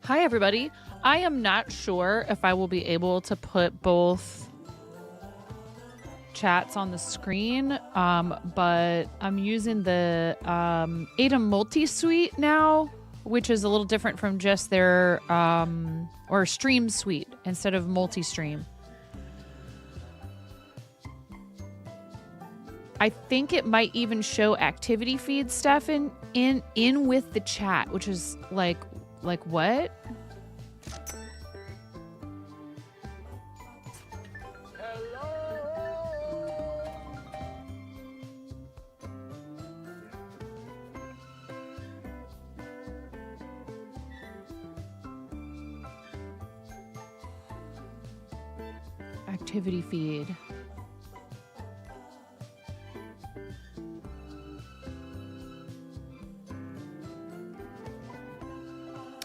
Hi, everybody. I am not sure if I will be able to put both chats on the screen, but I'm using the Atom Multi-Suite now, which is a little different from just their or Stream Suite instead of multi-stream. I think it might even show activity feed stuff in with the chat, which is like what? Activity feed.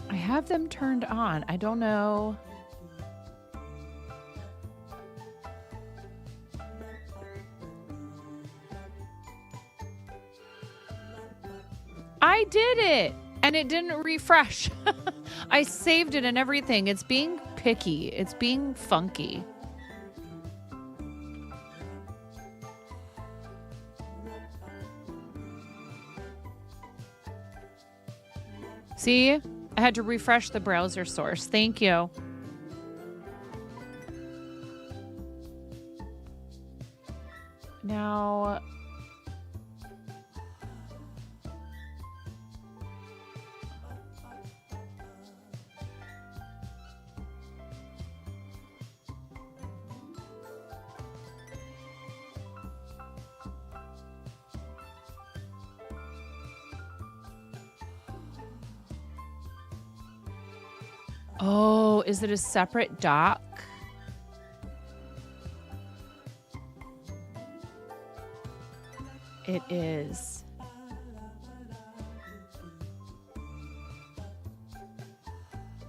I have them turned on. I don't know. I did it, and it didn't refresh. I saved it and everything. It's being picky. It's being funky. See? I had to refresh the browser source. Thank you. Now... Oh, is it a separate dock? It is.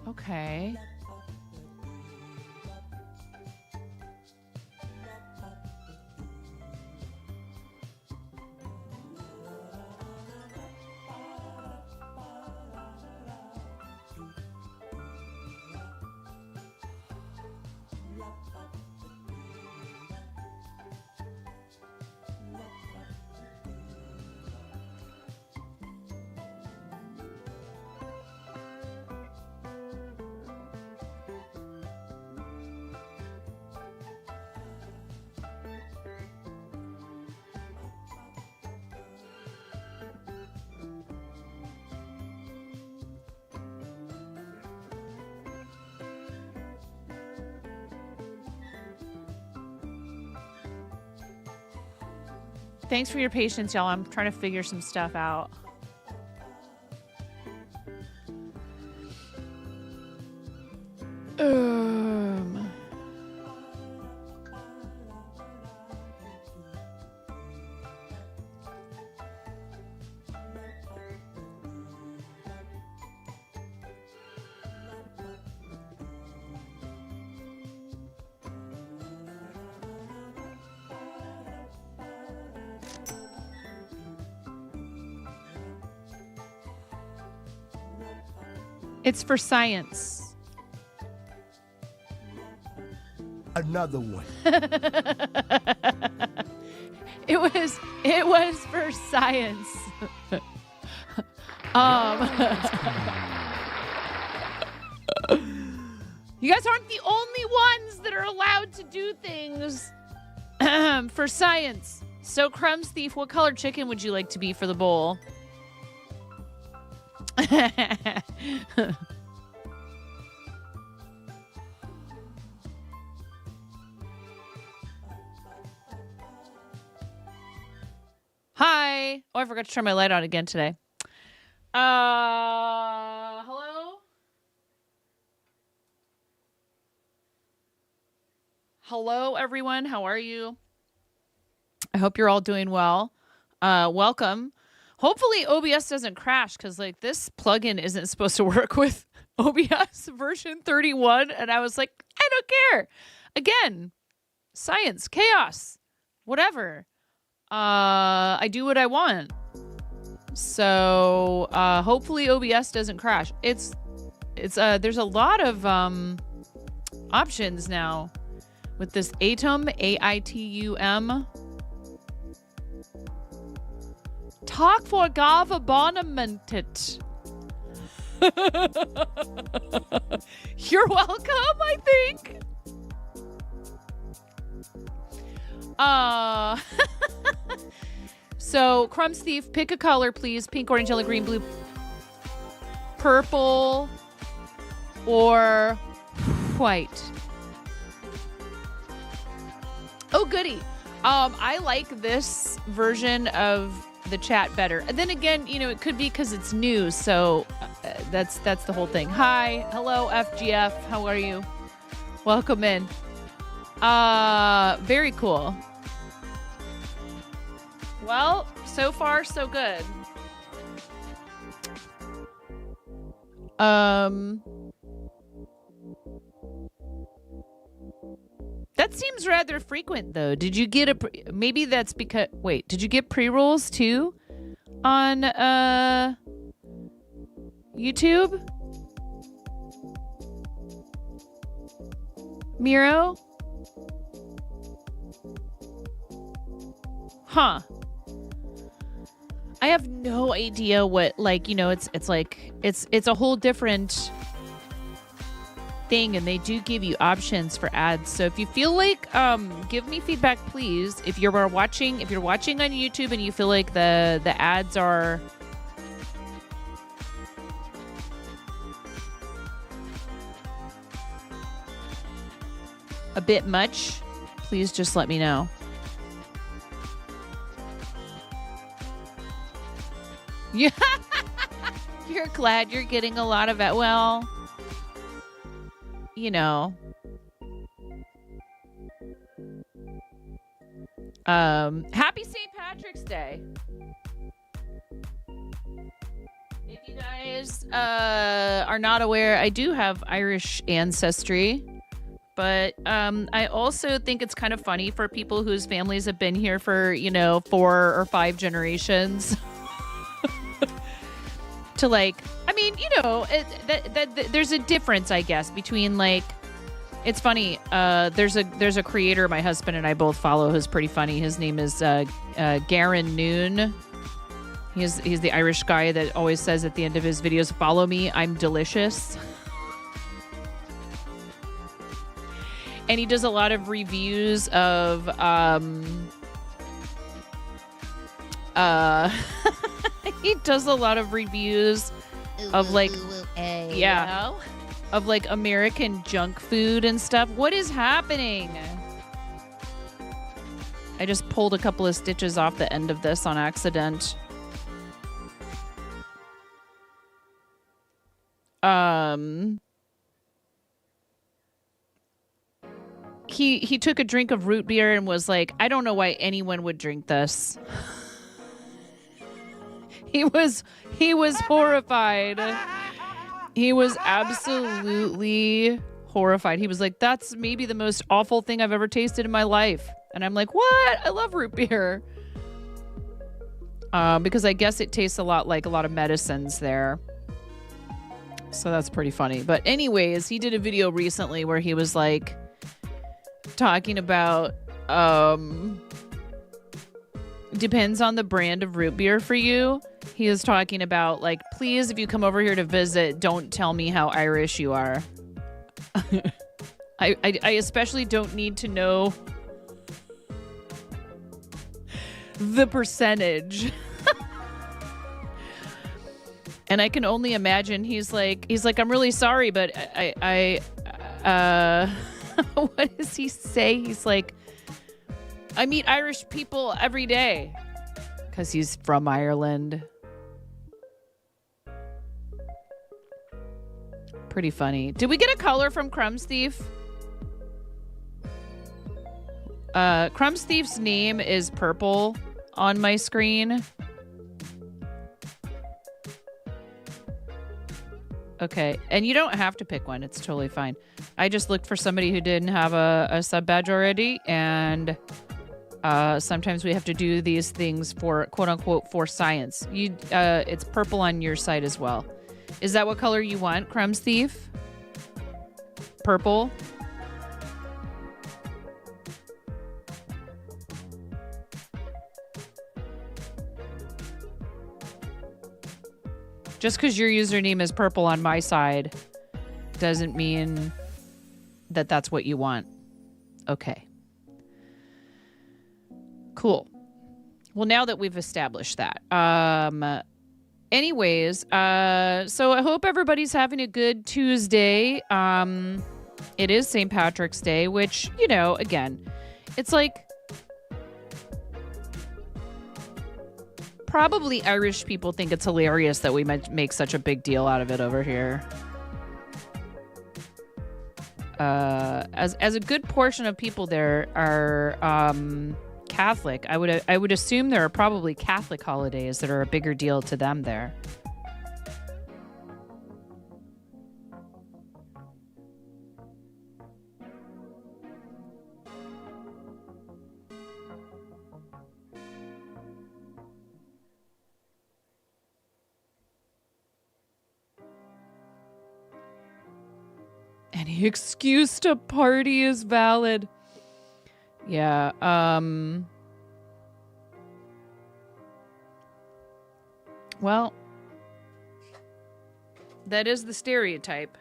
Okay. Thanks for your patience, y'all. I'm trying to figure some stuff out. It's for science. Another one. It was for science. You guys aren't the only ones that are allowed to do things for science. So, Crumbs Thief, what color chicken would you like to be for the bowl? Hi. Oh, I forgot to turn my light on again today. Hello? Hello, everyone. How are you? I hope you're all doing well. Welcome. Hopefully OBS doesn't crash, because like this plugin isn't supposed to work with OBS version 31. And I was like, I don't care. Again, science, chaos, whatever. I do what I want. So hopefully OBS doesn't crash. It's It's there's a lot of options now with this Atum, AITUM. Talk for Gavabonementit. You're welcome, I think. So, Crumbs Thief, pick a color, please. Pink, orange, yellow, green, blue, purple, or white. Oh, goody. I like this version of the chat better. And then again, you know, it could be because it's new. So that's the whole thing. Hi. Hello, FGF. How are you? Welcome in. Very cool. Well, so far, so good. That seems rather frequent, though. Did you get maybe that's because... Wait, did you get pre-rolls, too? On, YouTube? Miro? Huh. I have no idea what, like, you know, it's like, it's a whole different thing, and they do give you options for ads. So if you feel like, give me feedback, please. If you're watching on YouTube and you feel like the ads are a bit much, please just let me know. Yeah. You're glad you're getting a lot of it. Well, you know. Happy St. Patrick's Day. If you guys are not aware, I do have Irish ancestry. But I also think it's kind of funny for people whose families have been here for, you know, 4 or 5 generations. To like, I mean, you know, there's a difference, I guess, between like, it's funny. There's a creator my husband and I both follow who's pretty funny. His name is Garen Noon. He's the Irish guy that always says at the end of his videos, "Follow me, I'm delicious." And he does a lot of reviews of he does a lot of reviews of like of like American junk food and stuff. What is happening? I just pulled a couple of stitches off the end of this on accident. He took a drink of root beer and was like, I don't know why anyone would drink this. He was horrified. He was absolutely horrified. He was like, that's maybe the most awful thing I've ever tasted in my life. And I'm like, what? I love root beer. Because I guess it tastes a lot like a lot of medicines there. So that's pretty funny. But anyways, he did a video recently where he was like talking about depends on the brand of root beer for you. He is talking about like, please, if you come over here to visit, don't tell me how Irish you are. I especially don't need to know the percentage. And I can only imagine he's like, I'm really sorry, but what does he say? He's like, I meet Irish people every day because he's from Ireland. Pretty funny. Did we get a color from Crumbs Thief? Crumbs Thief's name is purple on my screen. Okay, and you don't have to pick one. It's totally fine. I just looked for somebody who didn't have a sub badge already, and sometimes we have to do these things for quote unquote for science. It's purple on your side as well. Is that what color you want, Crumbs Thief? Purple? Just because your username is purple on my side doesn't mean that that's what you want. Okay. Cool. Well, now that we've established that. Anyways, so I hope everybody's having a good Tuesday. It is St. Patrick's Day, which, you know, again, it's like probably Irish people think it's hilarious that we make such a big deal out of it over here. As a good portion of people there are Catholic, I would assume there are probably Catholic holidays that are a bigger deal to them there. Any excuse to party is valid. Yeah, well, that is the stereotype.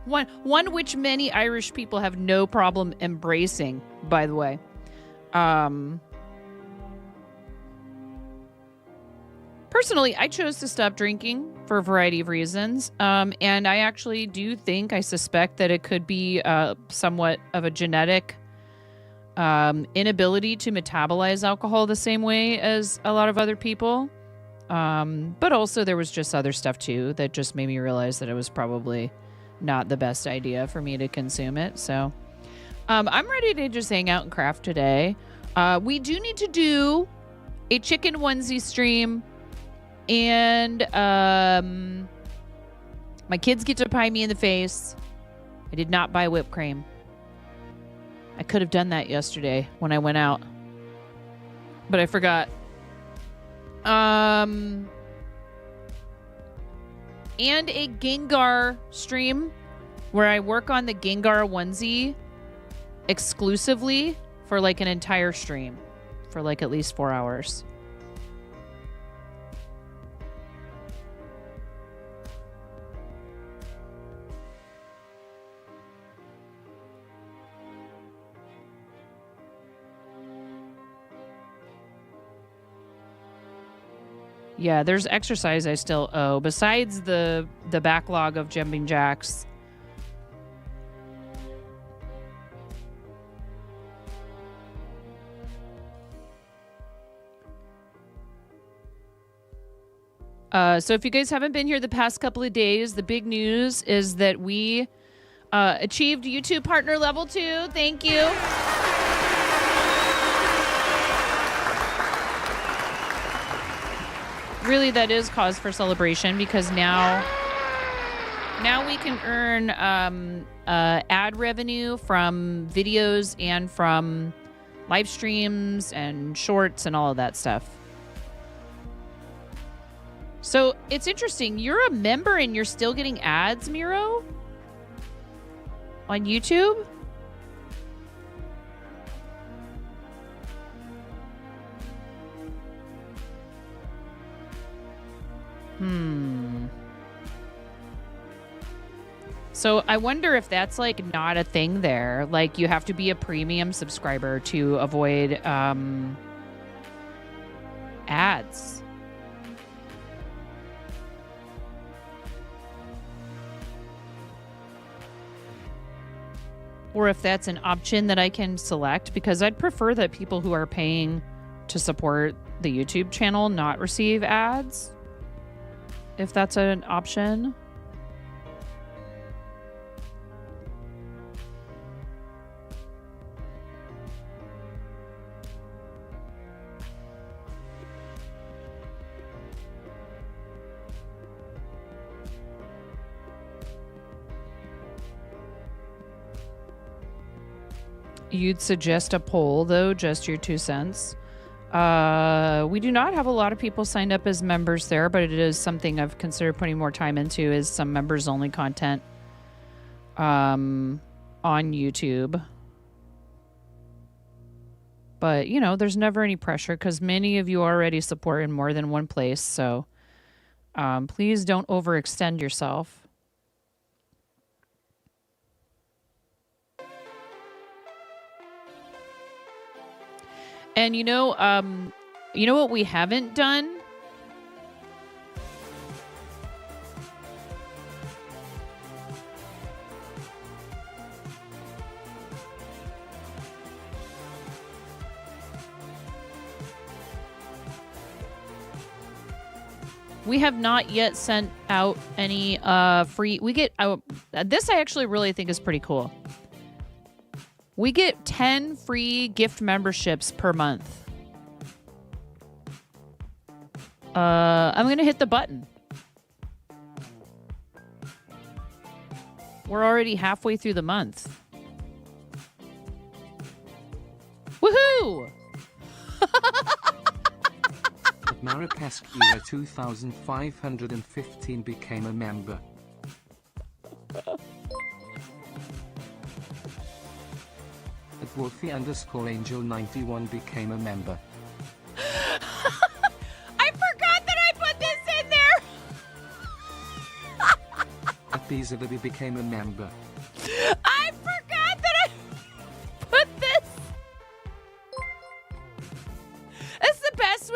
One which many Irish people have no problem embracing, by the way. Personally, I chose to stop drinking for a variety of reasons. And I actually do think, I suspect that it could be somewhat of a genetic inability to metabolize alcohol the same way as a lot of other people. But also there was just other stuff too that just made me realize that it was probably not the best idea for me to consume it. So I'm ready to just hang out and craft today. We do need to do a chicken onesie stream. And my kids get to pie me in the face. I did not buy whipped cream. I could have done that yesterday when I went out, but I forgot. And a Gengar stream where I work on the Gengar onesie exclusively for like an entire stream for like at least 4 hours. Yeah, there's exercise I still owe besides the backlog of jumping jacks. So if you guys haven't been here the past couple of days, the big news is that we achieved YouTube partner level 2. Thank you. Really, that is cause for celebration because now we can earn ad revenue from videos and from live streams and shorts and all of that stuff. So it's interesting. You're a member and you're still getting ads, Miro? On YouTube? So I wonder if that's like not a thing there. Like you have to be a premium subscriber to avoid ads. Or if that's an option that I can select, because I'd prefer that people who are paying to support the YouTube channel not receive ads. If that's an option. You'd suggest a poll, though, just your 2 cents. We do not have a lot of people signed up as members there, but it is something I've considered putting more time into, is some members only content on YouTube. But, you know, there's never any pressure because many of you already support in more than one place. So please don't overextend yourself. And you know what we haven't done? We have not yet sent out any free. We get this. I actually really think is pretty cool. We get 10 free gift memberships per month. I'm gonna hit the button. We're already halfway through the month. Woohoo! Maripescu 2515 became a member. At Wolfie_Angel91 became a member. I forgot that I put this in there! At Beasley became a member. I forgot that I put this! It's the best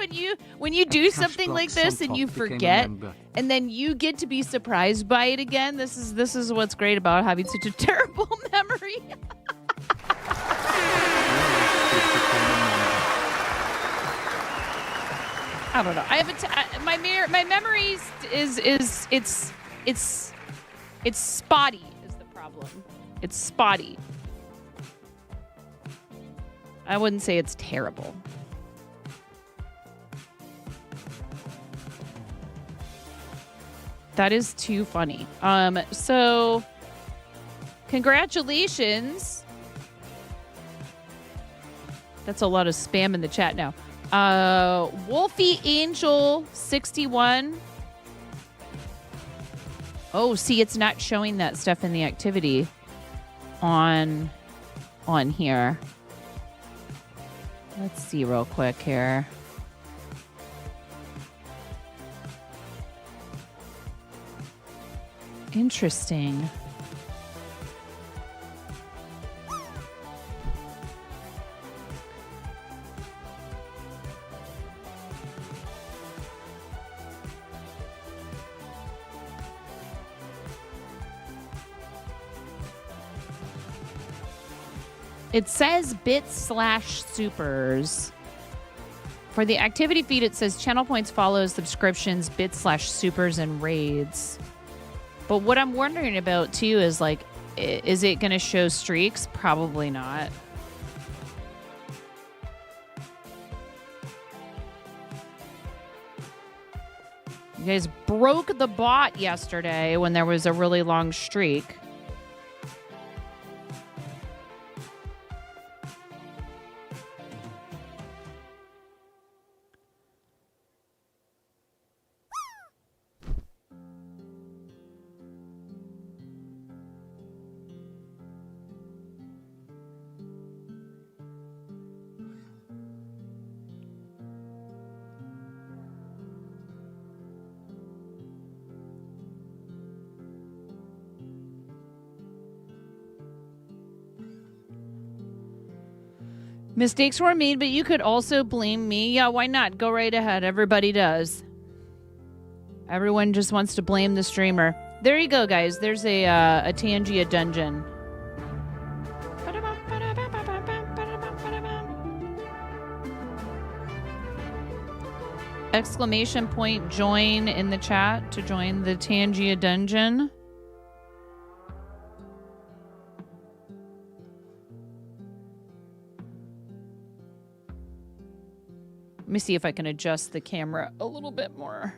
when you do something like this and you forget, and then you get to be surprised by it again. This is what's great about having such a terrible memory. I don't know. I have my memories is it's spotty is the problem. It's spotty. I wouldn't say it's terrible. That is too funny. So congratulations. That's a lot of spam in the chat now. Wolfie Angel 61. Oh, see, it's not showing that stuff in the activity on here. Let's see real quick here. Interesting. It says bits/supers. For the activity feed, it says channel points follows subscriptions, bits/supers, and raids. But what I'm wondering about, too, is, like, is it going to show streaks? Probably not. You guys broke the bot yesterday when there was a really long streak. Mistakes were made, but you could also blame me. Yeah, why not? Go right ahead. Everybody does. Everyone just wants to blame the streamer. There you go, guys. There's a Tangia dungeon. Exclamation point join in the chat to join the Tangia dungeon. Let me see if I can adjust the camera a little bit more.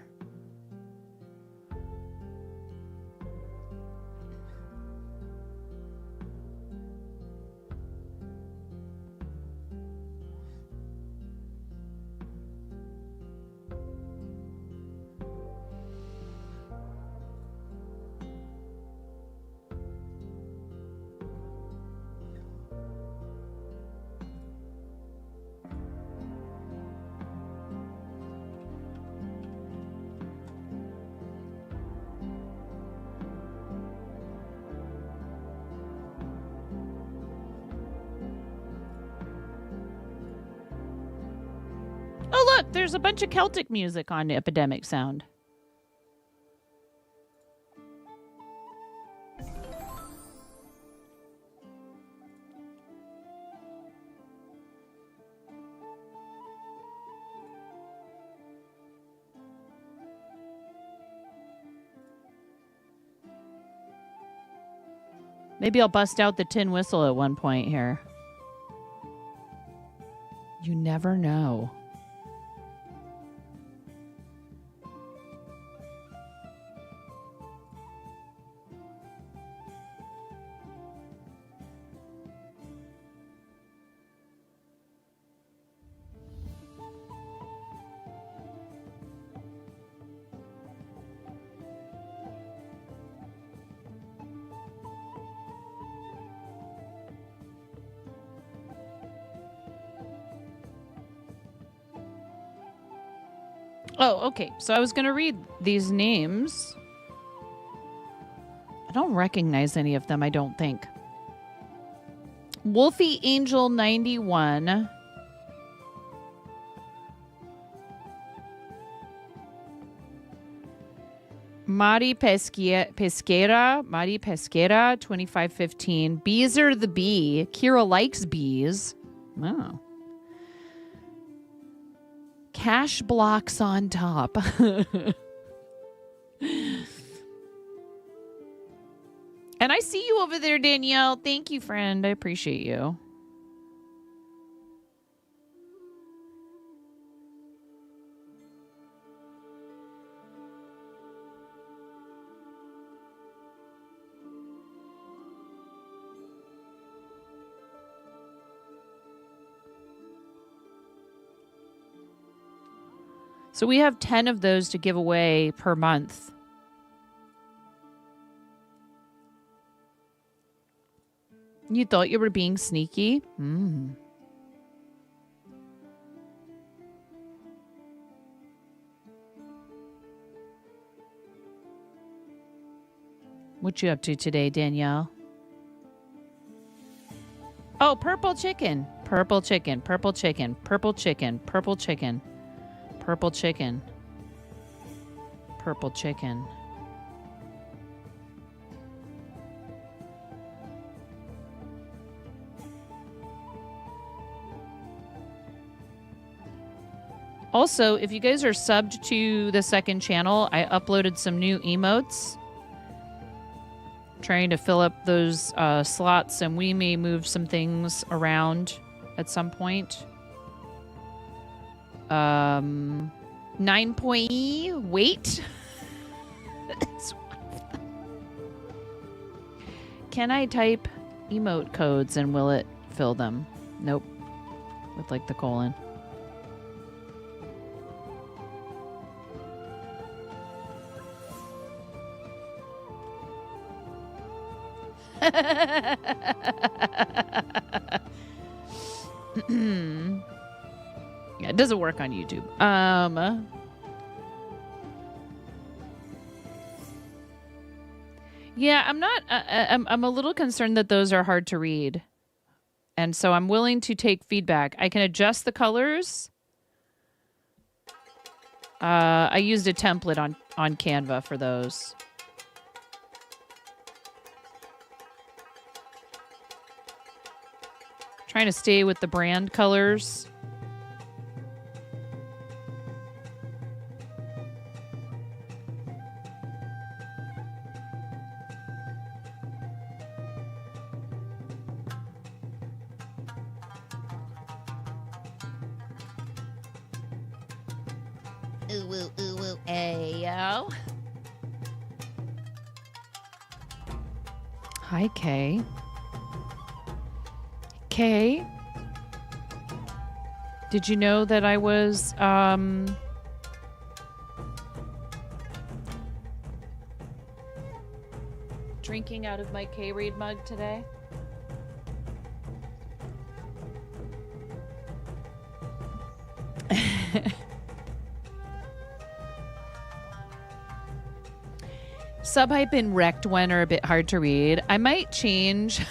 look, there's a bunch of Celtic music on Epidemic Sound. Maybe I'll bust out the tin whistle at one point here. You never know. Oh, okay. So I was going to read these names. I don't recognize any of them, I don't think. Wolfie Angel 91. Mari Pesquera 2515. Beezer the Bee. Kira likes bees. Oh. Cash blocks on top. And I see you over there, Danielle. Thank you, friend. I appreciate you. So we have 10 of those to give away per month. You thought you were being sneaky? What you up to today, Danielle? Oh, purple chicken. Purple chicken. Purple chicken. Purple chicken. Purple chicken. Purple chicken. Purple chicken. Also, if you guys are subbed to the second channel, I uploaded some new emotes. Trying to fill up those slots, and we may move some things around at some point. 9 point wait. Can I type emote codes and will it fill them? Nope. With like the colon. Yeah, it doesn't work on YouTube. Yeah, I'm not. I'm a little concerned that those are hard to read, and so I'm willing to take feedback. I can adjust the colors. I used a template on Canva for those. Trying to stay with the brand colors. Ooh, ooh, ooh, ooh, ayo. Hi, Kay. Kay, did you know that I was drinking out of my K-Read mug today? Subhype and wrecked one are a bit hard to read. I might change.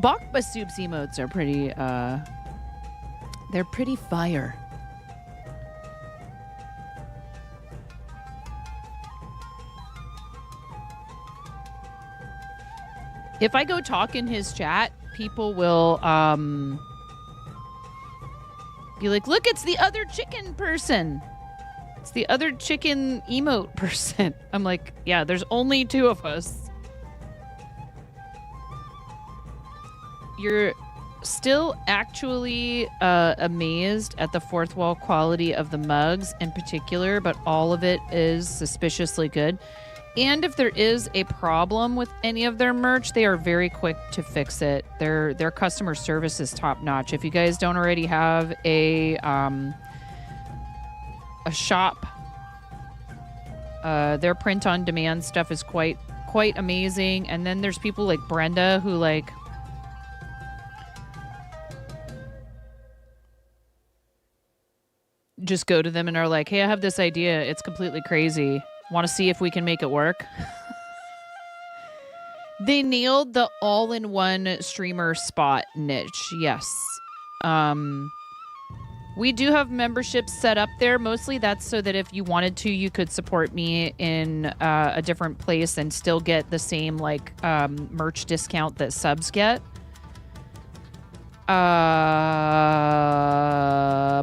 Bakba Soup's emotes are pretty, they're pretty fire. If I go talk in his chat, people will be like, look, it's the other chicken person. It's the other chicken emote person. I'm like, yeah, there's only 2 of us. You're still actually amazed at the fourth wall quality of the mugs in particular, but all of it is suspiciously good. And if there is a problem with any of their merch, they are very quick to fix it. Their customer service is top notch. If you guys don't already have a shop, their print on demand stuff is quite amazing. And then there's people like Brenda who like just go to them and are like, hey, I have this idea. It's completely crazy. Want to see if we can make it work? They nailed the all-in-one streamer spot niche. Yes. We do have memberships set up there. Mostly that's so that if you wanted to, you could support me in a different place and still get the same like merch discount that subs get.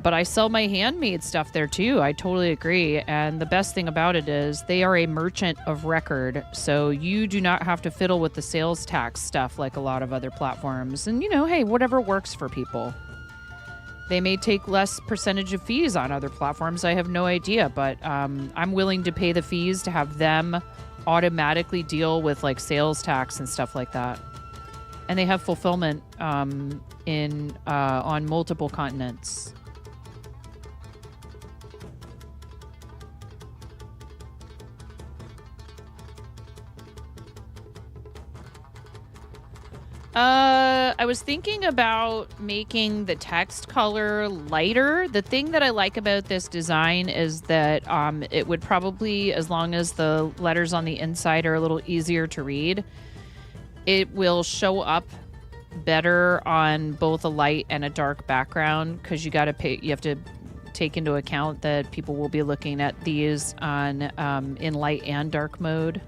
But I sell my handmade stuff there too. I totally agree. And the best thing about it is they are a merchant of record. So you do not have to fiddle with the sales tax stuff like a lot of other platforms. And, you know, hey, whatever works for people. They may take less percentage of fees on other platforms. I have no idea. But I'm willing to pay the fees to have them automatically deal with like sales tax and stuff like that. And they have fulfillment on multiple continents. I was thinking about making the text color lighter. The thing that I like about this design is that it would probably, as long as the letters on the inside are a little easier to read, it will show up better on both a light and a dark background, because you have to take into account that people will be looking at these on in light and dark mode.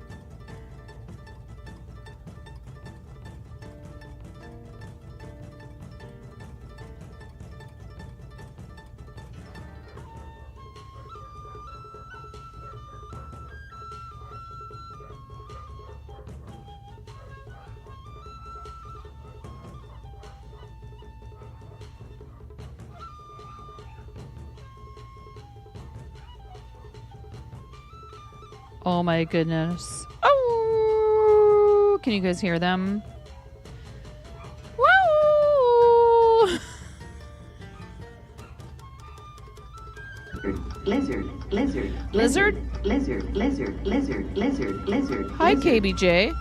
Oh my goodness. Oh, can you guys hear them? Woo! Lizard. Lizard? Hi, KBJ.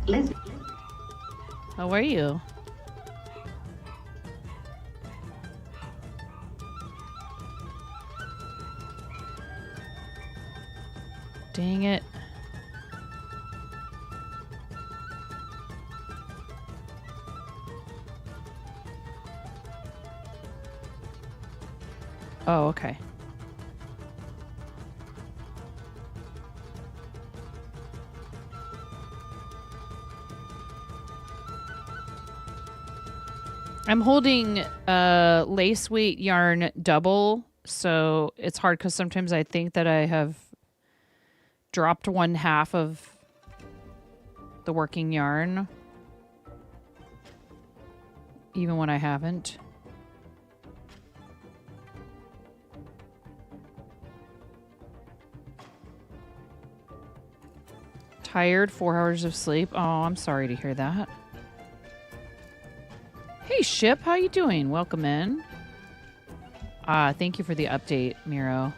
Lizard. How are you? Dang it. Oh, okay. I'm holding lace weight yarn double, so it's hard because sometimes I think that I have dropped 1/2 of the working yarn, even when I haven't. Tired, 4 hours of sleep. Oh, I'm sorry to hear that. Hey, Ship, how you doing? Welcome in. Thank you for the update, Miro.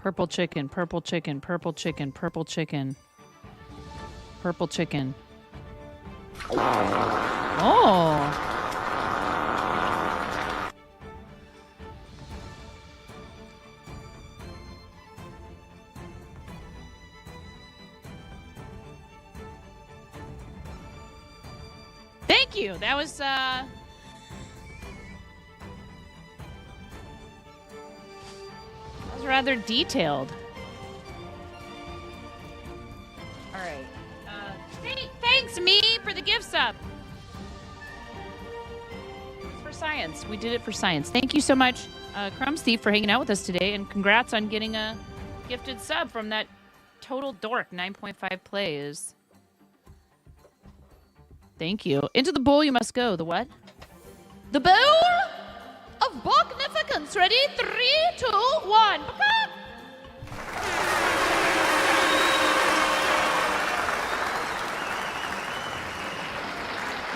Purple chicken, purple chicken, purple chicken, purple chicken. Purple chicken. Oh. thank you. That was rather detailed. All right. Thanks, me, for the gift sub. It's for science. We did it for science. Thank you so much, Crumbs Thief, for hanging out with us today, and congrats on getting a gifted sub from that total dork. 9.5 plays. Thank you. Into the bowl you must go. The what? The bowl of Bognificence. Ready? 3, 2, 1.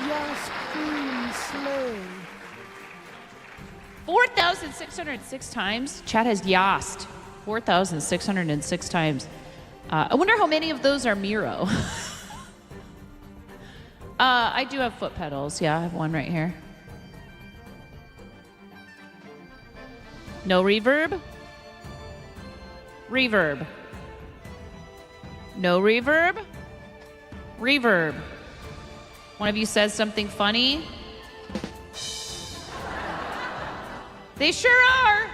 Yes, queen slay. 4,606 times. Chat has yased 4,606 times. I wonder how many of those are Miro. I do have foot pedals. Yeah, I have one right here. No reverb? Reverb. No reverb? Reverb. One of you says something funny? They sure are.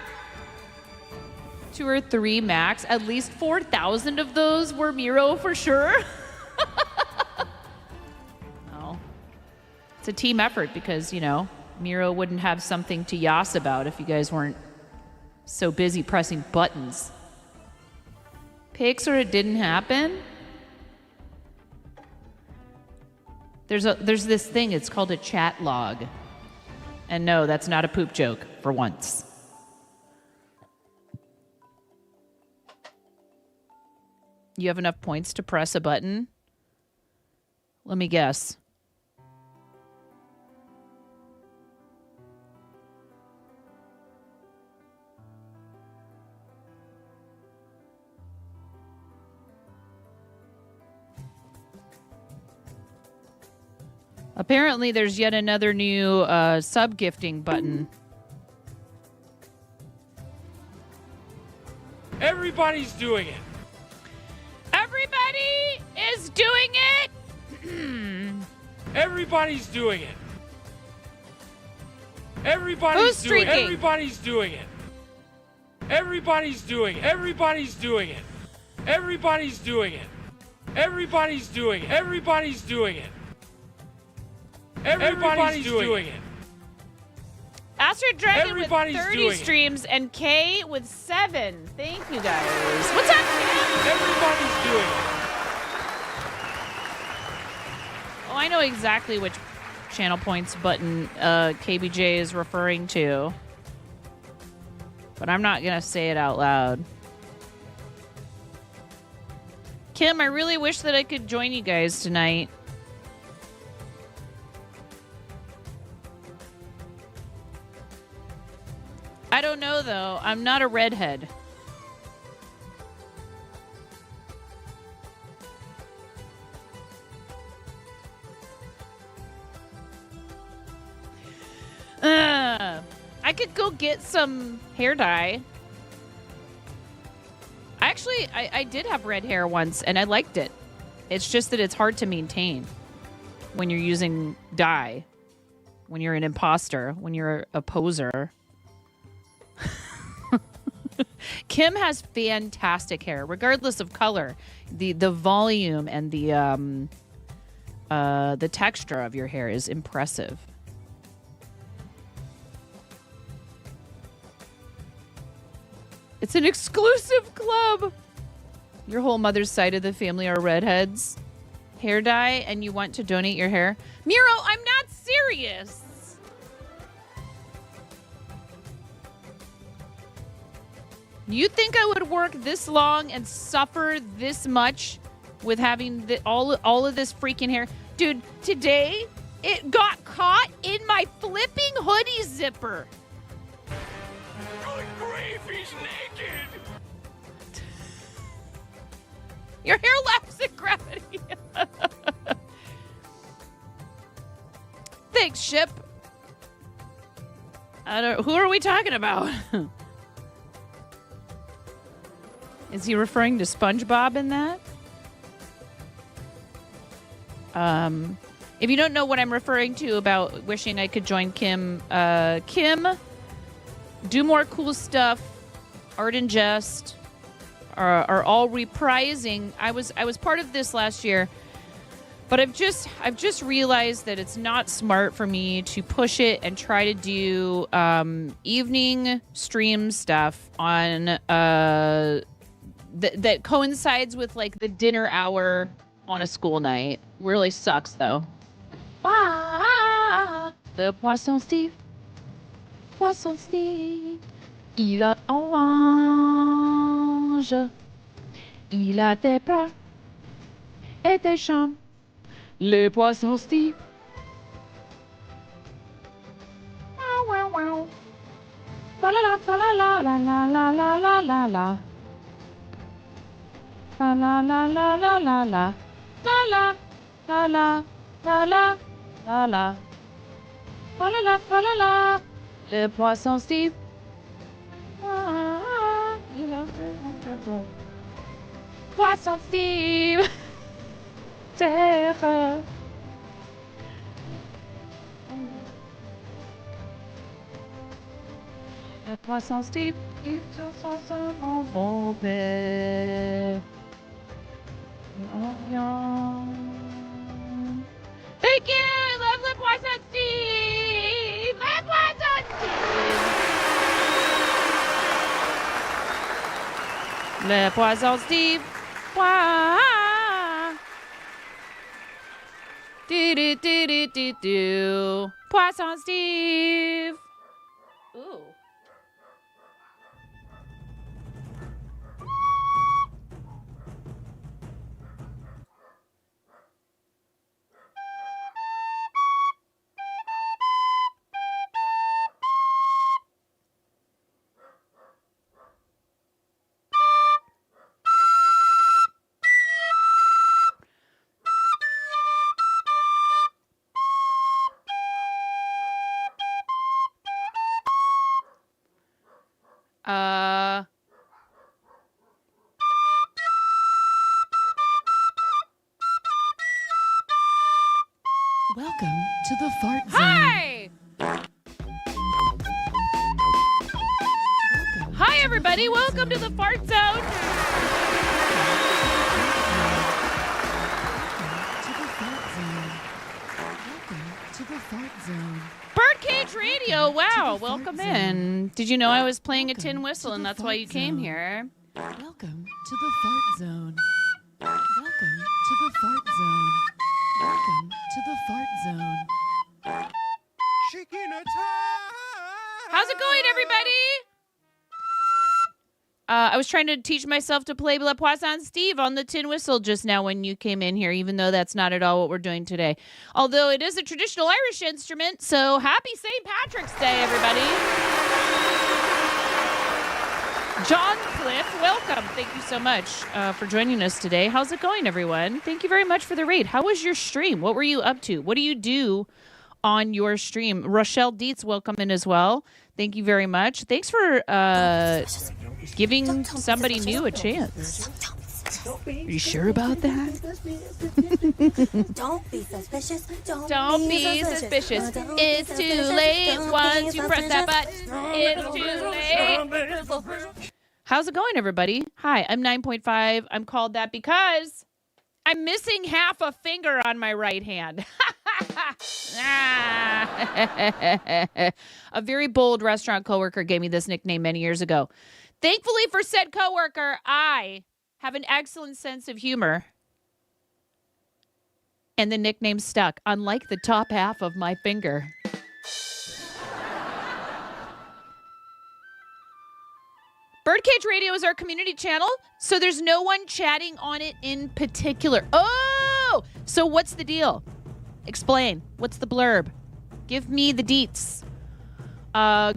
2 or 3 max. At least 4,000 of those were Miro for sure. Oh. It's a team effort because, you know, Miro wouldn't have something to yas about if you guys weren't so busy pressing buttons. Pics or it didn't happen? There's this thing, it's called a chat log. And no, that's not a poop joke for once. You have enough points to press a button? Let me guess. Apparently, there's yet another new sub-gifting button. Everybody's doing it. Everybody is doing it! Everybody's doing it. Everybody's Who's doing it. streaking? Everybody's doing it. Everybody's doing it. Everybody's doing it. Everybody's doing it. Everybody's doing it. Everybody's doing it. Everybody's doing it. Astrid Dragon Everybody's with 30 doing it. streams and Kay with 7. Thank you guys. What's up, Kim? Everybody's doing it. Oh, I know exactly which channel points button KBJ is referring to. But I'm not going to say it out loud. Kim, I really wish that I could join you guys tonight. I don't know, though. I'm not a redhead. I could go get some hair dye. I did have red hair once, and I liked it. It's just that it's hard to maintain when you're using dye, when you're an imposter, when you're a poser. Kim has fantastic hair, regardless of color. The volume and the texture of your hair is impressive. It's an exclusive club. Your whole mother's side of the family are redheads. Hair dye, and you want to donate your hair? Miro, I'm not serious. You think I would work this long and suffer this much with having all of this freaking hair? Dude, today it got caught in my flipping hoodie zipper. Good grief, he's naked. Your hair laughs at gravity. Thanks, Ship. Who are we talking about? Is he referring to SpongeBob in that? If you don't know what I'm referring to about wishing I could join Kim, Kim, Do More Cool Stuff, Art and Jest are all reprising. I was part of this last year, but I've just realized that it's not smart for me to push it and try to do evening stream stuff on that coincides with like the dinner hour on a school night. Really sucks though. Ah, le poisson Steve, il a orange, il a des bras et des jambes, le poisson Steve. Wow, wow, wow. La la la la la la la la la la la la. La la la la la la la. La la la la la la la la. La la la la la. Le poisson Steve. Poisson Steve. Terre. Le poisson Steve. Il se sent mauvais. Thank you! Love Le Poisson Steve! Le Poisson Steve! Le Poisson Steve! Wah! Do do do do do do. Poisson Steve! Ooh. Welcome to the Fart Zone. Hi! Hi, everybody. Welcome to the Fart Zone. To the Fart Zone. Birdcage Radio. Wow. Fart Welcome Zone. in. Did you know I was playing a Welcome tin whistle to and the that's why Fart you came Zone. here? Welcome to the Fart Zone. Welcome to the Fart Zone. Welcome to the Fart Zone. Chicken attack! How's it going, everybody? I was trying to teach myself to play Le Poisson Steve on the tin whistle just now when you came in here, even though that's not at all what we're doing today. Although it is a traditional Irish instrument, so happy St. Patrick's Day, everybody. John Cliff, welcome. Thank you so much for joining us today. How's it going, everyone? Thank you very much for the raid. How was your stream? What were you up to? What do you do on your stream? Rochelle Dietz, welcome in as well. Thank you very much. Thanks for giving somebody new a chance. Are you sure about that? Don't be suspicious. Don't be suspicious. It's too late once you press that button. It's too late. How's it going, everybody? Hi, I'm 9.5. I'm called that because I'm missing half a finger on my right hand. A very bold restaurant coworker gave me this nickname many years ago. Thankfully for said coworker, I have an excellent sense of humor. And the nickname stuck, unlike the top half of my finger. Birdcage Radio is our community channel, so there's no one chatting on it in particular. Oh! So what's the deal? Explain. What's the blurb? Give me the deets.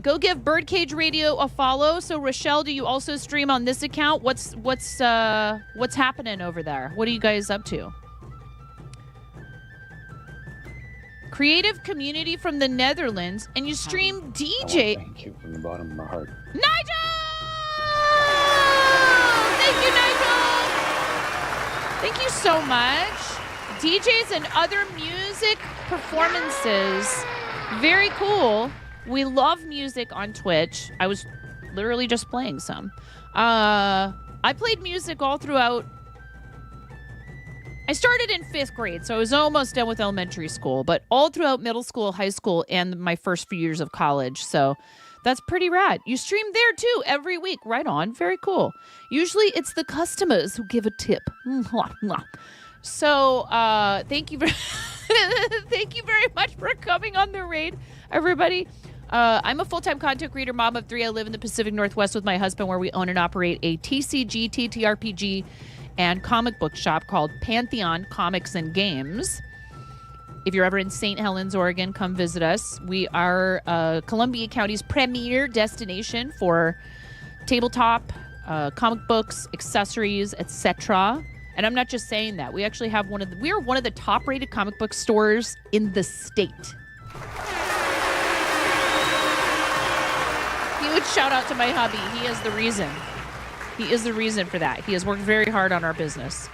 Go give Birdcage Radio a follow. So Rochelle, do you also stream on this account? What's happening over there? What are you guys up to? Creative community from the Netherlands, and you stream DJ. Thank you from the bottom of my heart. Nigel! Thank you, Nigel! Thank you so much. DJs and other music music performances. Very cool. We love music on Twitch. I was literally just playing some. I played music all throughout. I started in 5th grade, so I was almost done with elementary school, but all throughout middle school, high school, and my first few years of college. So that's pretty rad. You stream there too every week. Right on. Very cool. Usually it's the customers who give a tip. So thank you thank you very much for coming on the raid, everybody. I'm a full-time content creator, mom of 3. I live in the Pacific Northwest with my husband, where we own and operate a TCG, TTRPG, and comic book shop called Pantheon Comics and Games. If you're ever in St. Helens, Oregon, come visit us. We are Columbia County's premier destination for tabletop, comic books, accessories, etc. And I'm not just saying that. We actually have we are one of the top-rated comic book stores in the state. Huge shout out to my hubby. He is the reason. He is the reason for that. He has worked very hard on our business.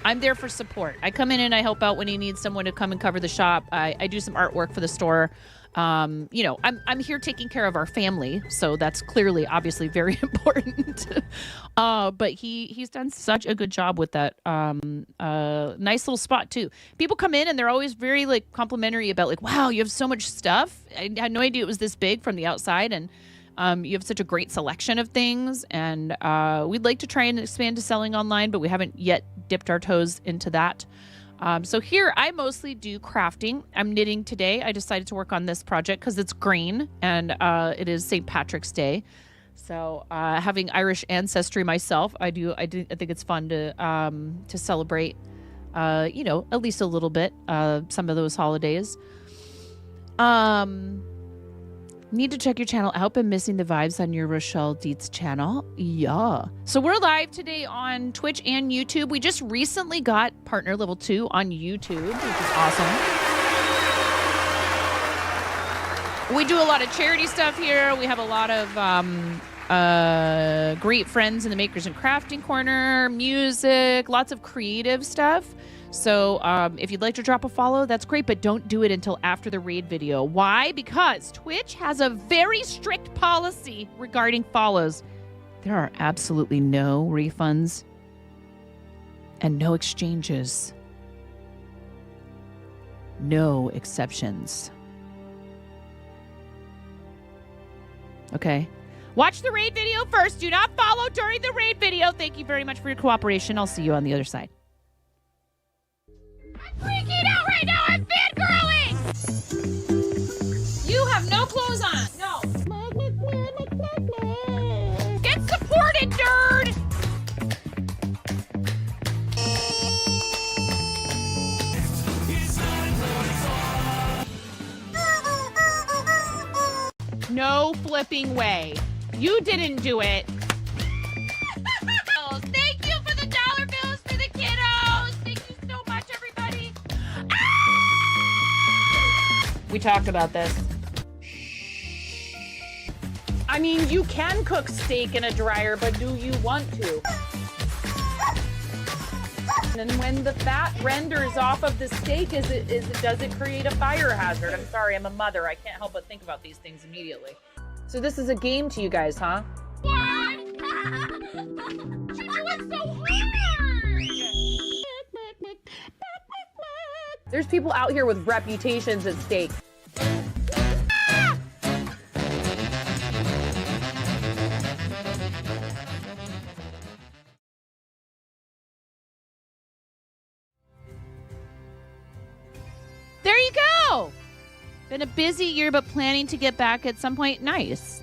I'm there for support. I come in and I help out when he needs someone to come and cover the shop. I do some artwork for the store. I'm here taking care of our family, so that's clearly, obviously, very important. But he's done such a good job with that. Nice little spot too. People come in and they're always very complimentary about wow, you have so much stuff. I had no idea it was this big from the outside, and you have such a great selection of things, and we'd like to try and expand to selling online, but we haven't yet dipped our toes into that. So here, I mostly do crafting. I'm knitting today. I decided to work on this project because it's green, and it is St. Patrick's Day. So having Irish ancestry myself, I think it's fun to celebrate, at least a little bit, some of those holidays. Need to check your channel out. Been missing the vibes on your Rochelle Dietz channel. Yeah. So we're live today on Twitch and YouTube. We just recently got partner level 2 on YouTube, which is awesome. We do a lot of charity stuff here. We have a lot of great friends in the Makers and Crafting Corner, music, lots of creative stuff. So if you'd like to drop a follow, that's great, but don't do it until after the raid video. Why? Because Twitch has a very strict policy regarding follows. There are absolutely no refunds and no exchanges. No exceptions. Okay. Watch the raid video first. Do not follow during the raid video. Thank you very much for your cooperation. I'll see you on the other side. I'm freaking out right now. I'm fangirling. You have no clothes on. No. Get supported, nerd. No flipping way. You didn't do it. Thank you for the dollar bills for the kiddos. Thank you so much, everybody. We talked about this. I mean, you can cook steak in a dryer, but do you want to? And when the fat renders off of the steak, does it create a fire hazard? I'm sorry, I'm a mother. I can't help but think about these things immediately. So this is a game to you guys, huh? What? She went so hard! There's people out here with reputations at stake. There you go. Been a busy year, but planning to get back at some point. Nice.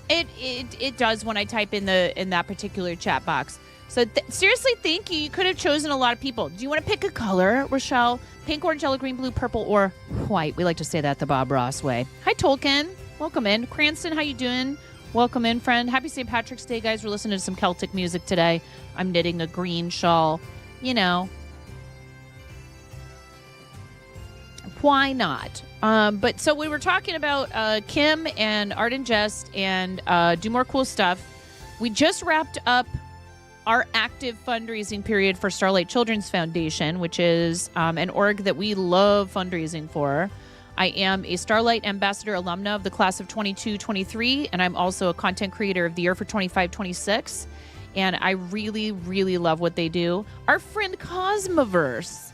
It does when I type in that particular chat box. So seriously, thank you. You could have chosen a lot of people. Do you want to pick a color, Rochelle? Pink, orange, yellow, green, blue, purple, or white? We like to say that the Bob Ross way. Hi, Tolkien. Welcome in. Cranston, how you doing? Welcome in, friend. Happy St. Patrick's Day, guys. We're listening to some Celtic music today. I'm knitting a green shawl. You know. Why not? But so we were talking about Kim and Art and Jest and Do More Cool Stuff. We just wrapped up our active fundraising period for Starlight Children's Foundation, which is an org that we love fundraising for. I am a Starlight Ambassador alumna of the class of 22-23, and I'm also a content creator of the year for 25-26. And I really, really love what they do. Our friend Cosmoverse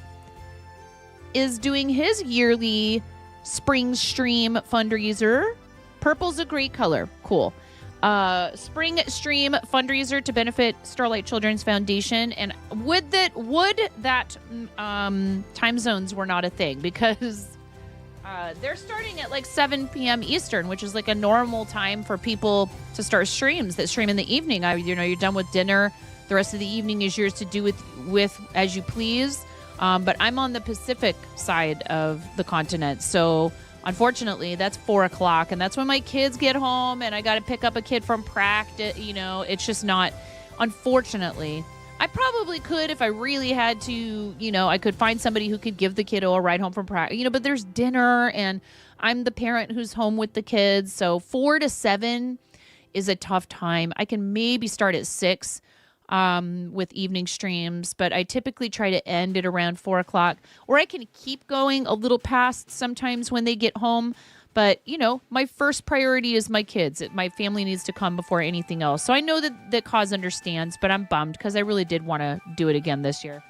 is doing his yearly spring stream fundraiser. Purple's a great color. Cool. Spring stream fundraiser to benefit Starlight Children's Foundation. And would that time zones were not a thing, because they're starting at like 7 p.m. Eastern, which is like a normal time for people to start streams that stream in the evening. You're done with dinner. The rest of the evening is yours to do with as you please. But I'm on the Pacific side of the continent. So unfortunately, that's 4 o'clock. And that's when my kids get home and I got to pick up a kid from practice. It's just not, unfortunately. I probably could if I really had to, I could find somebody who could give the kiddo a ride home from practice, but there's dinner and I'm the parent who's home with the kids. So 4 to 7 is a tough time. I can maybe start at 6 with evening streams, but I typically try to end at around 4 o'clock, or I can keep going a little past sometimes when they get home. But, my first priority is my kids. My family needs to come before anything else. So I know that Cause understands, but I'm bummed because I really did want to do it again this year.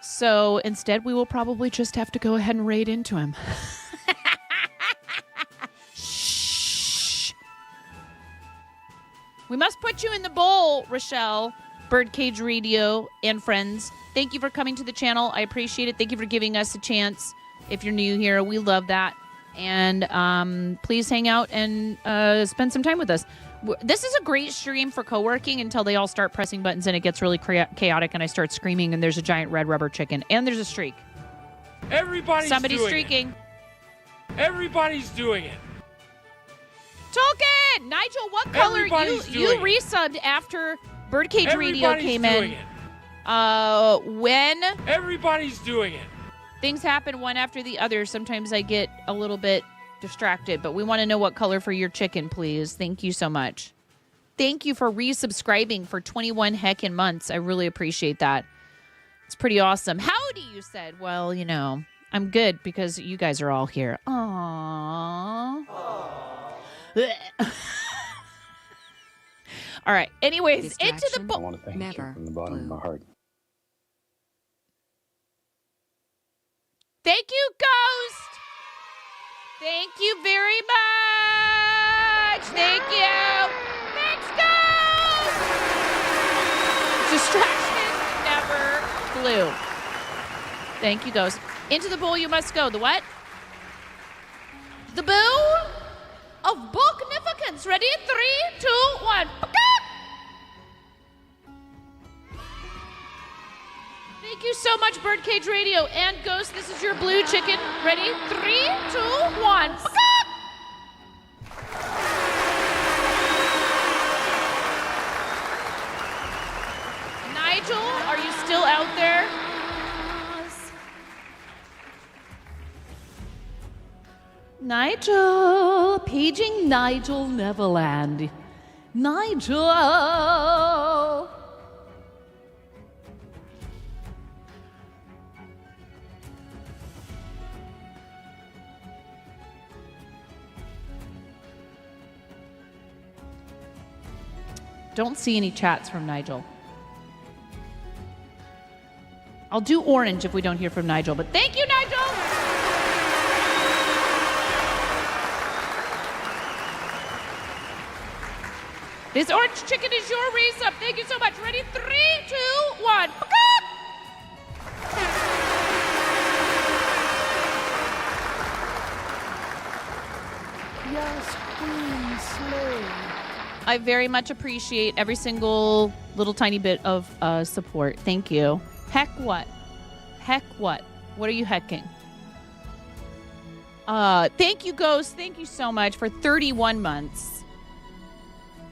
So instead, we will probably just have to go ahead and raid into him. Shh. We must put you in the bowl, Rochelle, Birdcage Radio, and friends. Thank you for coming to the channel. I appreciate it. Thank you for giving us a chance. If you're new here, we love that. And please hang out and spend some time with us. This is a great stream for co-working until they all start pressing buttons and it gets really chaotic and I start screaming and there's a giant red rubber chicken. And there's a streak. Somebody's streaking. Everybody's doing it. Tolkien! Nigel, what color? You resubbed after Birdcage Radio came in. When? Everybody's doing it. Things happen one after the other. Sometimes I get a little bit distracted, but we want to know what color for your chicken, please. Thank you so much. Thank you for resubscribing for 21 heckin' months. I really appreciate that. It's pretty awesome. Howdy, you said. Well, I'm good because you guys are all here. Aww. All right. Anyways, into the book. I want to thank you from the bottom of my heart. Thank you, Ghost. Thank you very much. Thank you. Thanks, Ghost. Distraction never flew. Thank you, Ghost. Into the bowl you must go. The what? The boo of Booknificence. Ready? 3, 2, 1. Thank you so much, Birdcage Radio and Ghost. This is your blue chicken. Ready? 3, 2, 1. Nigel, are you still out there? Nigel, paging Nigel Neverland. Nigel. Don't see any chats from Nigel. I'll do orange if we don't hear from Nigel, but thank you, Nigel! This orange chicken is your resub. Thank you so much. Ready? 3, 2, 1. Yes, Queen Slay. I very much appreciate every single little tiny bit of support. Thank you. Heck what? Heck what? What are you hecking? Thank you, Ghost. Thank you so much for 31 months.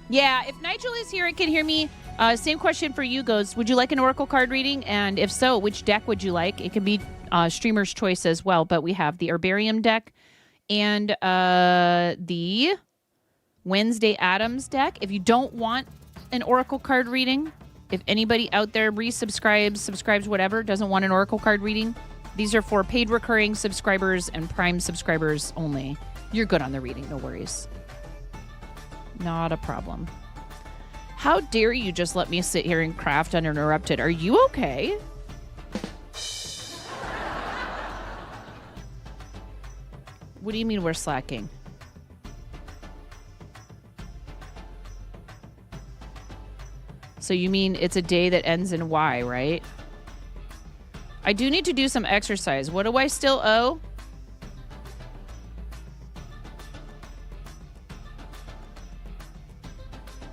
Yeah, if Nigel is here and can hear me, same question for you, Ghost. Would you like an Oracle card reading? And if so, which deck would you like? It can be streamer's choice as well, but we have the Herbarium deck and the Wednesday Addams deck. If you don't want an oracle card reading, if anybody out there resubscribes, subscribes, whatever, doesn't want an oracle card reading, these are for paid recurring subscribers and prime subscribers only. You're good on the reading, no worries. Not a problem. How dare you just let me sit here and craft uninterrupted? Are you okay? What do you mean we're slacking? So you mean it's a day that ends in Y, right? I do need to do some exercise. What do I still owe?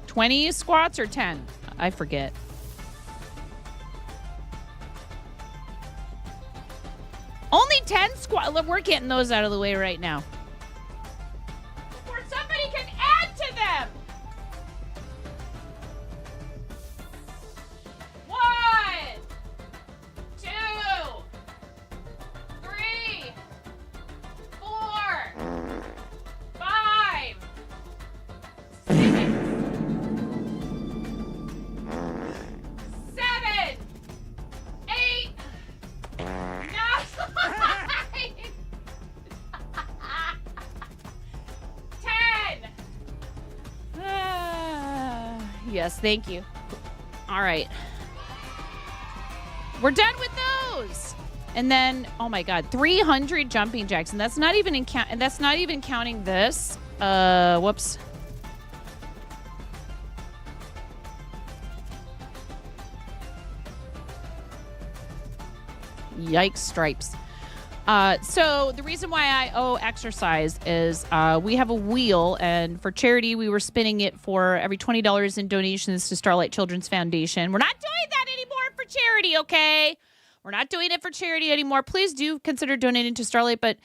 $20 squats or 10? I forget. Only 10 squats. Look, we're getting those out of the way right now. Before somebody can add to them. 1, 2, 3, 4, 5, 6, 7, 8, 9. Yes, thank you. All right. We're done with those. And then, oh my God, 300 jumping jacks. And that's not even that's not even counting this. Whoops. Yikes, stripes. So the reason why I owe exercise is we have a wheel, and for charity, we were spinning it for every $20 in donations to Starlight Children's Foundation. We're not doing that anymore for charity, okay? We're not doing it for charity anymore. Please do consider donating to Starlight, but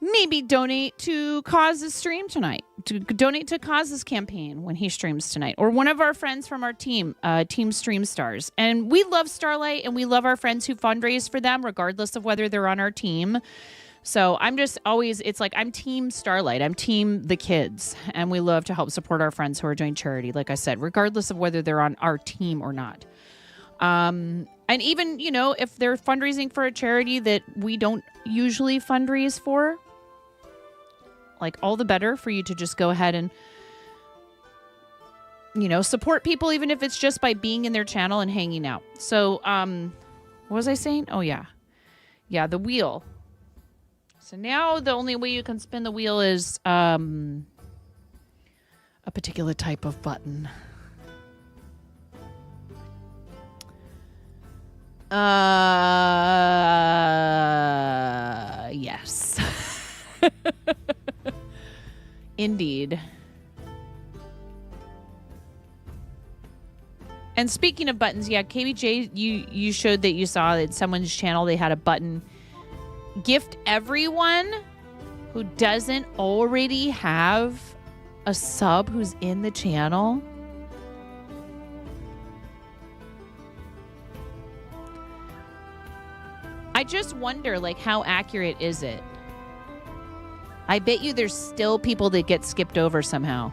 maybe donate to Cause's stream tonight. To donate to Cause's campaign when he streams tonight. Or one of our friends from our team, Team Stream Stars. And we love Starlight, and we love our friends who fundraise for them, regardless of whether they're on our team. So I'm just always, it's like I'm Team Starlight. I'm Team the kids. And we love to help support our friends who are doing charity, like I said, regardless of whether they're on our team or not. And even, you know, if they're fundraising for a charity that we don't usually fundraise for, like, all the better for you to just go ahead and, you know, support people, even if it's just by being in their channel and hanging out. So, what was I saying? Oh, yeah. Yeah, the wheel. So now the only way you can spin the wheel is a particular type of button. Yes. Indeed. And speaking of buttons, yeah, KBJ, you showed that you saw that someone's channel, they had a button. Gift everyone who doesn't already have a sub who's in the channel. I just wonder, like, how accurate is it? I bet you there's still people that get skipped over somehow.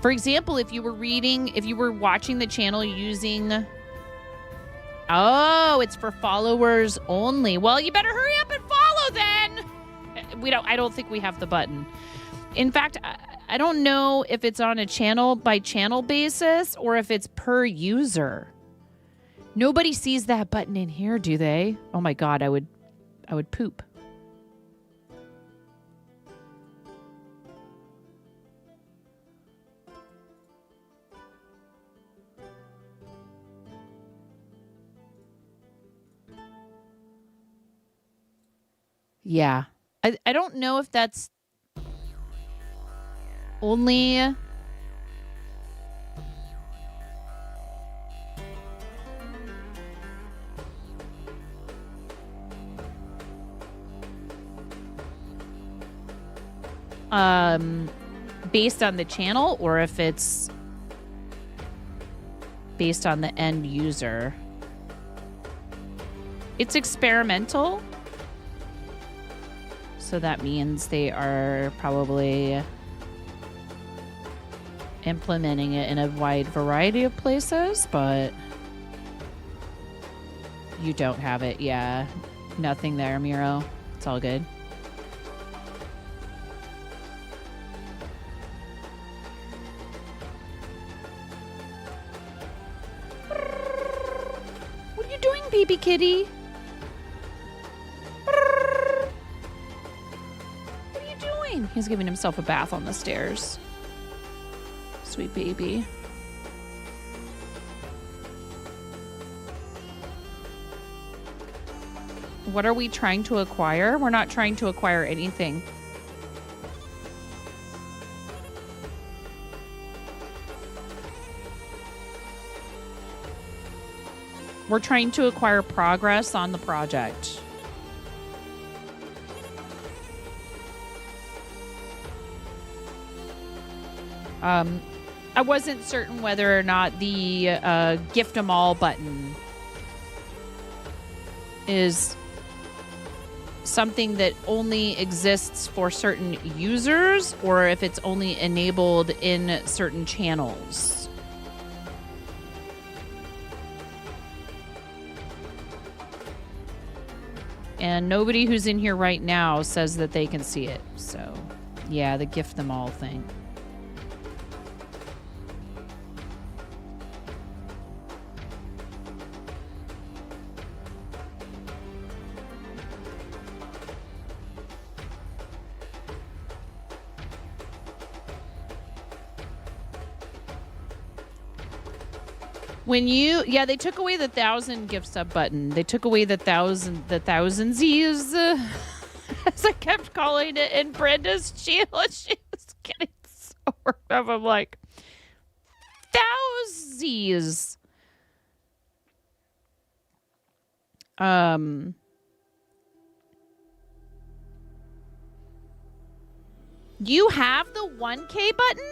For example, if you were watching the channel using... Oh, it's for followers only. Well, you better hurry up and follow then. I don't think we have the button. In fact, I don't know if it's on a channel by channel basis or if it's per user. Nobody sees that button in here, do they? Oh my God, I would poop. Yeah. I don't know if that's only... based on the channel or if it's based on the end user. It's experimental. So that means they are probably implementing it in a wide variety of places, but you don't have it. Yeah, nothing there, Miro. It's all good. What are you doing, baby kitty? What are you doing? He's giving himself a bath on the stairs. Sweet baby. What are we trying to acquire? We're not trying to acquire anything. We're trying to acquire progress on the project. I wasn't certain whether or not the gift 'em all button is something that only exists for certain users or if it's only enabled in certain channels. And nobody who's in here right now says that they can see it. So, yeah, the gift them all thing. When you, yeah, they took away the 1,000 gift sub button. They took away the thousandsies, as I kept calling it in Brenda's channel. She was getting so worked up. I'm like, thousies. You have the 1K button?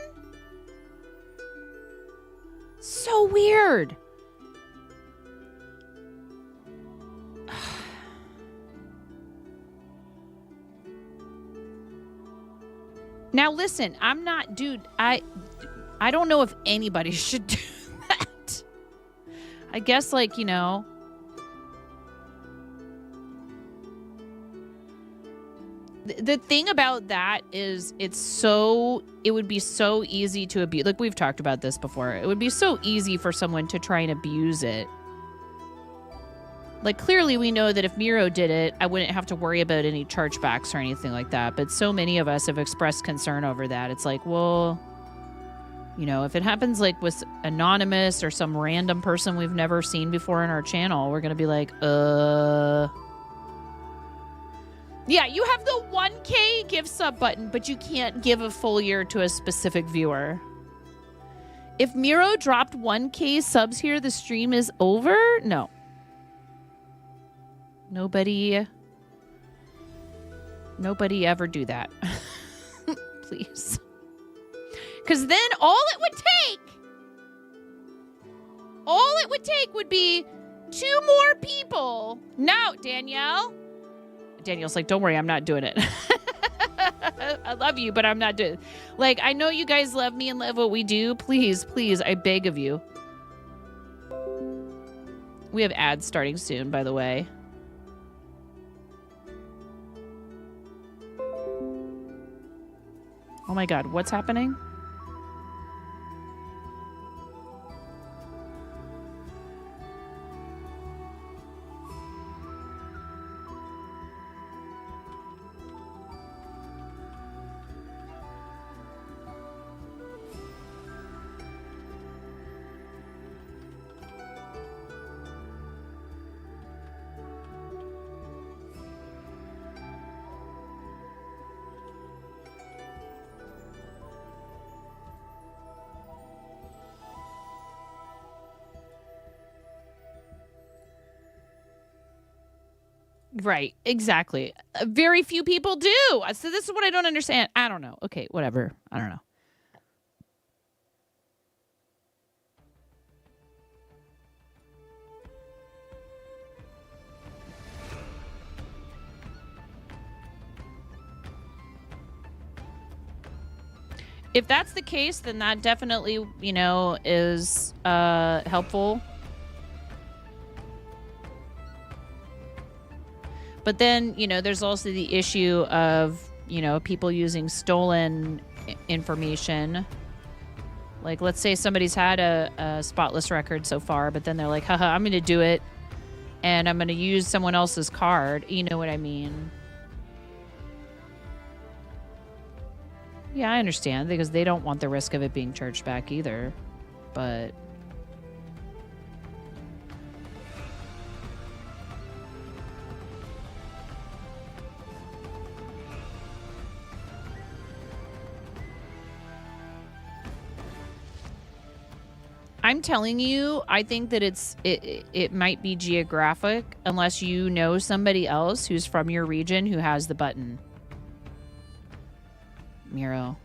So weird. Now listen, I'm not, dude, I don't know if anybody should do that. I guess, like, you know, the thing about that is it would be so easy to abuse. Like, we've talked about this before. It would be so easy for someone to try and abuse it. Like, clearly we know that if Miro did it, I wouldn't have to worry about any chargebacks or anything like that. But so many of us have expressed concern over that. It's like, well, you know, if it happens like with Anonymous or some random person we've never seen before in our channel, we're going to be like, Yeah, you have the 1K give sub button, but you can't give a full year to a specific viewer. If Miro dropped 1K subs here, the stream is over? No. Nobody ever do that. Please. Because then all it would take would be 2 more people. No, Danielle. Daniel's like, don't worry, I'm not doing it. I love you, but I'm not doing it. Like, I know you guys love me and love what we do. Please, please, I beg of you. We have ads starting soon, by the way. Oh my God, what's happening? Right, exactly. Very few people do. So this is what I don't understand. I don't know. Okay, whatever. I don't know. if that's the case, then that definitely, you know, is helpful. But then, you know, there's also the issue of, you know, people using stolen information. Like, let's say somebody's had a spotless record so far, but then they're like, haha, I'm going to do it, and I'm going to use someone else's card. You know what I mean? Yeah, I understand, because they don't want the risk of it being charged back either. But I'm telling you, I think that it might be geographic unless you know somebody else who's from your region who has the button. Miro.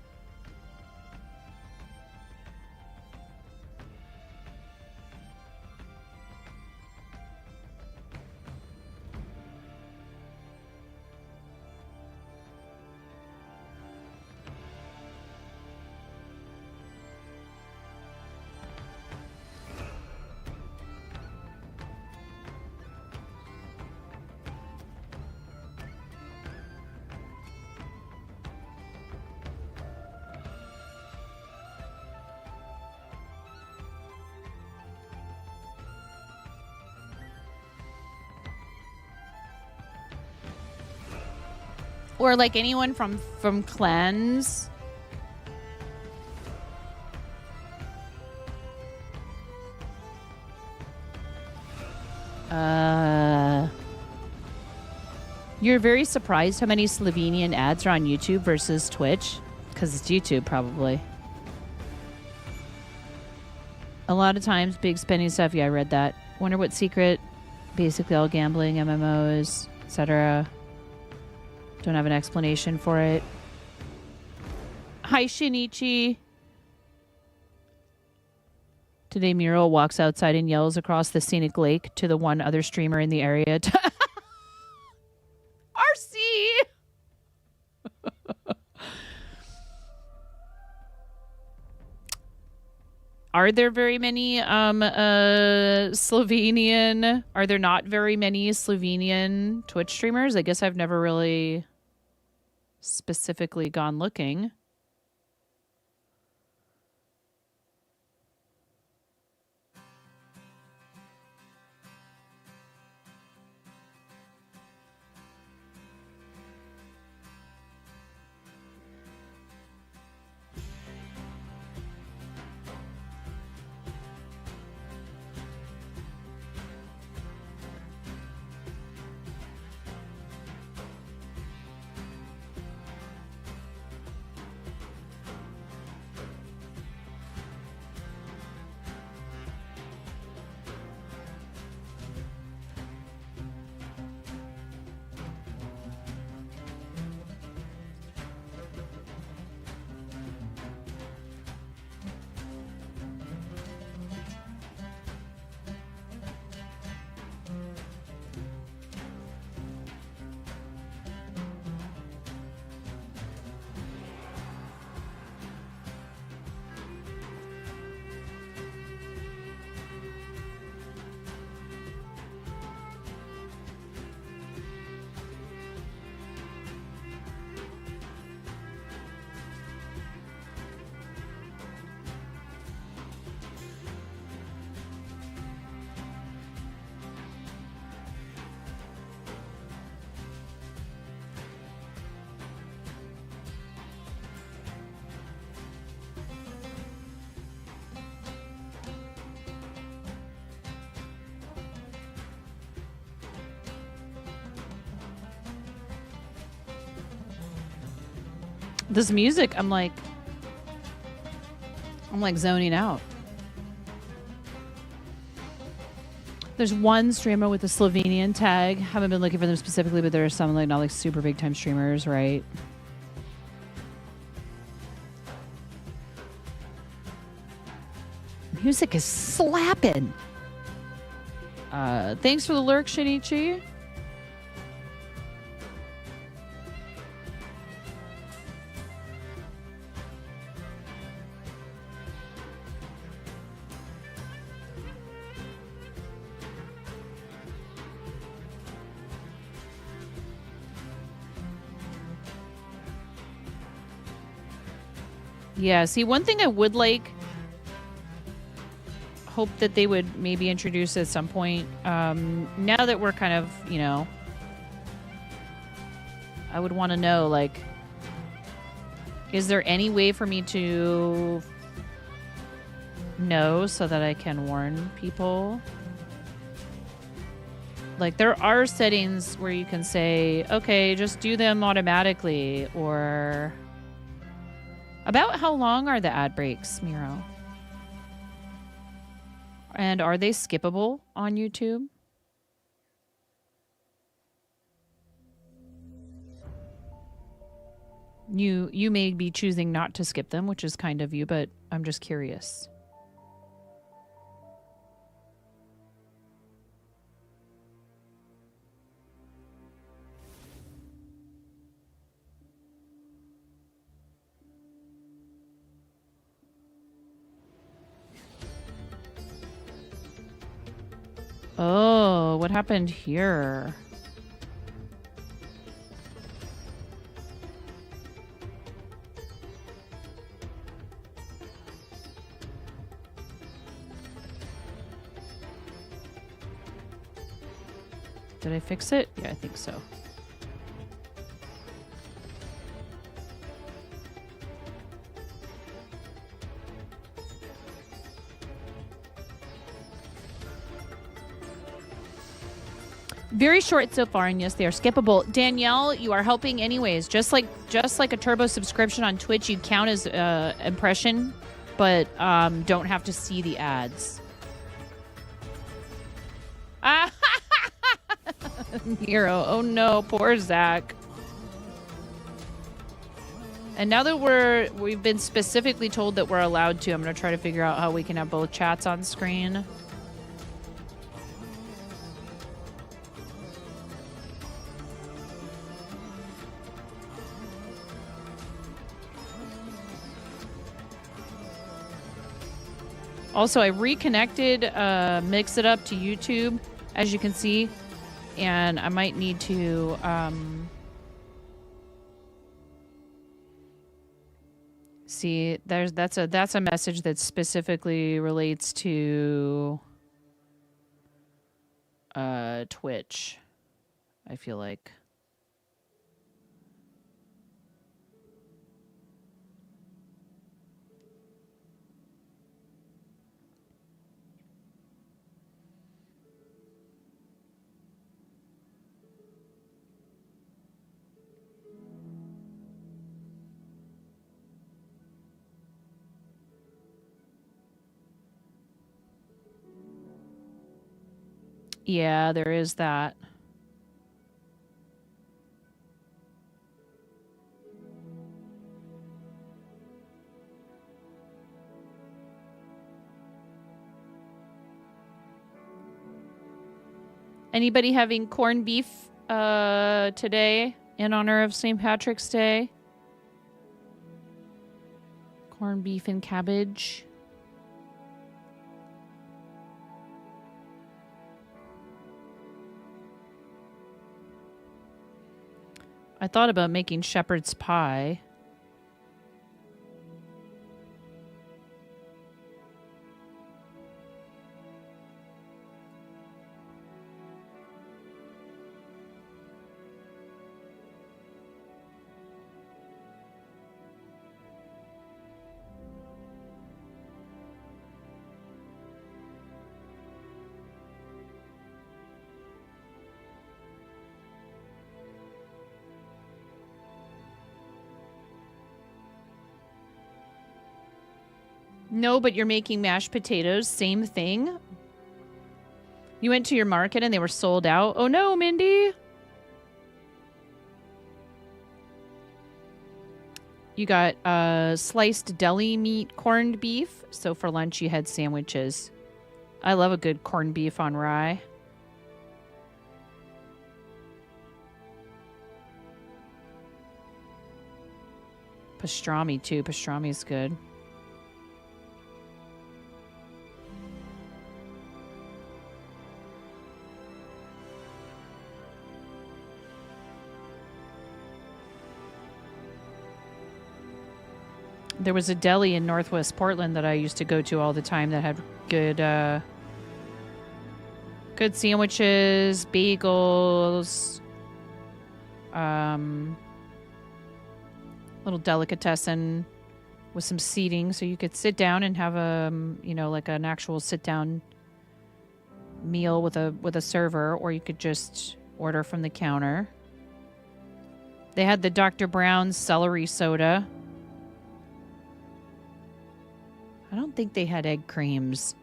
Or like anyone from clans. You're very surprised how many Slovenian ads are on YouTube versus Twitch? Because it's YouTube, probably. A lot of times, big spending stuff. Yeah, I read that. Wonder what secret. Basically all gambling, MMOs, etc. Don't have an explanation for it. Hi, Shinichi. Today, Muriel walks outside and yells across the scenic lake to the one other streamer in the area. RC! Are there very many Slovenian... Are there not very many Slovenian Twitch streamers? I guess I've never really specifically gone looking. This music, I'm like zoning out. There's one streamer with a Slovenian tag. Haven't been looking for them specifically, but there are some like not like super big time streamers, right? Music is slapping. Thanks for the lurk, Shinichi. Yeah, see, one thing I would hope that they would maybe introduce at some point, now that we're kind of, I would want to know, like, is there any way for me to know so that I can warn people? Like, there are settings where you can say, okay, just do them automatically, or... About how long are the ad breaks, Miro? And are they skippable on YouTube? You may be choosing not to skip them, which is kind of you, but I'm just curious. Oh, what happened here? Did I fix it? Yeah, I think so. Very short so far, and yes, they are skippable. Danielle, you are helping anyways. Just like a turbo subscription on Twitch, you count as impression, but don't have to see the ads. Hero, oh no, poor Zach. And now that we've been specifically told that we're allowed to, I'm gonna try to figure out how we can have both chats on screen. Also, I reconnected Mix It Up to YouTube, as you can see, and I might need to see. That's a message that specifically relates to Twitch, I feel like. Yeah, there is that. Anybody having corned beef today in honor of St. Patrick's Day? Corned beef and cabbage. I thought about making shepherd's pie. No, but you're making mashed potatoes. Same thing. You went to your market and they were sold out. Oh no, Mindy. You got sliced deli meat corned beef. So for lunch you had sandwiches. I love a good corned beef on rye. Pastrami too. Pastrami is good. There was a deli in Northwest Portland that I used to go to all the time that had good good sandwiches, bagels, little delicatessen with some seating so you could sit down and have a, like an actual sit down meal with a server, or you could just order from the counter. They had the Dr. Brown's celery soda. I don't think they had egg creams.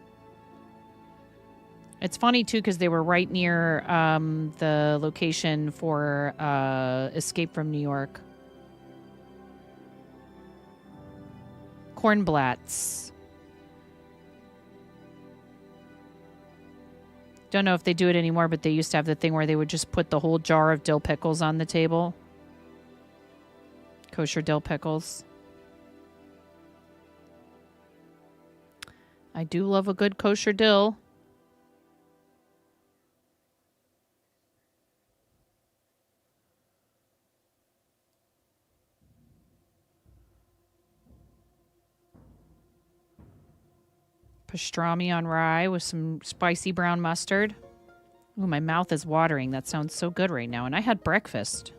It's funny, too, because they were right near the location for Escape from New York. Cornblatts. Don't know if they do it anymore, but they used to have the thing where they would just put the whole jar of dill pickles on the table. Kosher dill pickles. I do love a good kosher dill. Pastrami on rye with some spicy brown mustard. Ooh, my mouth is watering. That sounds so good right now. And I had breakfast.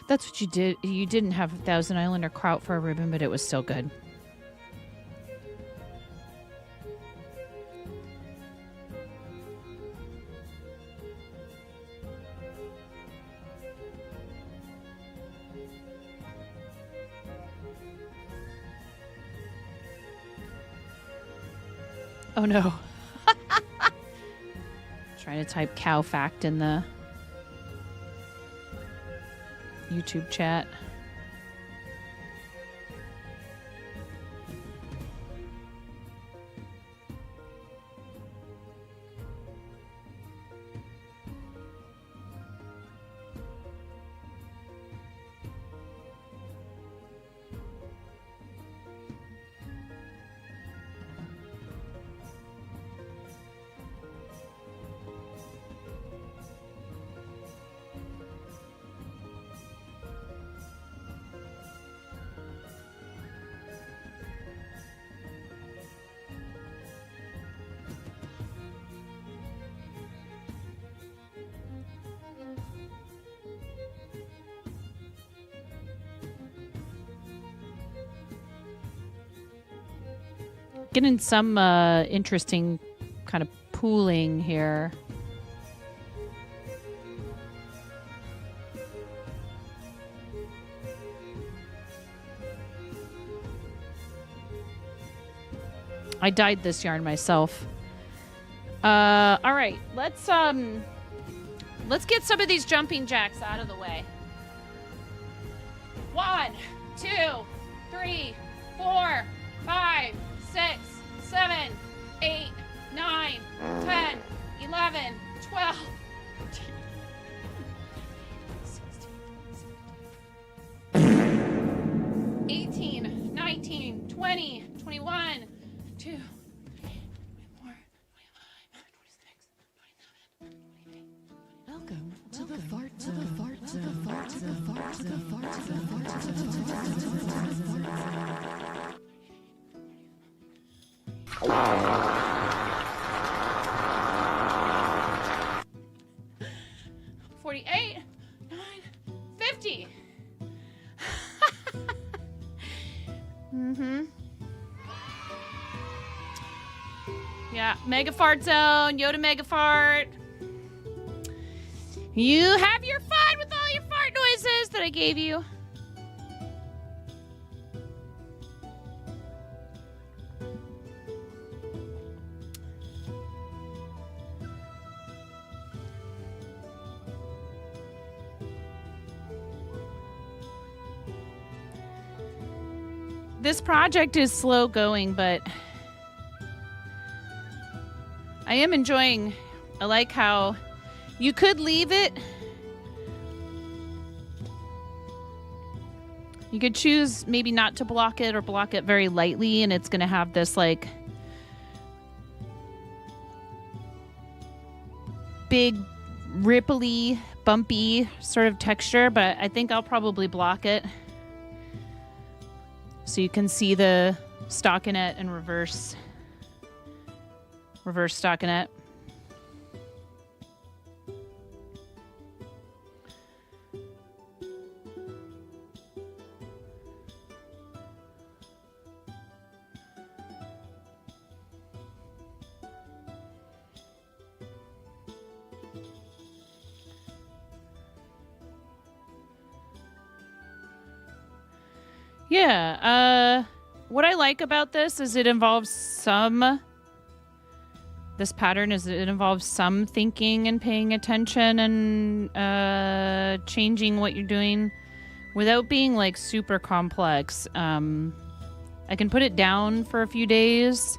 That's what you did. You didn't have Thousand Island or kraut for a ribbon, but it was still good. Oh no. Trying to type cow fact in the YouTube chat. Getting some interesting kind of pooling here. I dyed this yarn myself. All right, let's get some of these jumping jacks out of the way. 1, 2, 3, 4, 5, 6, 7, 8, 9, 10, 11, 12, 18, 19, 20, 21, 2, 24, 25, 26, 27, 28. Welcome to the fart zone. The fart zone. The fart zone. The fart zone. The fart zone. The fart zone. 48, 9, 50. Yeah, Mega Fart Zone, Yoda Mega Fart. You have your fun with all your fart noises that I gave you. This project is slow going, but I am enjoying. I like how you could leave it You could choose maybe not to block it or block it very lightly, and it's going to have this like big, ripply, bumpy sort of texture, but I think I'll probably block it so you can see the stockinette and reverse stockinette. Yeah, what I like about this is it involves this pattern is it involves some thinking and paying attention and changing what you're doing without being like super complex. I can put it down for a few days,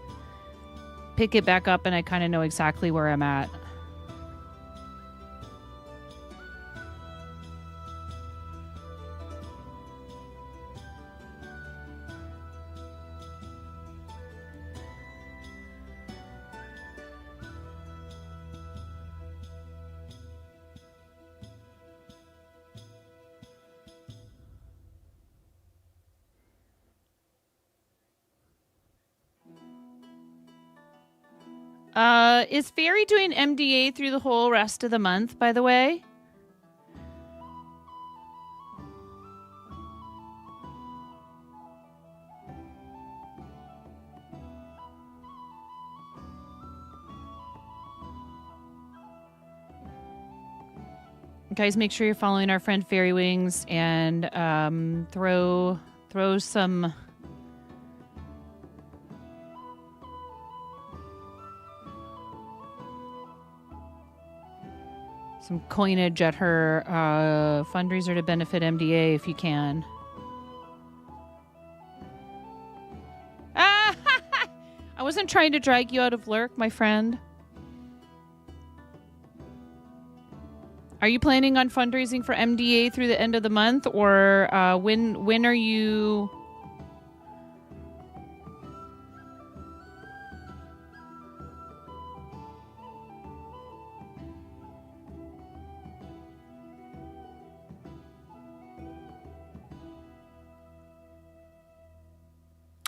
pick it back up, and I kind of know exactly where I'm at. Is Fairy doing MDA through the whole rest of the month, by the way? Guys, make sure you're following our friend Fairy Wings and throw some coinage at her fundraiser to benefit MDA if you can. I wasn't trying to drag you out of lurk, my friend. Are you planning on fundraising for MDA through the end of the month, or when are you?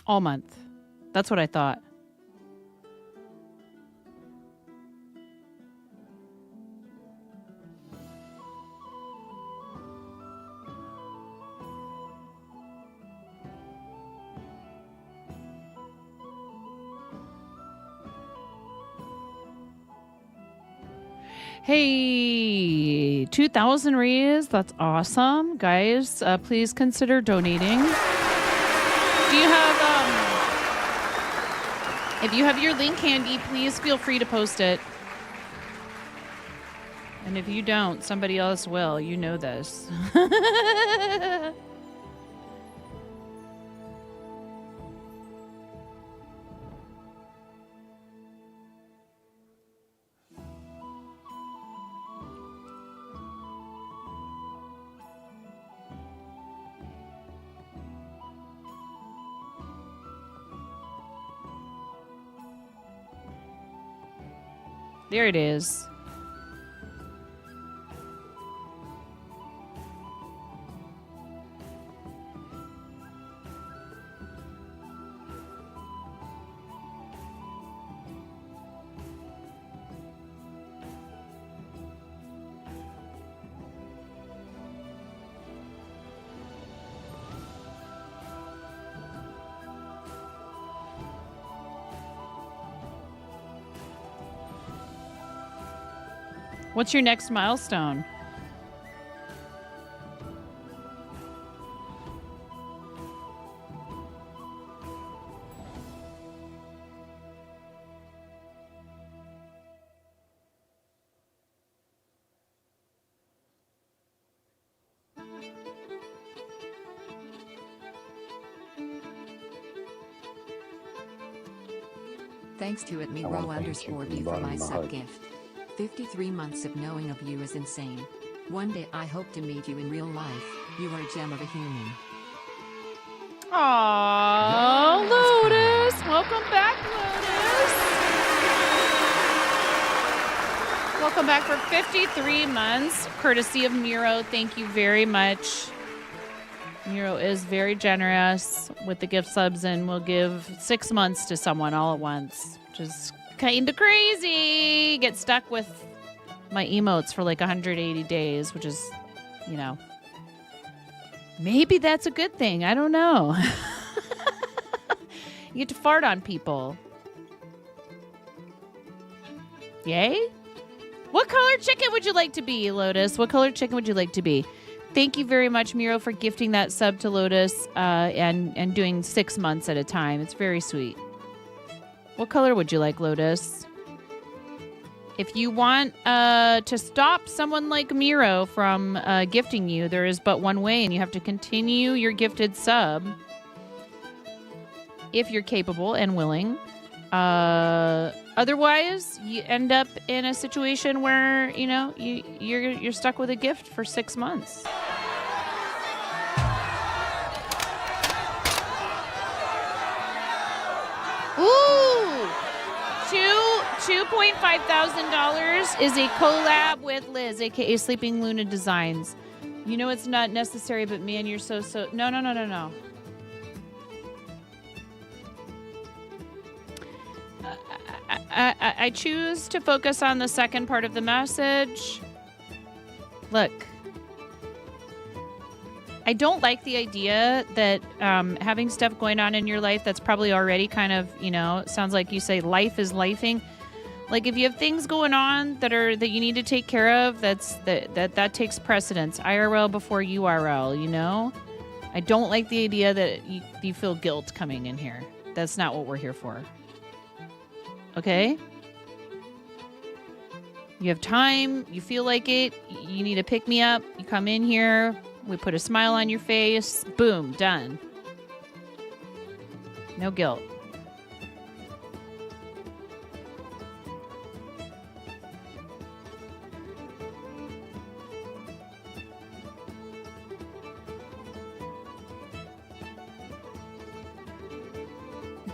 All month. That's what I thought. Hey, 2,000 raised. That's awesome. Guys, please consider donating. Do you have, if you have your link handy, please feel free to post it. And if you don't, somebody else will. You know this. There it is. What's your next milestone? Thanks to @me_row_b for my sub gift. 53 months of knowing of you is insane. One day I hope to meet you in real life. You are a gem of a human. Aww, Lotus. Welcome back, Lotus. Welcome back for 53 months, courtesy of Miro. Thank you very much. Miro is very generous with the gift subs and will give 6 months to someone all at once, which is kind of crazy. Get stuck with my emotes for like 180 days, which is, you know, maybe that's a good thing. I don't know. You get to fart on people. Yay? What color chicken would you like to be, Lotus? What color chicken would you like to be? Thank you very much, Miro, for gifting that sub to Lotus and doing 6 months at a time. It's very sweet. What color would you like, Lotus? If you want to stop someone like Miro from gifting you, there is but one way, and you have to continue your gifted sub if you're capable and willing. Otherwise, you end up in a situation where, you know, you're stuck with a gift for 6 months. Ooh! $2,500 is a collab with Liz, aka Sleeping Luna Designs. You know it's not necessary, but man, you're so no. I choose to focus on the second part of the message. Look, I don't like the idea that having stuff going on in your life that's probably already kind of, you know, sounds like you say life is lifing. Like if you have things going on that you need to take care of, that takes precedence. IRL before URL, you know? I don't like the idea that you feel guilt coming in here. That's not what we're here for. Okay? You have time, you feel like it, you need to pick me up, you come in here, we put a smile on your face, boom, done. No guilt.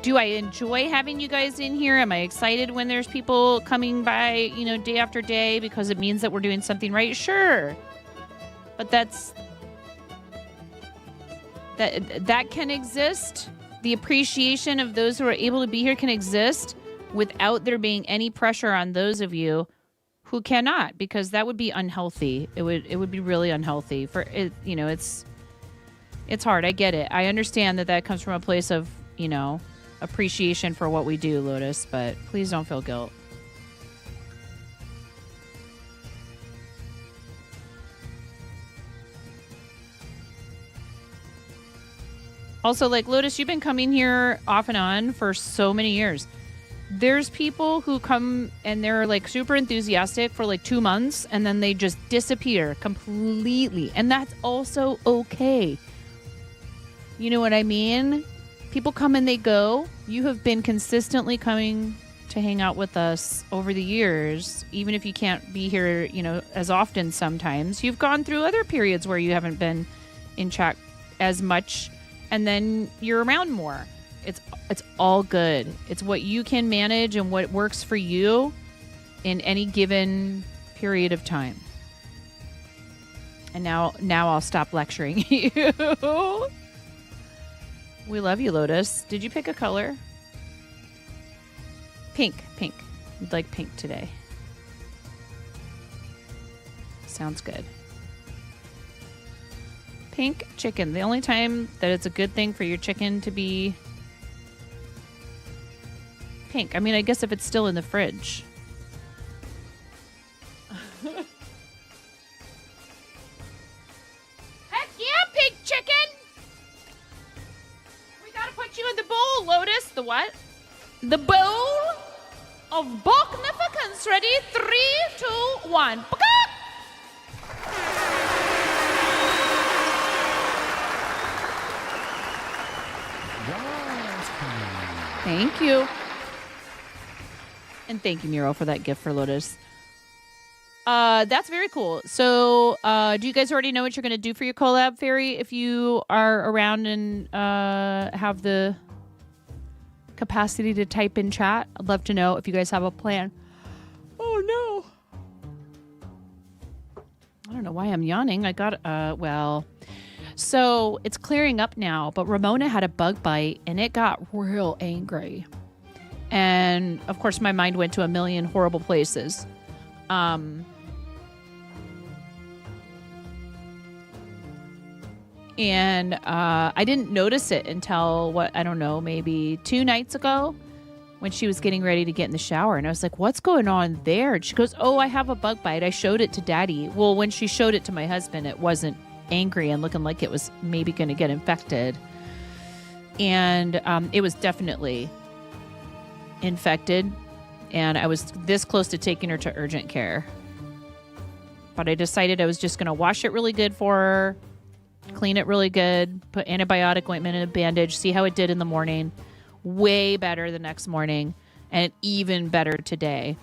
Do I enjoy having you guys in here? Am I excited when there's people coming by, you know, day after day because it means that we're doing something right? Sure. But that can exist. The appreciation of those who are able to be here can exist without there being any pressure on those of you who cannot, because that would be unhealthy. It would be really unhealthy for it. You know, it's hard. I get it. I understand that comes from a place of, you know, appreciation for what we do, Lotus, but please don't feel guilt. Also, like, Lotus, you've been coming here off and on for so many years. There's people who come and they're like super enthusiastic for like 2 months and then they just disappear completely. And that's also okay. You know what I mean? People come and they go. You have been consistently coming to hang out with us over the years, even if you can't be here, you know, as often sometimes. You've gone through other periods where you haven't been in chat as much, and then you're around more. It's all good. It's what you can manage and what works for you in any given period of time. And now I'll stop lecturing you. We love you, Lotus. Did you pick a color? Pink. You'd like pink today. Sounds good. Pink chicken. The only time that it's a good thing for your chicken to be pink. I mean, I guess if it's still in the fridge. Heck yeah, pink chicken! We gotta put you in the bowl, Lotus. The what? The bowl of Bognificence. Ready? 3, 2, 1. Thank you. And thank you, Miro, for that gift for Lotus. That's very cool. So, do you guys already know what you're going to do for your collab, Fairy? If you are around and have the capacity to type in chat, I'd love to know if you guys have a plan. Oh no! I don't know why I'm yawning. I got well. So it's clearing up now, but Ramona had a bug bite and it got real angry. And of course, my mind went to a million horrible places. And I didn't notice it until, I don't know, maybe 2 nights ago when she was getting ready to get in the shower. And I was like, what's going on there? And she goes, oh, I have a bug bite. I showed it to Daddy. Well, when she showed it to my husband, it wasn't angry and looking like it was maybe going to get infected. And it was definitely infected. And I was this close to taking her to urgent care. But I decided I was just going to wash it really good for her, clean it really good, put antibiotic ointment in a bandage, see how it did in the morning. Way better the next morning, and even better today.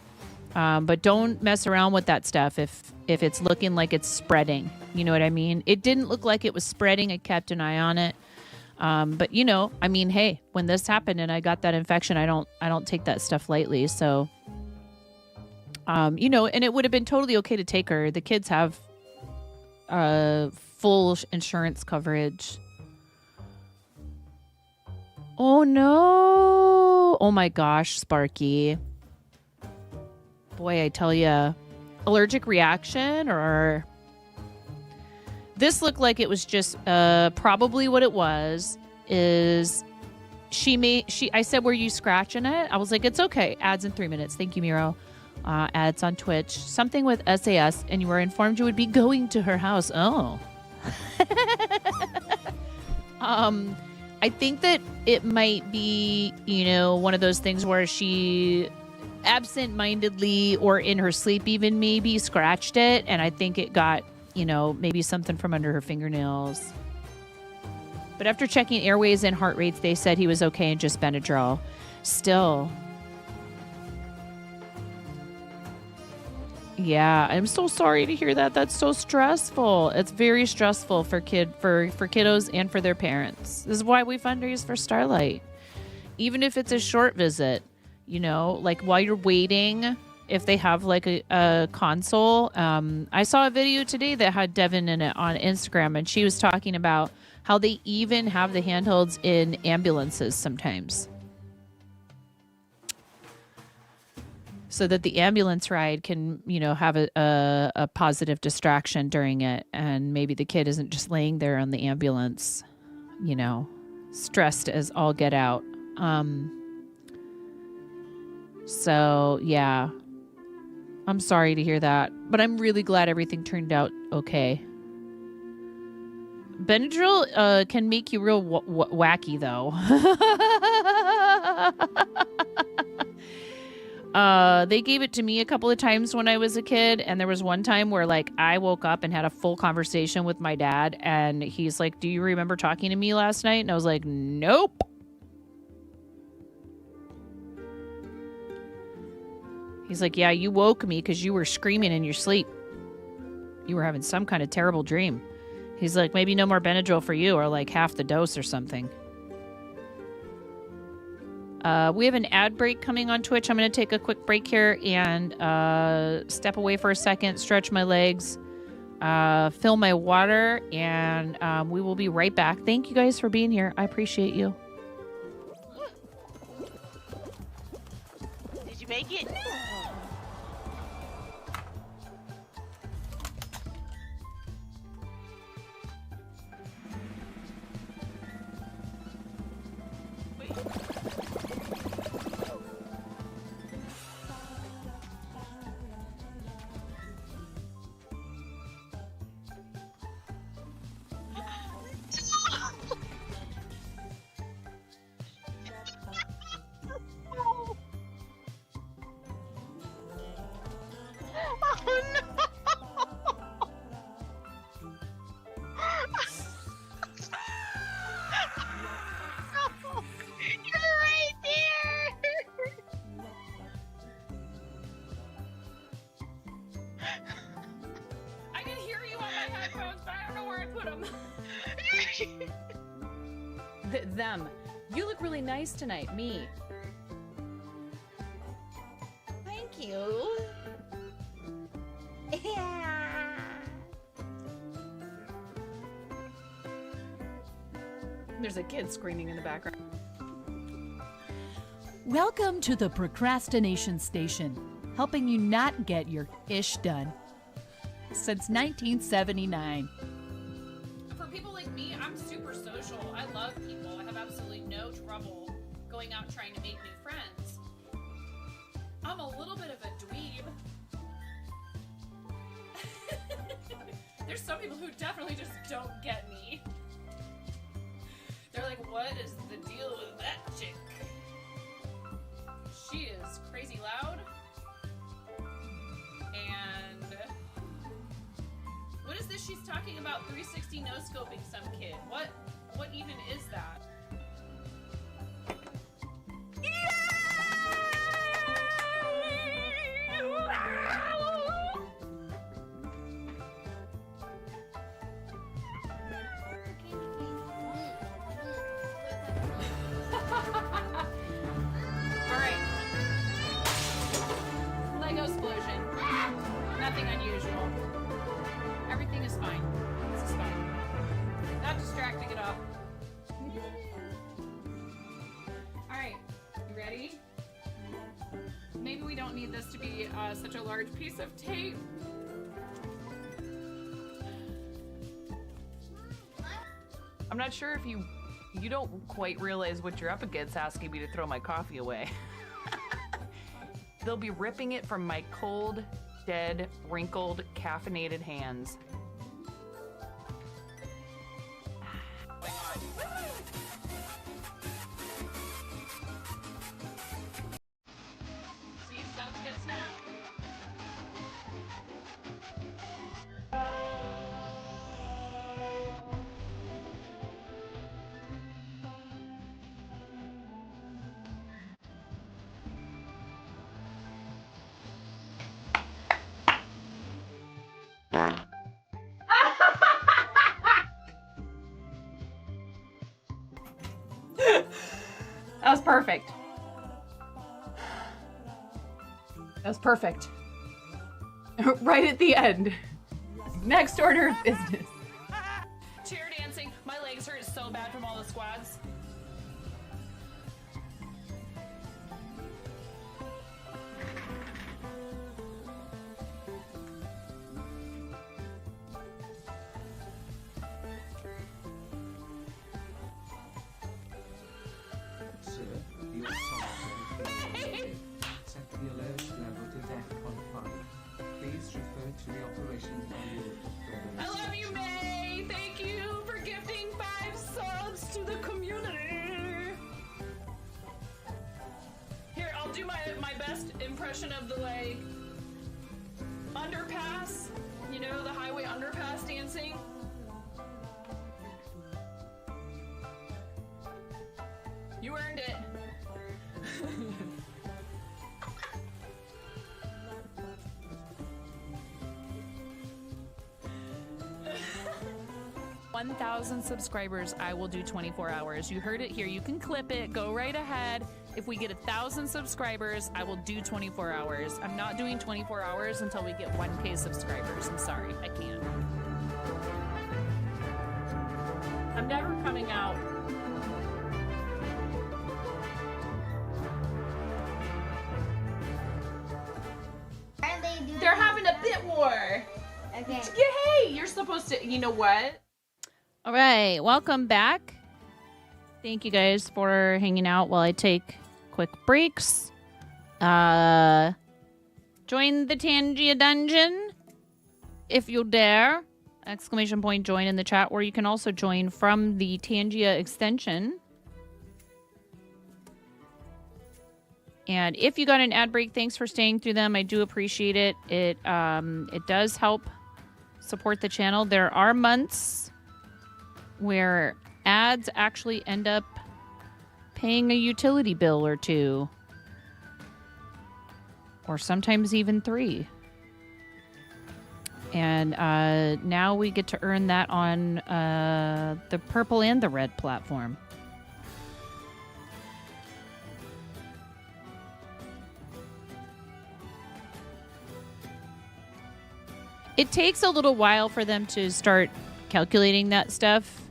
But don't mess around with that stuff if it's looking like it's spreading. You know what I mean? It didn't look like it was spreading. I kept an eye on it. But you know, I mean, hey, when this happened and I got that infection, I don't take that stuff lightly. So, you know, and it would have been totally okay to take her. The kids have full insurance coverage. Oh no. Oh my gosh, Sparky. Boy, I tell ya, allergic reaction, or this looked like it was just probably what it was is I said, were you scratching it? I was like, it's okay. Ads in 3 minutes. Thank you, Miro. Ads on Twitch. Something with SAS, and you were informed you would be going to her house. Oh. I think that it might be, you know, one of those things where she absent-mindedly or in her sleep even maybe scratched it. And I think it got, you know, maybe something from under her fingernails. But after checking airways and heart rates, they said he was okay and just Benadryl. Still. Yeah, I'm so sorry to hear that. That's so stressful. It's very stressful for kiddos and for their parents. This is why we fundraise for Starlight. Even if it's a short visit, you know, like while you're waiting, if they have like a console. I saw a video today that had Devin in it on Instagram, and she was talking about how they even have the handhelds in ambulances sometimes, so that the ambulance ride can, you know, have a positive distraction during it. And maybe the kid isn't just laying there on the ambulance, you know, stressed as all get out. So, yeah, I'm sorry to hear that. But I'm really glad everything turned out okay. Benadryl can make you real wacky, though. They gave it to me a couple of times when I was a kid, and there was one time where like I woke up and had a full conversation with my dad, and he's like, "Do you remember talking to me last night?" And I was like, "Nope." He's like, "Yeah, you woke me because you were screaming in your sleep. You were having some kind of terrible dream." He's like, "Maybe no more Benadryl for you, or like half the dose or something." We have an ad break coming on Twitch. I'm going to take a quick break here and step away for a second, stretch my legs, fill my water, and we will be right back. Thank you guys for being here. I appreciate you. Did you make it? You look really nice tonight. Me. Thank you. Yeah. There's a kid screaming in the background. Welcome to the Procrastination Station, helping you not get your ish done. Since 1979. For people like me, I'm super social. I love people. I have absolutely no trouble going out trying to make new friends. I'm a little bit of a dweeb. There's some people who definitely just don't get me. They're like, what is the deal with that chick? She is crazy loud. And what is this she's talking about 360 no scoping some kid? What even is that? Alright. Lego explosion. Nothing unusual. Everything is fine. This is fine. Not distracting at all. Alright. You ready? Maybe we don't need this to be such a large piece of tape. I'm not sure if you don't quite realize what you're up against asking me to throw my coffee away. They'll be ripping it from my cold, dead, wrinkled, caffeinated hands. See, sounds good, snap. That was perfect. That was perfect. Right at the end. Next order of business. Chair dancing. My legs hurt so bad from all the squats. Sir, your song set the alert level to DEFCON 5. Please refer to the operation manual for I further love you, May. Thank you for gifting 5 subs to the community. Here, I'll do my best impression of the like underpass. You know, the highway underpass dancing. You earned it. 1,000 subscribers, I will do 24 hours. You heard it here. You can clip it. Go right ahead. If we get 1,000 subscribers, I will do 24 hours. I'm not doing 24 hours until we get 1K subscribers. I'm sorry. I can't. I'm never coming out. They're having a bit war. Okay. Hey, you're supposed to, you know what? All right, welcome back. Thank you guys for hanging out while I take quick breaks. Join the Tangia dungeon if you dare. Exclamation point join in the chat, or you can also join from the Tangia extension. And if you got an ad break, thanks for staying through them. I do appreciate it. It does help support the channel. There are months where ads actually end up paying a utility bill or 2. Or sometimes even 3. And now we get to earn that on the purple and the red platform. It takes a little while for them to start calculating that stuff.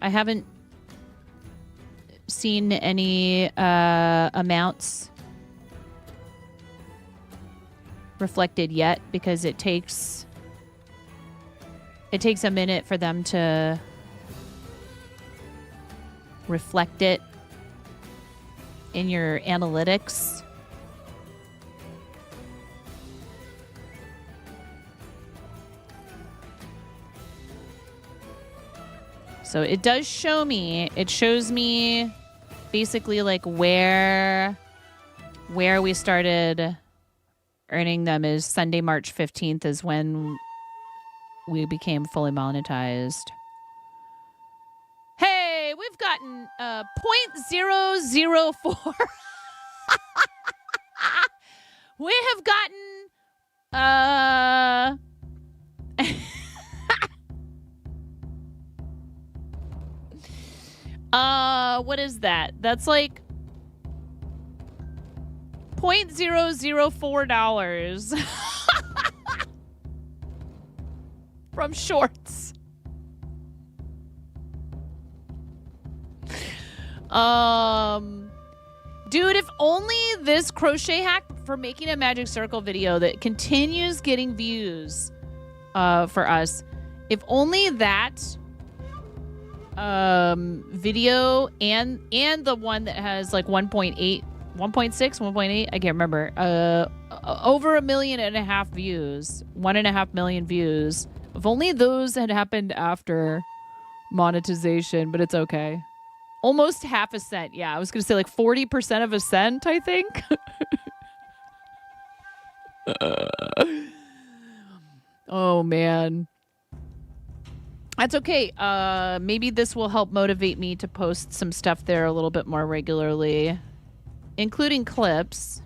I haven't seen any amounts reflected yet because it takes a minute for them to reflect it in your analytics. So it does show me, it shows me basically like where we started earning them is Sunday, March 15th is when we became fully monetized. Hey, we've gotten 0.004. We have gotten what is that? That's like $0.004 from shorts. Dude, if only this crochet hack for making a magic circle video that continues getting views for us, if only that video and the one that has like 1.8, 1.6, 1.8, I can't remember, over 1.5 million views, 1.5 million views. If only those had happened after monetization, but it's okay. Almost half a cent. Yeah, I was going to say like 40% of a cent, I think. Oh, man. That's okay. Maybe this will help motivate me to post some stuff there a little bit more regularly, including clips.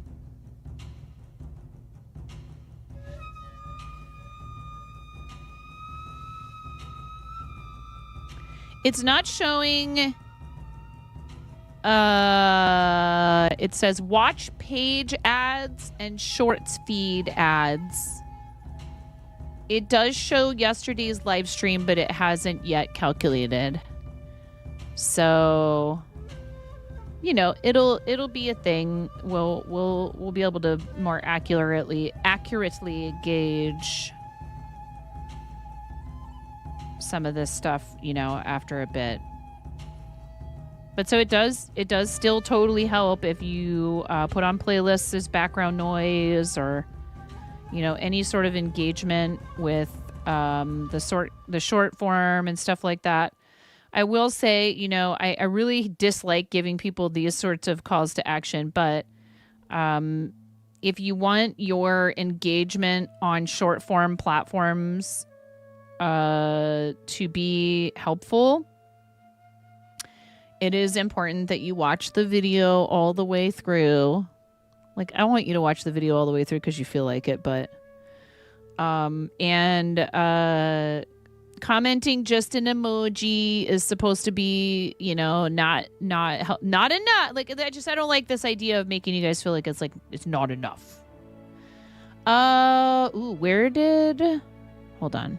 It's not showing... it says watch page ads and shorts feed ads. It does show yesterday's live stream, but it hasn't yet calculated. So, you know, it'll be a thing. We'll be able to more accurately gauge some of this stuff, you know, after a bit. But so it does still totally help if you put on playlists as background noise or, you know, any sort of engagement with the short form and stuff like that. I will say, you know, I really dislike giving people these sorts of calls to action, but if you want your engagement on short form platforms to be helpful, it is important that you watch the video all the way through. Like, I want you to watch the video all the way through because you feel like it, but commenting just an emoji is supposed to be, you know, not enough. Like, I don't like this idea of making you guys feel like it's not enough. Where did... Hold on.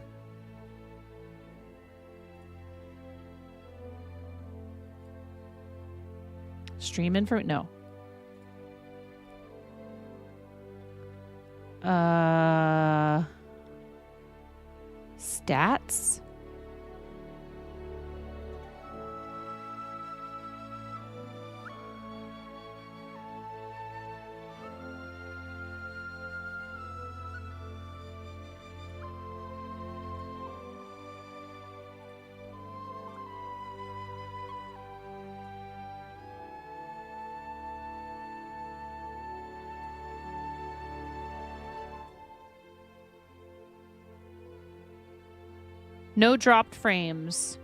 Stream info? No. Stats? No dropped frames.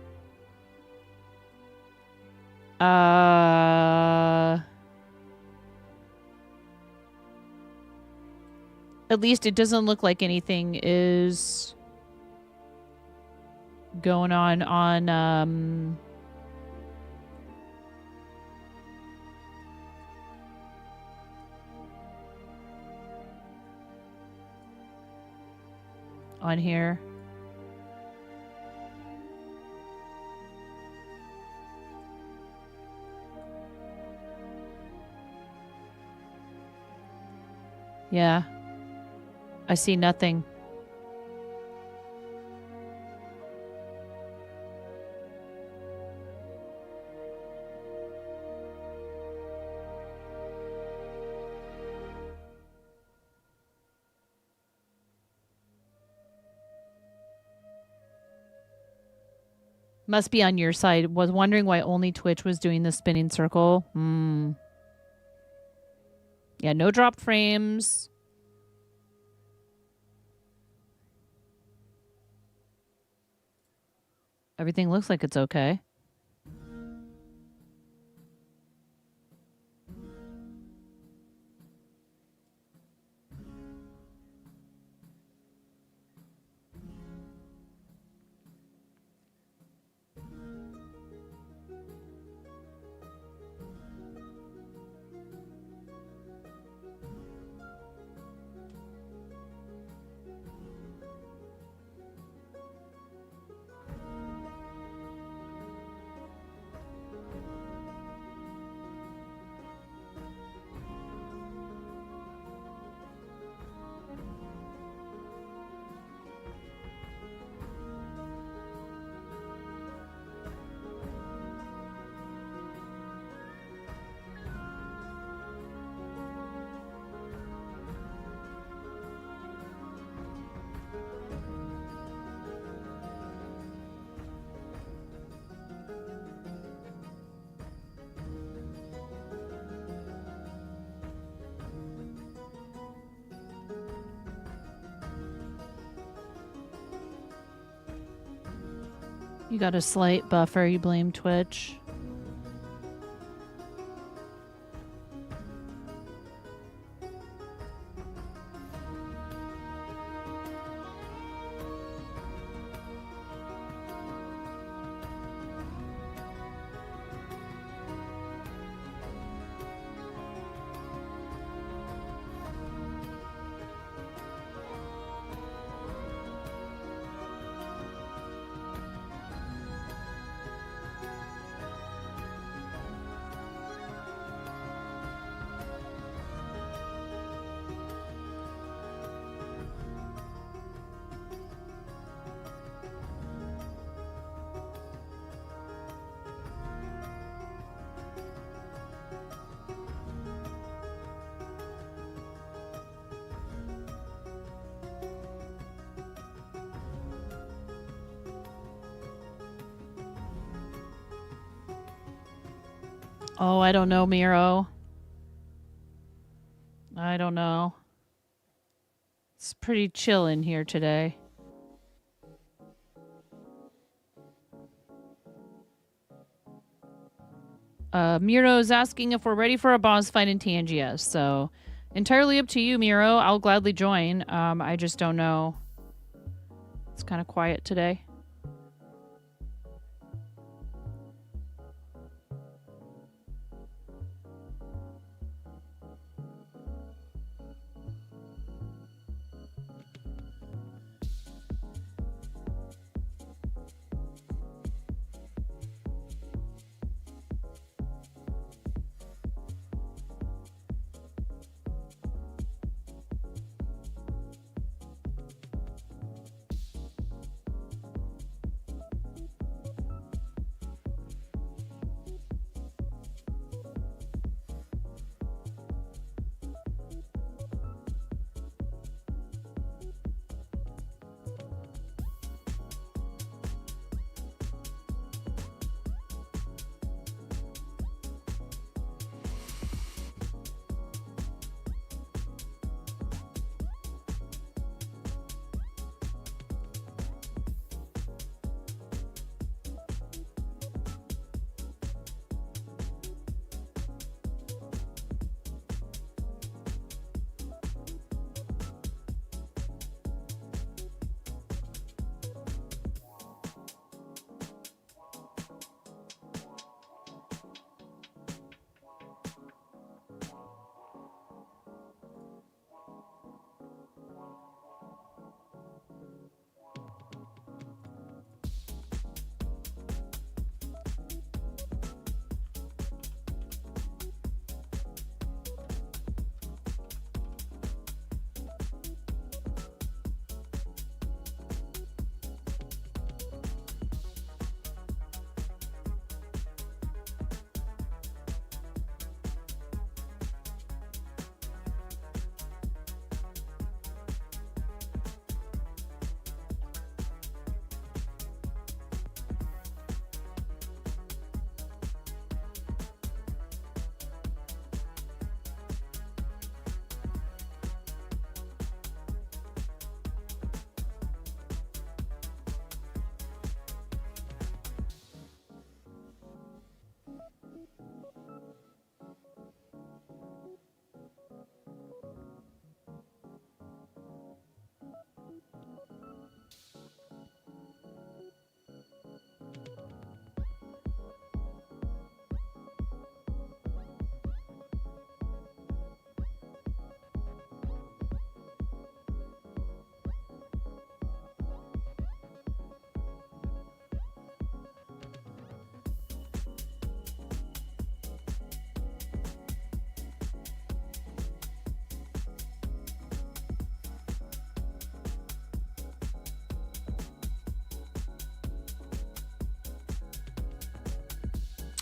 At least it doesn't look like anything is going on on here. Yeah. I see nothing. Must be on your side. Was wondering why only Twitch was doing the spinning circle. Yeah, no drop frames. Everything looks like it's okay. You got a slight buffer. You blame Twitch. Oh, I don't know, Miro. I don't know. It's pretty chill in here today. Miro's asking if we're ready for a boss fight in TNGS. So, entirely up to you, Miro. I'll gladly join. I just don't know. It's kind of quiet today.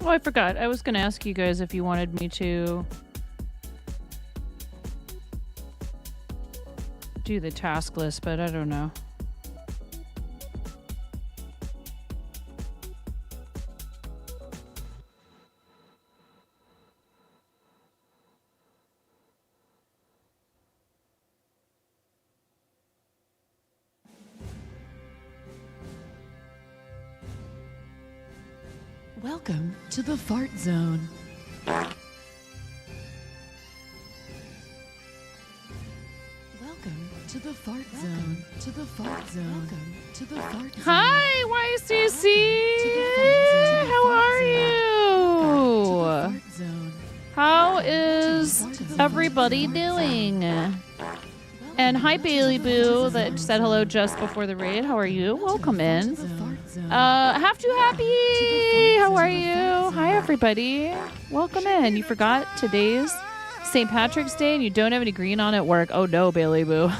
Oh, I forgot. I was going to ask you guys if you wanted me to do the task list, but I don't know. Welcome to the fart zone. Welcome to the fart zone. To the fart zone. Welcome to the fart zone. Hi, YCC. How are you? How is everybody doing? And hi, Bailey Boo, that said hello just before the raid. How are you? Welcome in. Have to happy. How are you? Hi, everybody. Welcome in. You forgot today's St. Patrick's Day and you don't have any green on at work. Oh, no, Bailey Boo.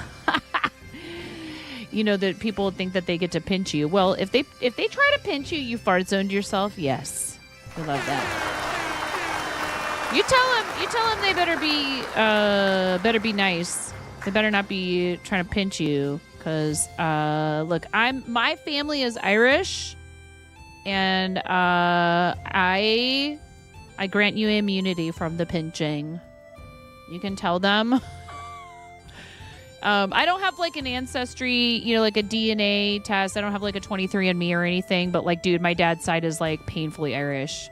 You know that people think that they get to pinch you. Well, if they try to pinch you, you fart zoned yourself. Yes. We love that. You tell them they better be nice. They better not be trying to pinch you, because look, my family is Irish, and I grant you immunity from the pinching. You can tell them. I don't have like an ancestry, like a DNA test. I don't have like a 23andMe or anything, but like, dude, my dad's side is like painfully Irish.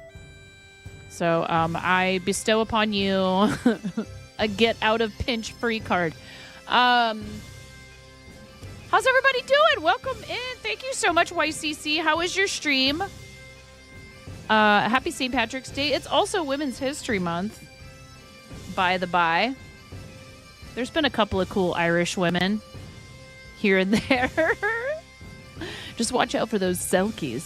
So I bestow upon you a get out of pinch free card. How's everybody doing? Welcome in. Thank you so much, YCC. How was your stream? Happy St. Patrick's Day. It's also Women's History Month, by the by. There's been a couple of cool Irish women here and there. Just watch out for those selkies,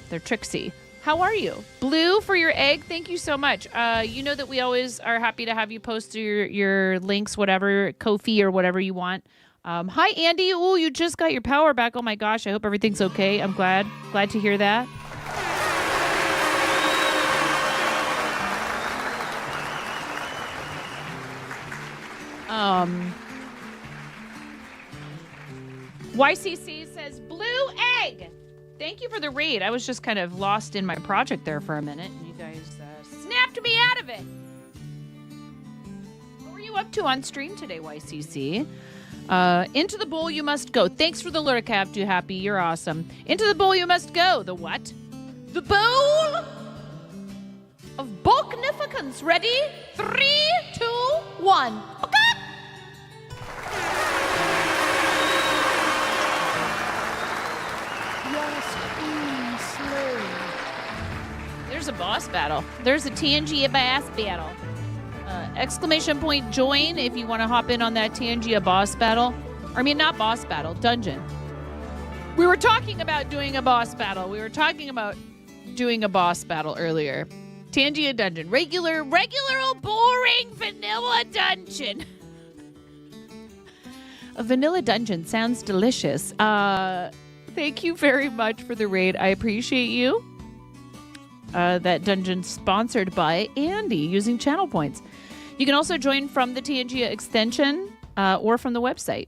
They're tricksy. How are you? Blue for your egg. Thank you so much. You know that we always are happy to have you post your links, whatever, Ko-fi or whatever you want. Hi, Andy. Ooh, you just got your power back. Oh, my gosh. I hope everything's okay. I'm glad to hear that. YCC says, blue egg. Thank you for the raid. I was just kind of lost in my project there for a minute, and you guys snapped me out of it. What were you up to on stream today, YCC? Into the bowl you must go. Thanks for the lurk, Have to happy. You're awesome. Into the bowl you must go. The what? The bowl of bulknificance. Ready? 3, 2, 1. Okay. There's a boss battle. There's a Tangia boss battle. Exclamation point join if you want to hop in on that Tangia boss battle. I mean, not boss battle, dungeon. We were talking about doing a boss battle. Earlier. Tangia dungeon. Regular old boring vanilla dungeon. A vanilla dungeon sounds delicious. Thank you very much for the raid. I appreciate you. That dungeon sponsored by Andy using channel points. You can also join from the Tangia extension or from the website.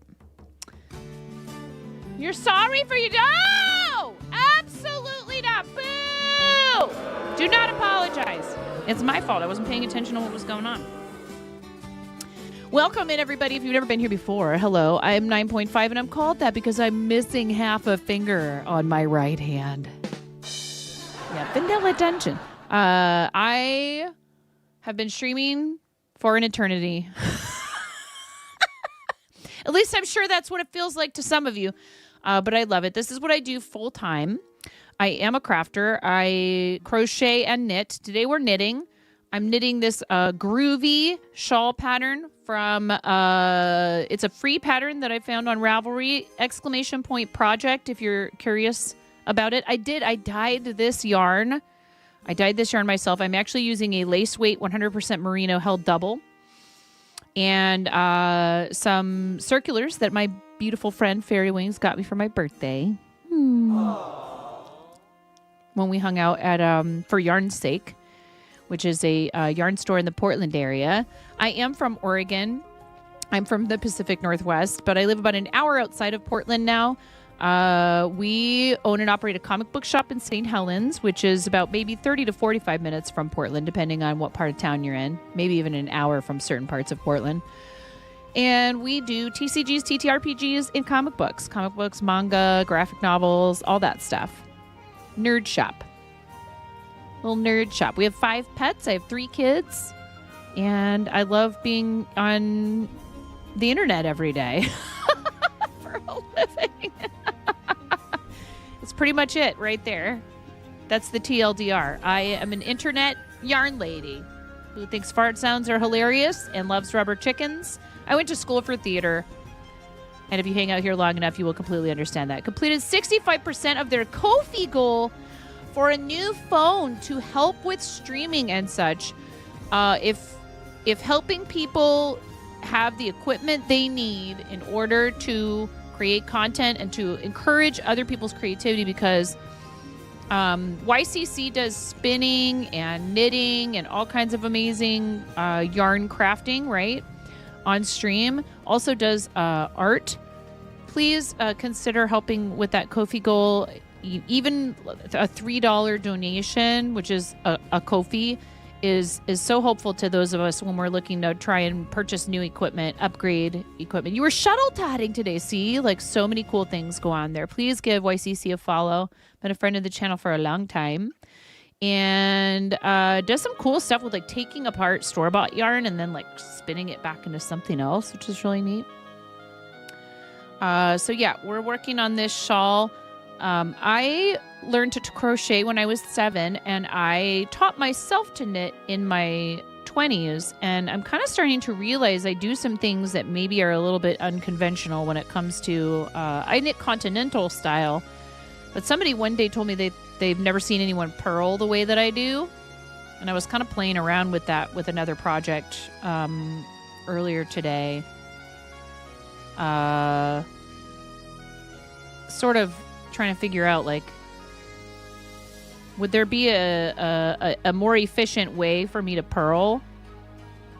You're sorry for your... No! Absolutely not. Boo! Do not apologize. It's my fault. I wasn't paying attention to what was going on. Welcome in, everybody. If you've never been here before, hello. I am 9.5, and I'm called that because I'm missing half a finger on my right hand. Yeah, vanilla dungeon. I have been streaming for an eternity. At least I'm sure that's what it feels like to some of you. But I love it. This is what I do full time. I am a crafter. I crochet and knit. Today we're knitting. I'm knitting this groovy shawl pattern from, it's a free pattern that I found on Ravelry, exclamation point project, if you're curious about it. I dyed this yarn. I dyed this yarn myself. I'm actually using a lace weight 100% merino held double. And some circulars that my beautiful friend Fairy Wings got me for my birthday. when we hung out at for Yarn's Sake, which is a yarn store in the Portland area. I am from Oregon. I'm from the Pacific Northwest, but I live about an hour outside of Portland now. We own and operate a comic book shop in St. Helens, which is about maybe 30 to 45 minutes from Portland, depending on what part of town you're in. Maybe even an hour from certain parts of Portland. And we do TCGs, TTRPGs, and comic books, manga, graphic novels, all that stuff. Nerd shop. Little nerd shop. We have 5 pets. I have 3 kids. And I love being on the internet every day for a living. That's pretty much it right there. That's the TLDR. I am an internet yarn lady who thinks fart sounds are hilarious and loves rubber chickens. I went to school for theater. And if you hang out here long enough, you will completely understand that. Completed 65% of their Ko-fi goal for a new phone to help with streaming and such. If helping people have the equipment they need in order to create content and to encourage other people's creativity, because YCC does spinning and knitting and all kinds of amazing yarn crafting, right, on stream. Also does art. Please consider helping with that Ko-fi goal. Even a $3 donation, which is a Ko-fi, is so helpful to those of us when we're looking to try and purchase new equipment, upgrade equipment. You were shuttle tatting today, see? Like, so many cool things go on there. Please give YCC a follow. Been a friend of the channel for a long time. And does some cool stuff with, like, taking apart store-bought yarn and then, like, spinning it back into something else, which is really neat. So, yeah, we're working on this shawl. I learned to crochet when I was 7, and I taught myself to knit in my 20s. And I'm kind of starting to realize I do some things that maybe are a little bit unconventional when it comes to, I knit continental style. But somebody one day told me they've never seen anyone purl the way that I do. And I was kind of playing around with that with another project earlier today. Sort of trying to figure out, like, would there be a more efficient way for me to purl?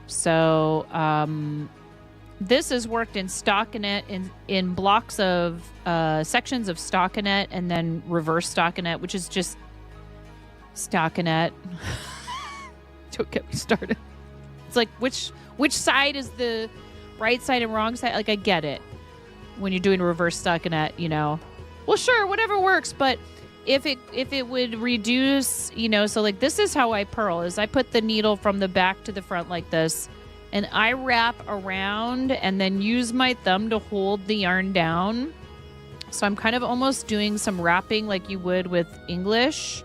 So this is worked in stockinette, in blocks of sections of stockinette, and then reverse stockinette, which is just stockinette. Don't get me started. It's like, which side is the right side and wrong side? Like, I get it when you're doing reverse stockinette, you know. Well, sure, whatever works, but if it would reduce, you know, so like this is how I purl, is I put the needle from the back to the front like this, and I wrap around and then use my thumb to hold the yarn down. So I'm kind of almost doing some wrapping like you would with English.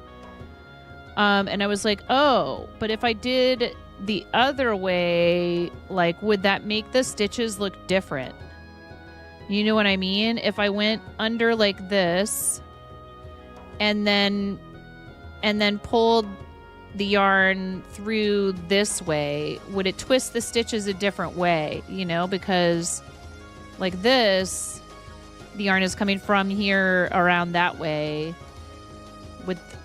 And I was like, oh, but if I did the other way, like, would that make the stitches look different? You know what I mean? If I went under like this and then pulled the yarn through this way, would it twist the stitches a different way? You know, because like this, the yarn is coming from here around that way.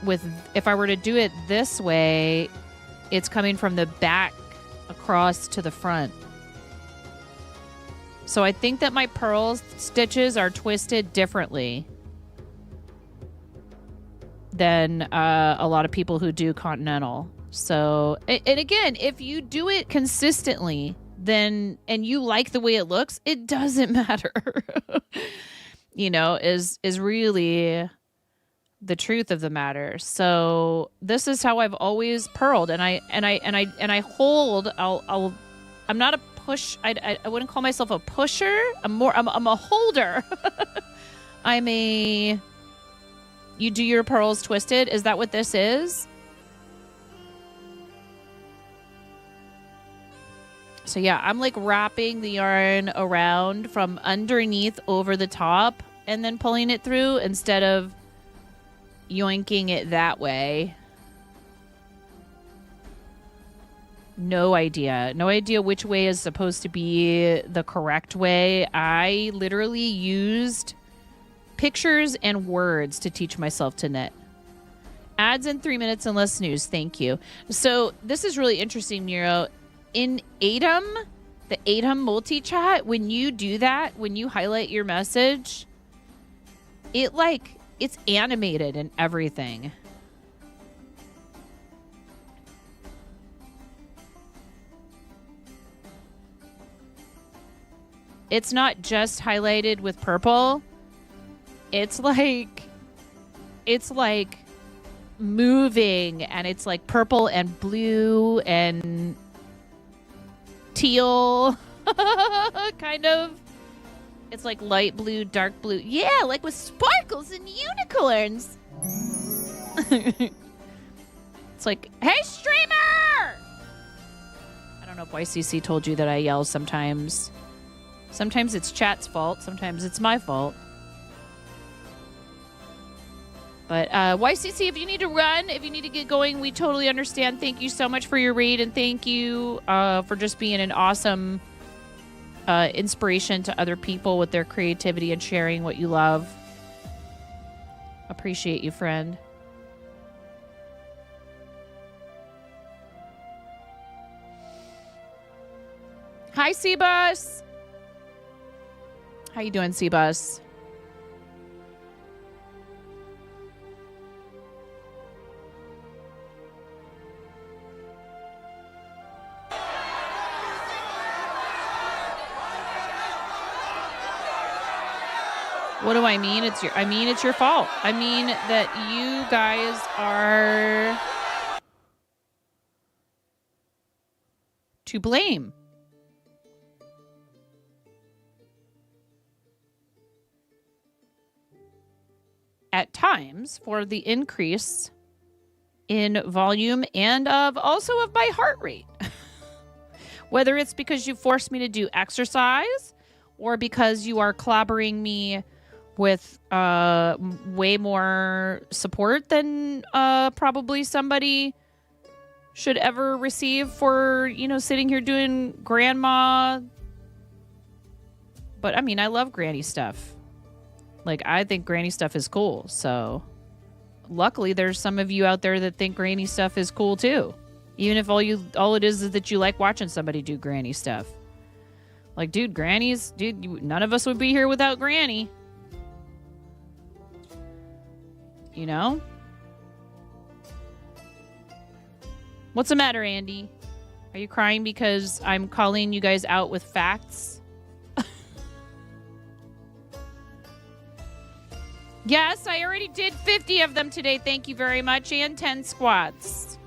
With if I were to do it this way, it's coming from the back across to the front. So I think that my purl stitches are twisted differently than a lot of people who do continental. So, and again, if you do it consistently, then, and you like the way it looks, it doesn't matter. You know, is really the truth of the matter. So this is how I've always purled, and I hold. I'm not a push. I wouldn't call myself a pusher. I'm a holder. You do your pearls twisted. Is that what this is? So yeah, I'm like wrapping the yarn around from underneath over the top and then pulling it through instead of yoinking it that way. No idea which way is supposed to be the correct way. I literally used pictures and words to teach myself to knit. Ads in 3 minutes and less news. Thank you. So this is really interesting, Nero. In Atom, the Atom multi-chat, when you do that, when you highlight your message, it's animated and everything. It's not just highlighted with purple. It's like moving, and it's like purple and blue and teal kind of. It's like light blue, dark blue. Yeah, like with sparkles and unicorns. It's like, hey, streamer! I don't know if YCC told you that I yell sometimes. Sometimes it's chat's fault. Sometimes it's my fault. But YCC, if you need to run, if you need to get going, we totally understand. Thank you so much for your read, and thank you for just being an awesome inspiration to other people with their creativity and sharing what you love. Appreciate you, friend. Hi, C-Bus. How you doing, C-Bus? What do I mean? It's your fault. I mean that you guys are to blame. At times for the increase in volume and also of my heart rate. Whether it's because you forced me to do exercise or because you are clobbering me with way more support than probably somebody should ever receive for, sitting here doing grandma. But I mean, I love granny stuff. Like, I think granny stuff is cool. So luckily there's some of you out there that think granny stuff is cool too. Even if all it is that you like watching somebody do granny stuff. Like, dude, none of us would be here without Granny. You know? What's the matter, Andy? Are you crying because I'm calling you guys out with facts? Yes, I already did 50 of them today. Thank you very much. And 10 squats.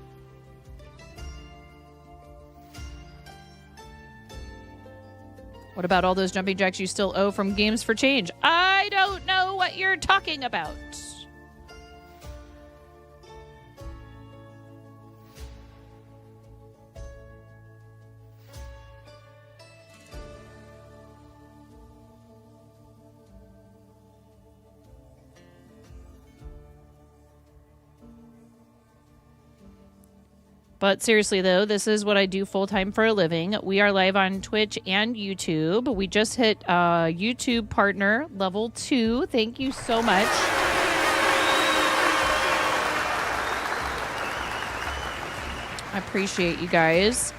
What about all those jumping jacks you still owe from Games for Change? I don't know what you're talking about. But seriously, though, this is what I do full-time for a living. We are live on Twitch and YouTube. We just hit YouTube partner level 2. Thank you so much. I appreciate you guys.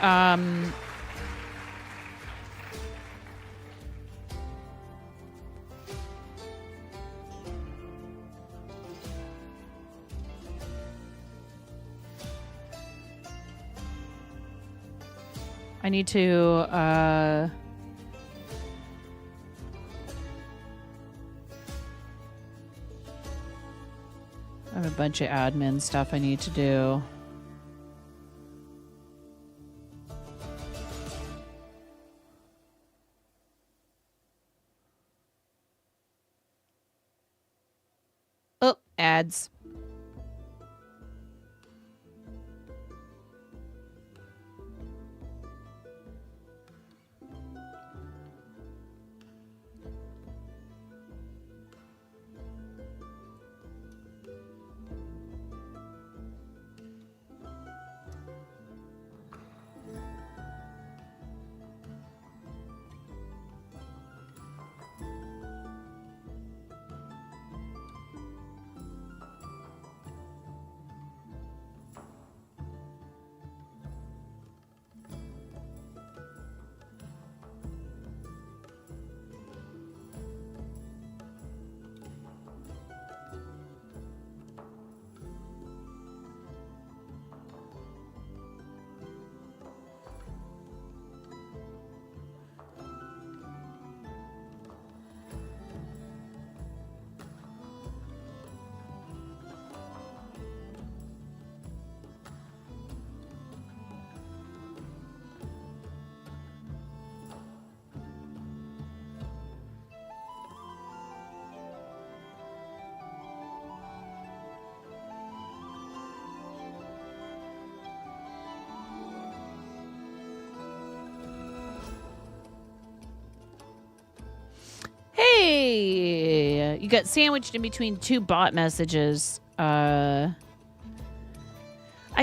I need to, I have a bunch of admin stuff I need to do. Oh, ads. got sandwiched in between two bot messages. I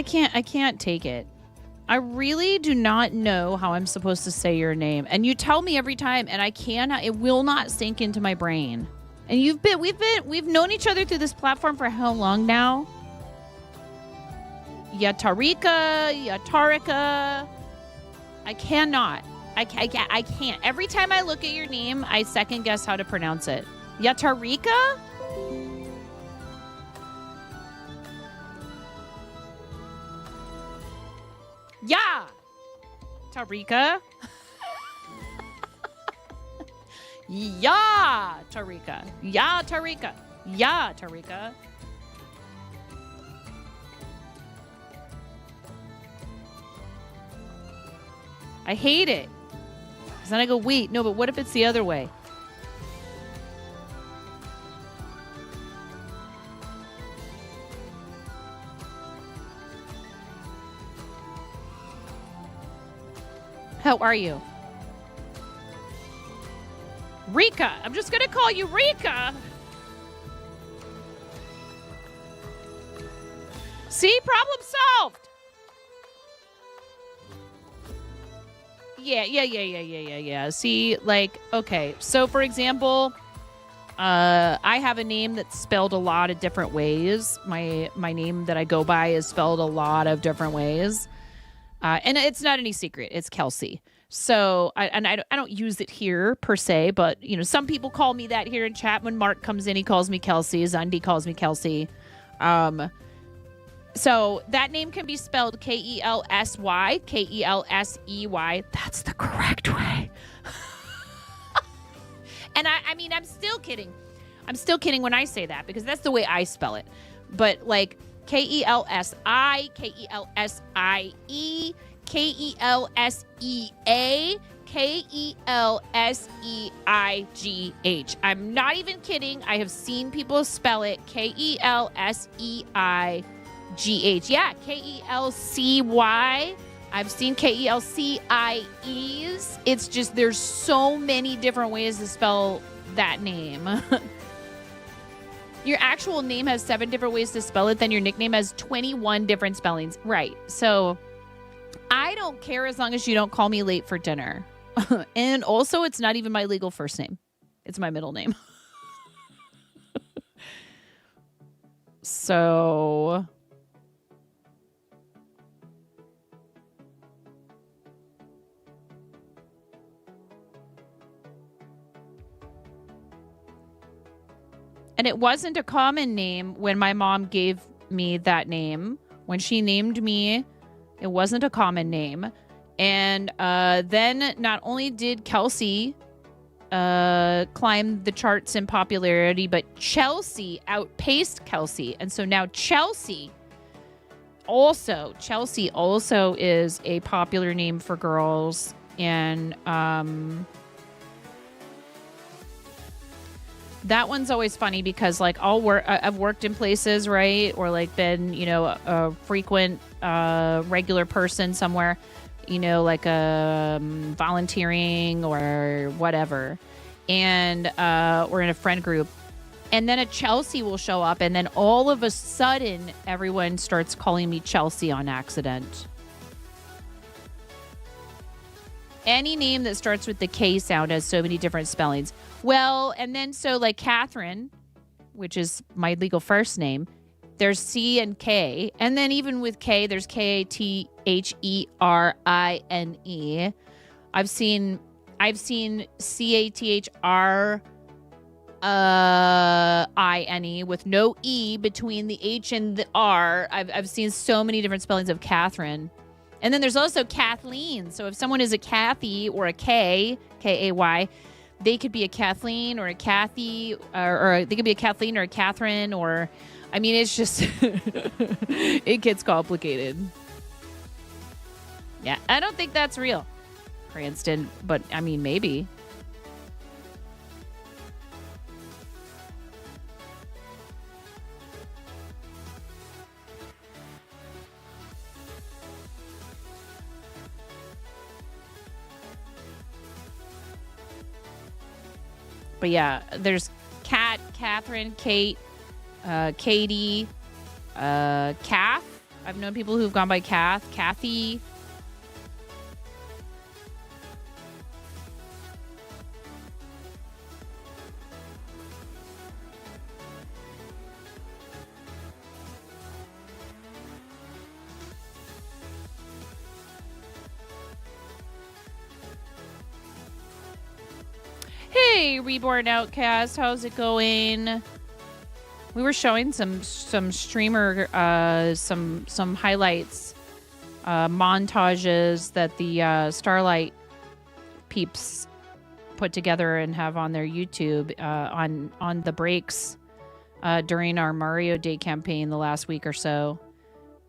can't take it. I really do not know how I'm supposed to say your name. And you tell me every time, and it will not sink into my brain. And we've known each other through this platform for how long now? Yatarika. I cannot. I can't. Every time I look at your name, I second guess how to pronounce it. Yatarika? Yeah. Tarika. Yeah, Tarika. Yeah, Tarika. Yeah, Tarika. I hate it. Because then I go, wait, no, but what if it's the other way? How are you? Rika. I'm just going to call you Rika. See? Problem solved. Yeah. See, like, okay. So, for example, I have a name that's spelled a lot of different ways. My name that I go by is spelled a lot of different ways. And it's not any secret. It's Kelsey. So I don't use it here per se, but some people call me that here in chat. When Mark comes in, he calls me Kelsey. Zundi calls me Kelsey. So that name can be spelled Kelsy, Kelsey. That's the correct way. And I mean, I'm still kidding. I'm still kidding when I say that because that's the way I spell it. But like Kelsy, Kelsie, Kelseigh. I'm not even kidding. I have seen people spell it Kelseigh. Yeah, Kelcy. I've seen Kelcies. It's just there's so many different ways to spell that name. Your actual name has 7 different ways to spell it, then your nickname has 21 different spellings. Right. So I don't care as long as you don't call me late for dinner. And also, it's not even my legal first name. It's my middle name. So and it wasn't a common name when my mom gave me that name. When she named me, it wasn't a common name. And then not only did Kelsey climb the charts in popularity, but Chelsea outpaced Kelsey. And so now Chelsea also is a popular name for girls. And that one's always funny because like I've worked in places, right? Or like been, a frequent regular person somewhere, like volunteering or whatever. And we're in a friend group. And then a Chelsea will show up. And then all of a sudden, everyone starts calling me Chelsea on accident. Any name that starts with the K sound has so many different spellings. Well, and then so like Catherine, which is my legal first name, there's C and K. And then even with K, there's Katherine. I've seen Cathrin with no E between the H and the R. I've seen so many different spellings of Catherine. And then there's also Kathleen. So if someone is a Kathy or a K, Kay, they could be a Kathleen or a Kathy, or they could be a Kathleen or a Catherine, or, I mean, it's just, it gets complicated. Yeah, I don't think that's real, Cranston, but I mean, maybe. But yeah, there's Kat, Catherine, Kate, Katie, Kath. I've known people who've gone by Kath, Kathy. Hey, Reborn Outcast, how's it going? We were showing some streamer some highlights, montages that the Starlight peeps put together and have on their YouTube on the breaks during our Mario Day campaign the last week or so.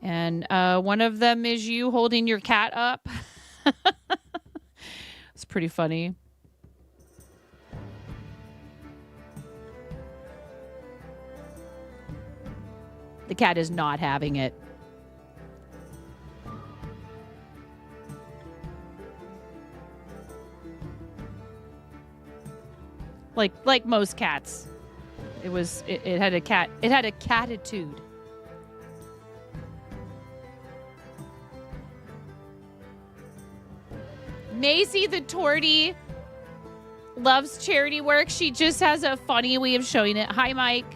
And one of them is you holding your cat up. It's pretty funny. The cat is not having it. Like most cats. It had a catitude. Maisie the Tortie loves charity work. She just has a funny way of showing it. Hi, Mike.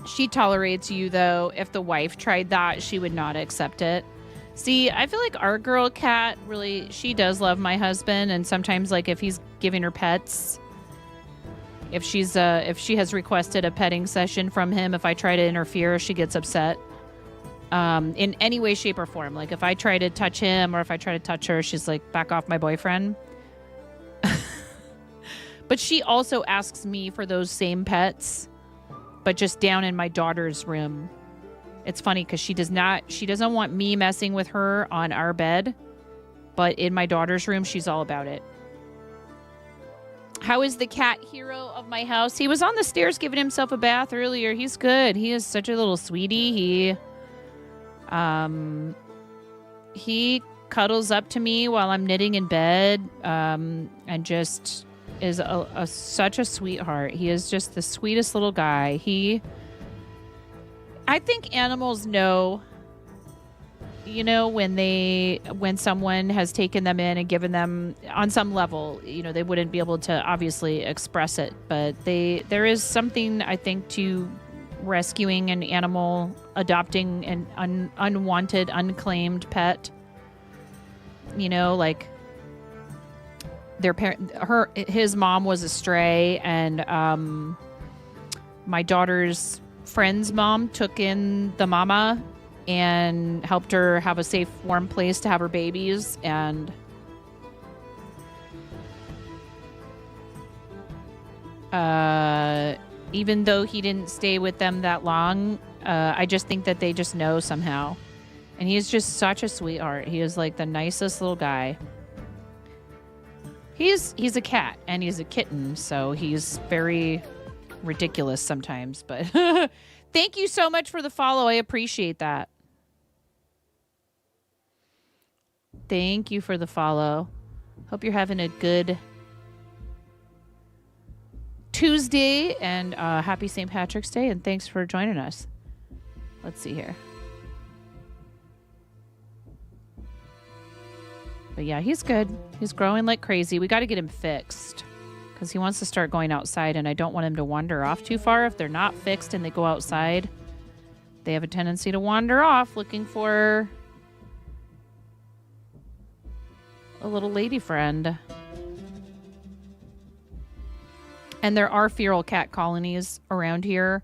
She tolerates you, though. If the wife tried that, she would not accept it. See, I feel like our girl cat really, she does love my husband. And sometimes, like, if he's giving her pets, if she has requested a petting session from him, if I try to interfere, she gets upset. In any way, shape, or form. Like, if I try to touch him or if I try to touch her, she's like, back off my boyfriend. But she also asks me for those same pets, but just down in my daughter's room. It's funny because she doesn't want me messing with her on our bed, but in my daughter's room, she's all about it. How is the cat hero of my house? He was on the stairs giving himself a bath earlier. He's good. He is such a little sweetie. He cuddles up to me while I'm knitting in bed, and just is such a sweetheart. He is just the sweetest little guy. I think animals know, when someone has taken them in and given them on some level, they wouldn't be able to obviously express it, but there is something, I think, to rescuing an animal, adopting an unwanted, unclaimed pet, like his mom was a stray, and my daughter's friend's mom took in the mama and helped her have a safe, warm place to have her babies. And even though he didn't stay with them that long, I just think that they just know somehow. And he's just such a sweetheart. He is like the nicest little guy. He's a cat and he's a kitten, so he's very ridiculous sometimes. But thank you so much for the follow. I appreciate that. Thank you for the follow. Hope you're having a good Tuesday, and happy St. Patrick's Day, and thanks for joining us. Let's see here. But yeah, he's good. He's growing like crazy. We got to get him fixed because he wants to start going outside, and I don't want him to wander off too far. If they're not fixed and they go outside, they have a tendency to wander off looking for a little lady friend. And there are feral cat colonies around here.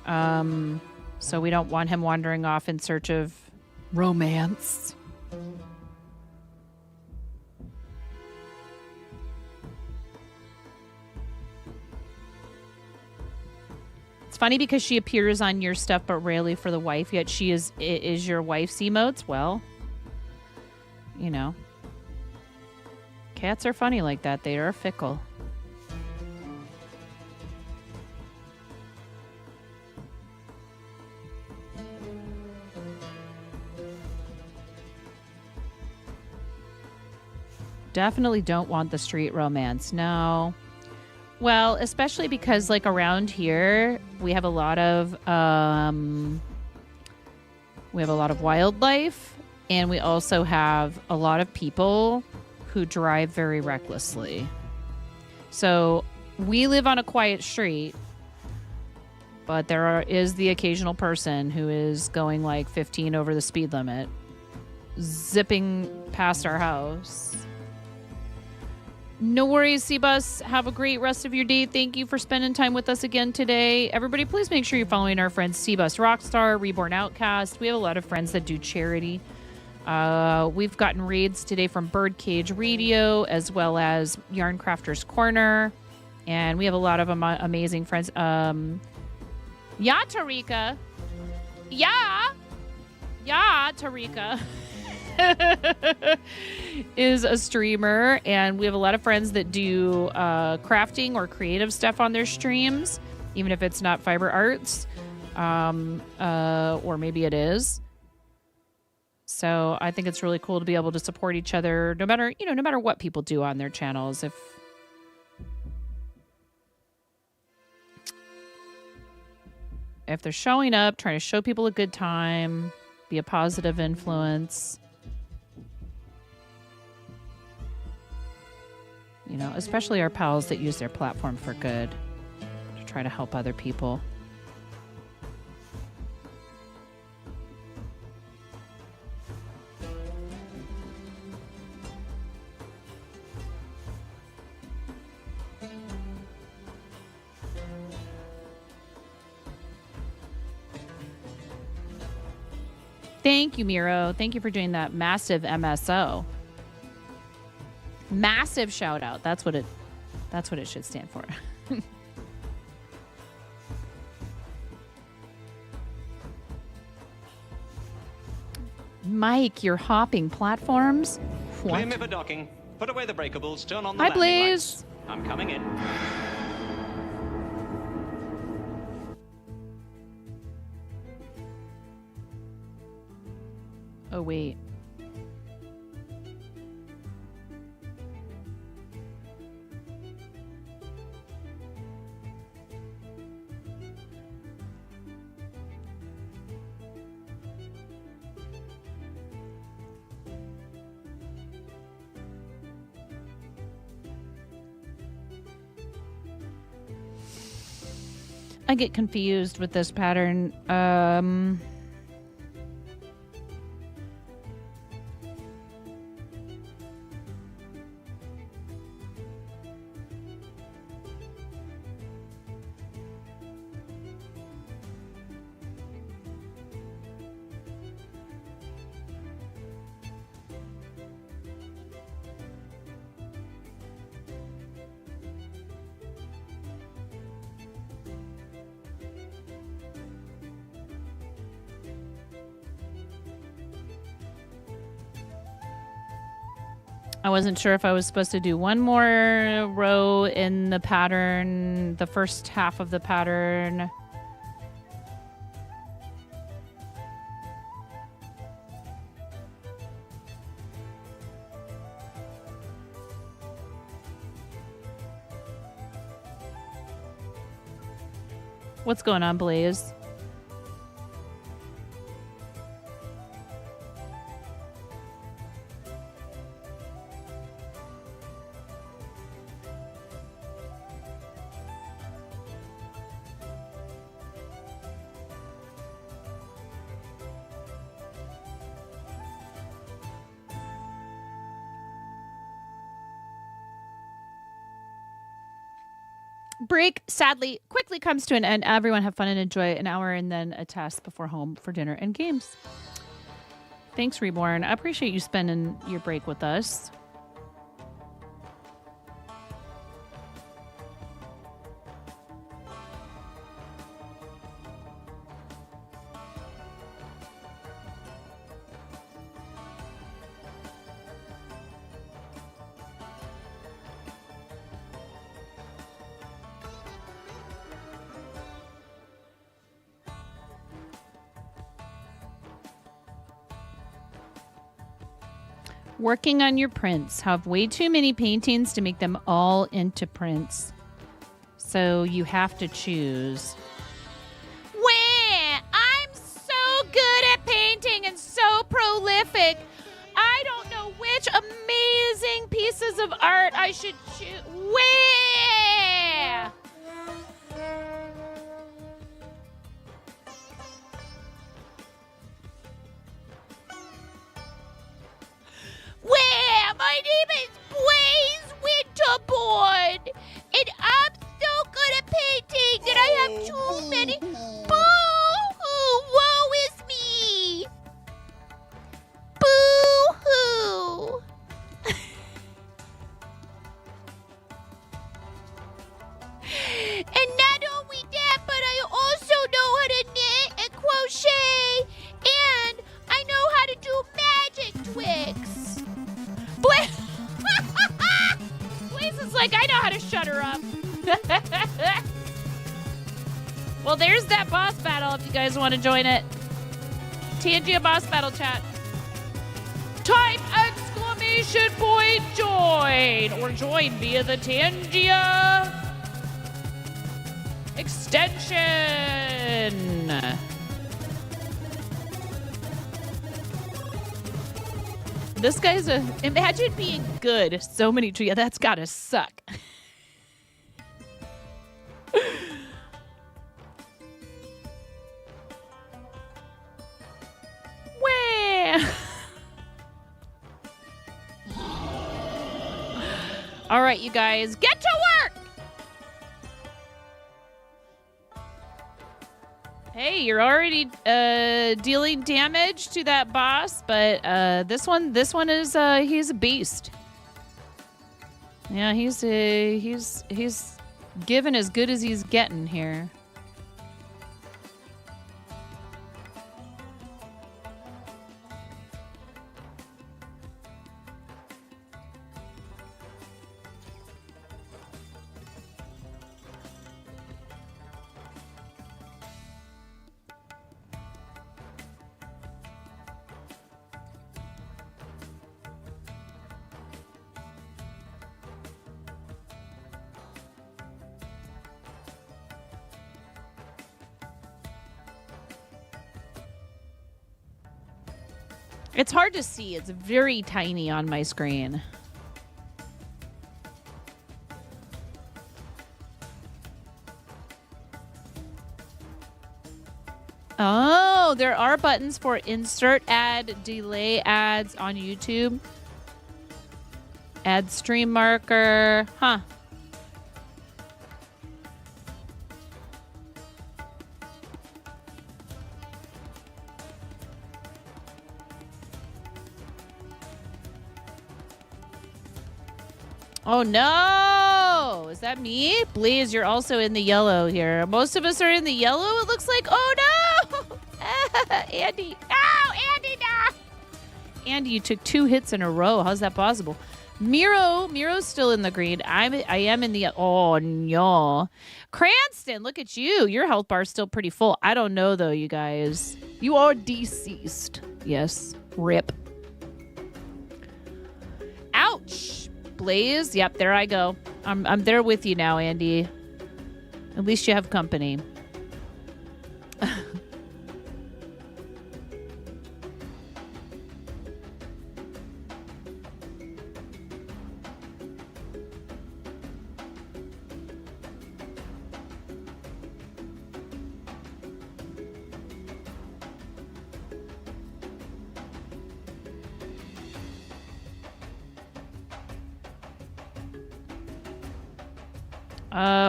So we don't want him wandering off in search of romance. funny because she appears on your stuff, but rarely for the wife. Yet she is your wife's emotes. Well, you know, cats are funny like that. They are fickle. Definitely don't want the street romance. No. Well, especially because like around here we have a lot of wildlife, and we also have a lot of people who drive very recklessly. So we live on a quiet street, but is the occasional person who is going like 15 over the speed limit, zipping past our house. No worries, Seabus. Have a great rest of your day. Thank you for spending time with us again today. Everybody, please make sure you're following our friends Seabus Rockstar, Reborn Outcast. We have a lot of friends that do charity. We've gotten raids today from Birdcage Radio as well as Yarn Crafters Corner. And we have a lot of amazing friends. Yeah, Tarika. Yeah, Tarika. Is a streamer, and we have a lot of friends that do crafting or creative stuff on their streams, even if it's not fiber arts, or maybe it is. So I think it's really cool to be able to support each other, no matter what people do on their channels. If they're showing up, trying to show people a good time, be a positive influence. You know, especially our pals that use their platform for good to try to help other people. Thank you, Miro. Thank you for doing that massive MSO. Massive shout out. That's what it should stand for. Mike, you're hopping platforms? What? Clear me for docking. Put away the breakables. Turn on the Hi, landing Blaze. lights. I'm coming in. Oh, wait. I get confused with this pattern. I wasn't sure if I was supposed to do one more row in the pattern, the first half of the pattern. What's going on, Blaze? Break, sadly, quickly comes to an end. Everyone have fun and enjoy an hour and then a test before home for dinner and games. Thanks, Reborn. I appreciate you spending your break with us. Working on your prints. Have way too many paintings to make them all into prints. So you have to choose. Wah! I'm so good at painting and so prolific. I don't know which amazing pieces of art I should choose. Wah! Where? My name is Blaze Winterbourne, and I'm so good at painting that I have too many. Boo-hoo! Woe is me! Boo-hoo! And not only that, but I also know how to knit and crochet, and I know how to do magic tricks. Blaze is like, I know how to shut her up. Well, there's that boss battle if you guys want to join it. Tangia boss battle chat. Type exclamation point join or join via the Tangia extension. This guy's imagine being good. So many trees. That's gotta suck. Wah! All right, you guys, get to work. Hey, you're already dealing damage to that boss, but this one is he's a beast. Yeah, he's giving as good as he's getting here. It's hard to see. It's very tiny on my screen. Oh, there are buttons for insert ad, delay ads on YouTube. Add stream marker. Huh. Oh no! Is that me? Blaze, you're also in the yellow here. Most of us are in the yellow, it looks like. Oh no! Andy. Oh, Andy, no! Andy, you took 2 hits in a row. How's that possible? Miro's still in the green. I am in the... Oh, no. Cranston, look at you. Your health bar's still pretty full. I don't know, though, you guys. You are deceased. Yes. Rip. Ouch! Blaze, yep, there I go. I'm there with you now, Andy. At least you have company.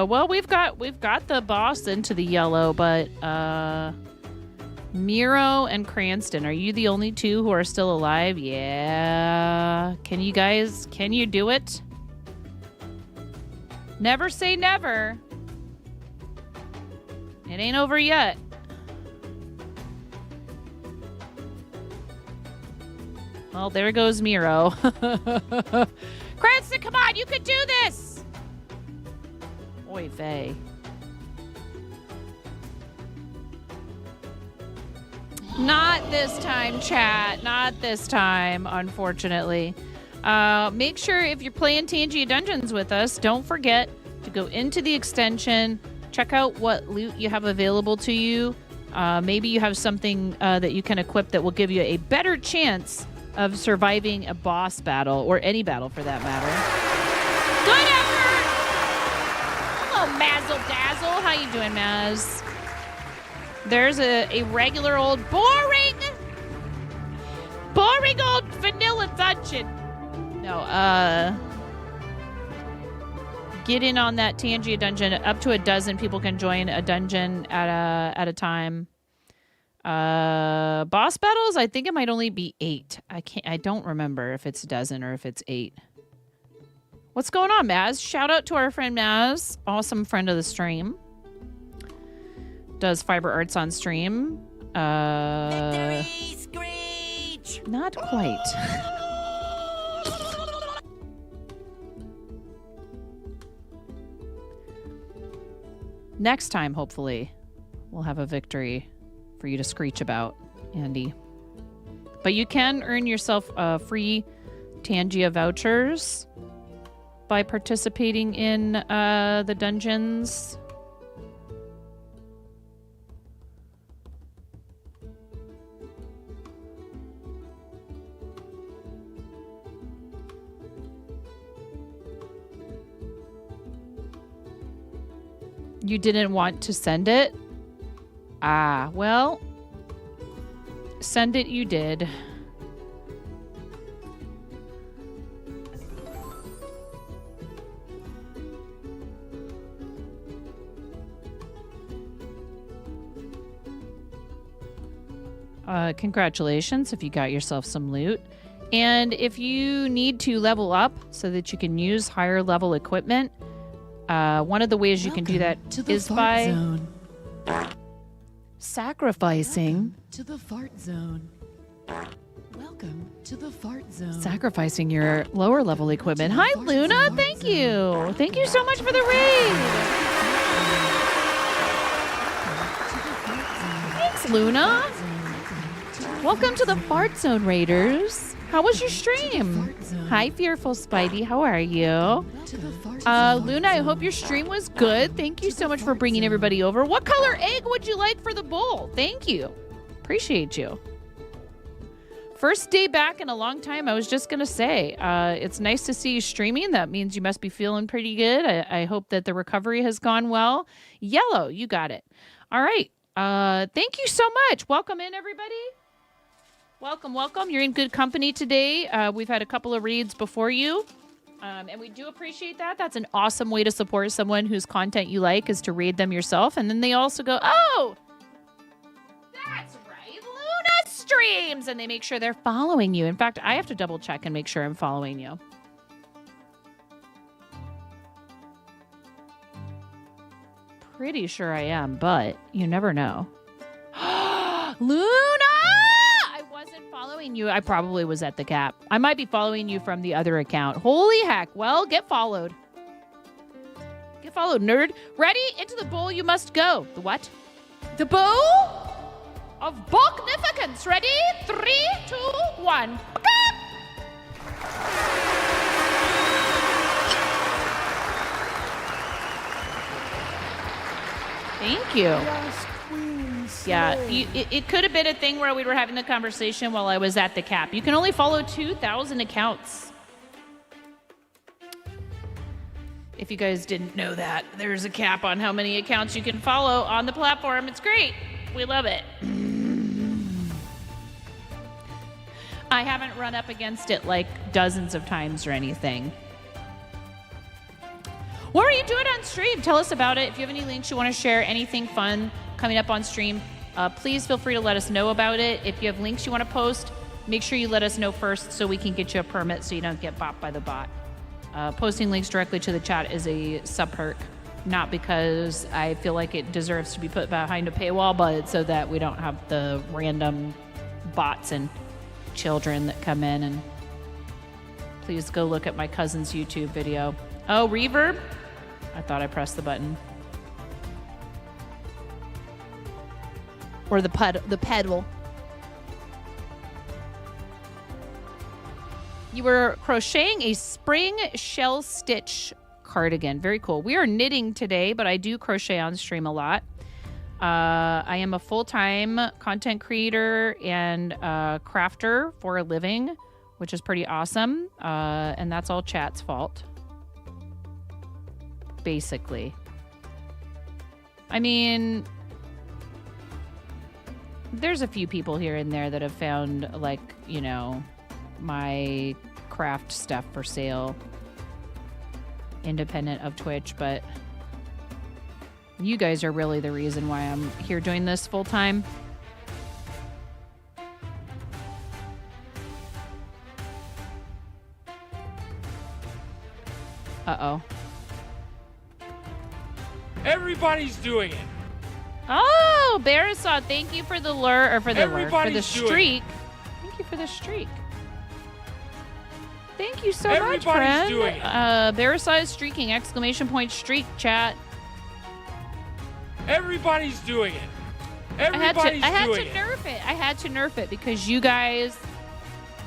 Well, we've got the boss into the yellow, but Miro and Cranston, are you the only 2 who are still alive? Yeah. Can you do it? Never say never. It ain't over yet. Well, there goes Miro. Cranston, come on, you can do this! Oy vey. Not this time, chat. Not this time, unfortunately. Make sure if you're playing Tangia Dungeons with us, don't forget to go into the extension, check out what loot you have available to you. Maybe you have something that you can equip that will give you a better chance of surviving a boss battle, or any battle for that matter. Good effort! Hello, Mazzle Dazzle. How you doing, Maz? There's a regular old boring old vanilla dungeon. No, get in on that Tangia dungeon. Up to 12 people can join a dungeon at a time. Boss battles, I think it might only be 8. I don't remember if it's a dozen or if it's 8. What's going on, Maz? Shout out to our friend Maz, awesome friend of the stream. Does fiber arts on stream. Victory screech! Not quite. Next time, hopefully, we'll have a victory for you to screech about, Andy. But you can earn yourself free Tangia vouchers by participating in the dungeons. You didn't want to send it? Ah, well, send it you did. Congratulations if you got yourself some loot. And if you need to level up so that you can use higher level equipment, one of the ways you can do that is by sacrificing to the fart zone. Welcome to the fart zone. Sacrificing your lower level equipment. Hi, Luna. Thank you. Thank you so much for the raid. Thanks, Luna. Welcome to the Fart Zone, Raiders. How was your stream? Hi, Fearful Spidey. How are you? Luna, I hope your stream was good. Thank you so much for bringing everybody over. What color egg would you like for the bowl? Thank you. Appreciate you. First day back in a long time. I was just going to say, it's nice to see you streaming. That means you must be feeling pretty good. I hope that the recovery has gone well. Yellow, you got it. All right. Thank you so much. Welcome in, everybody. Welcome, welcome. You're in good company today. We've had a couple of reads before you, and we do appreciate that. That's an awesome way to support someone whose content you like, is to read them yourself. And then they also go, oh, that's right, Luna streams. And they make sure they're following you. In fact, I have to double check and make sure I'm following you. Pretty sure I am, but you never know. Luna! Following you. I probably was at the cap. I might be following you from the other account. Holy heck. Well, get followed. Get followed, nerd. Ready? Into the bowl you must go. The what? The bowl of Bognificence. Ready? 3, 2, 1. Thank you. Yeah, it could have been a thing where we were having the conversation while I was at the cap. You can only follow 2,000 accounts. If you guys didn't know that, there's a cap on how many accounts you can follow on the platform. It's great. We love it. I haven't run up against it like dozens of times or anything. What are you doing on stream? Tell us about it. If you have any links you want to share, anything fun coming up on stream, please feel free to let us know about it. If you have links you want to post, make sure you let us know first so we can get you a permit so you don't get bopped by the bot. Posting links directly to the chat is a sub-perk, not because I feel like it deserves to be put behind a paywall, but so that we don't have the random bots and children that come in. And please go look at my cousin's YouTube video. Oh, reverb? I thought I pressed the button. Or the pedal. You were crocheting a spring shell stitch cardigan. Very cool. We are knitting today, but I do crochet on stream a lot. I am a full-time content creator and crafter for a living, which is pretty awesome. And that's all chat's fault. Basically. I mean, there's a few people here and there that have found, like, you know, my craft stuff for sale independent of Twitch, but you guys are really the reason why I'm here doing this full time. Uh-oh. Everybody's doing it. Oh, Barisov, thank you for the lure, or for the lure, for the Everybody's doing streak. Thank you for the streak. Thank you so much, Everybody's friend. doing it. Barisov is streaking, exclamation point streak, chat. Everybody's doing it. I had Everybody's to doing it. nerf it. I had to nerf it because you guys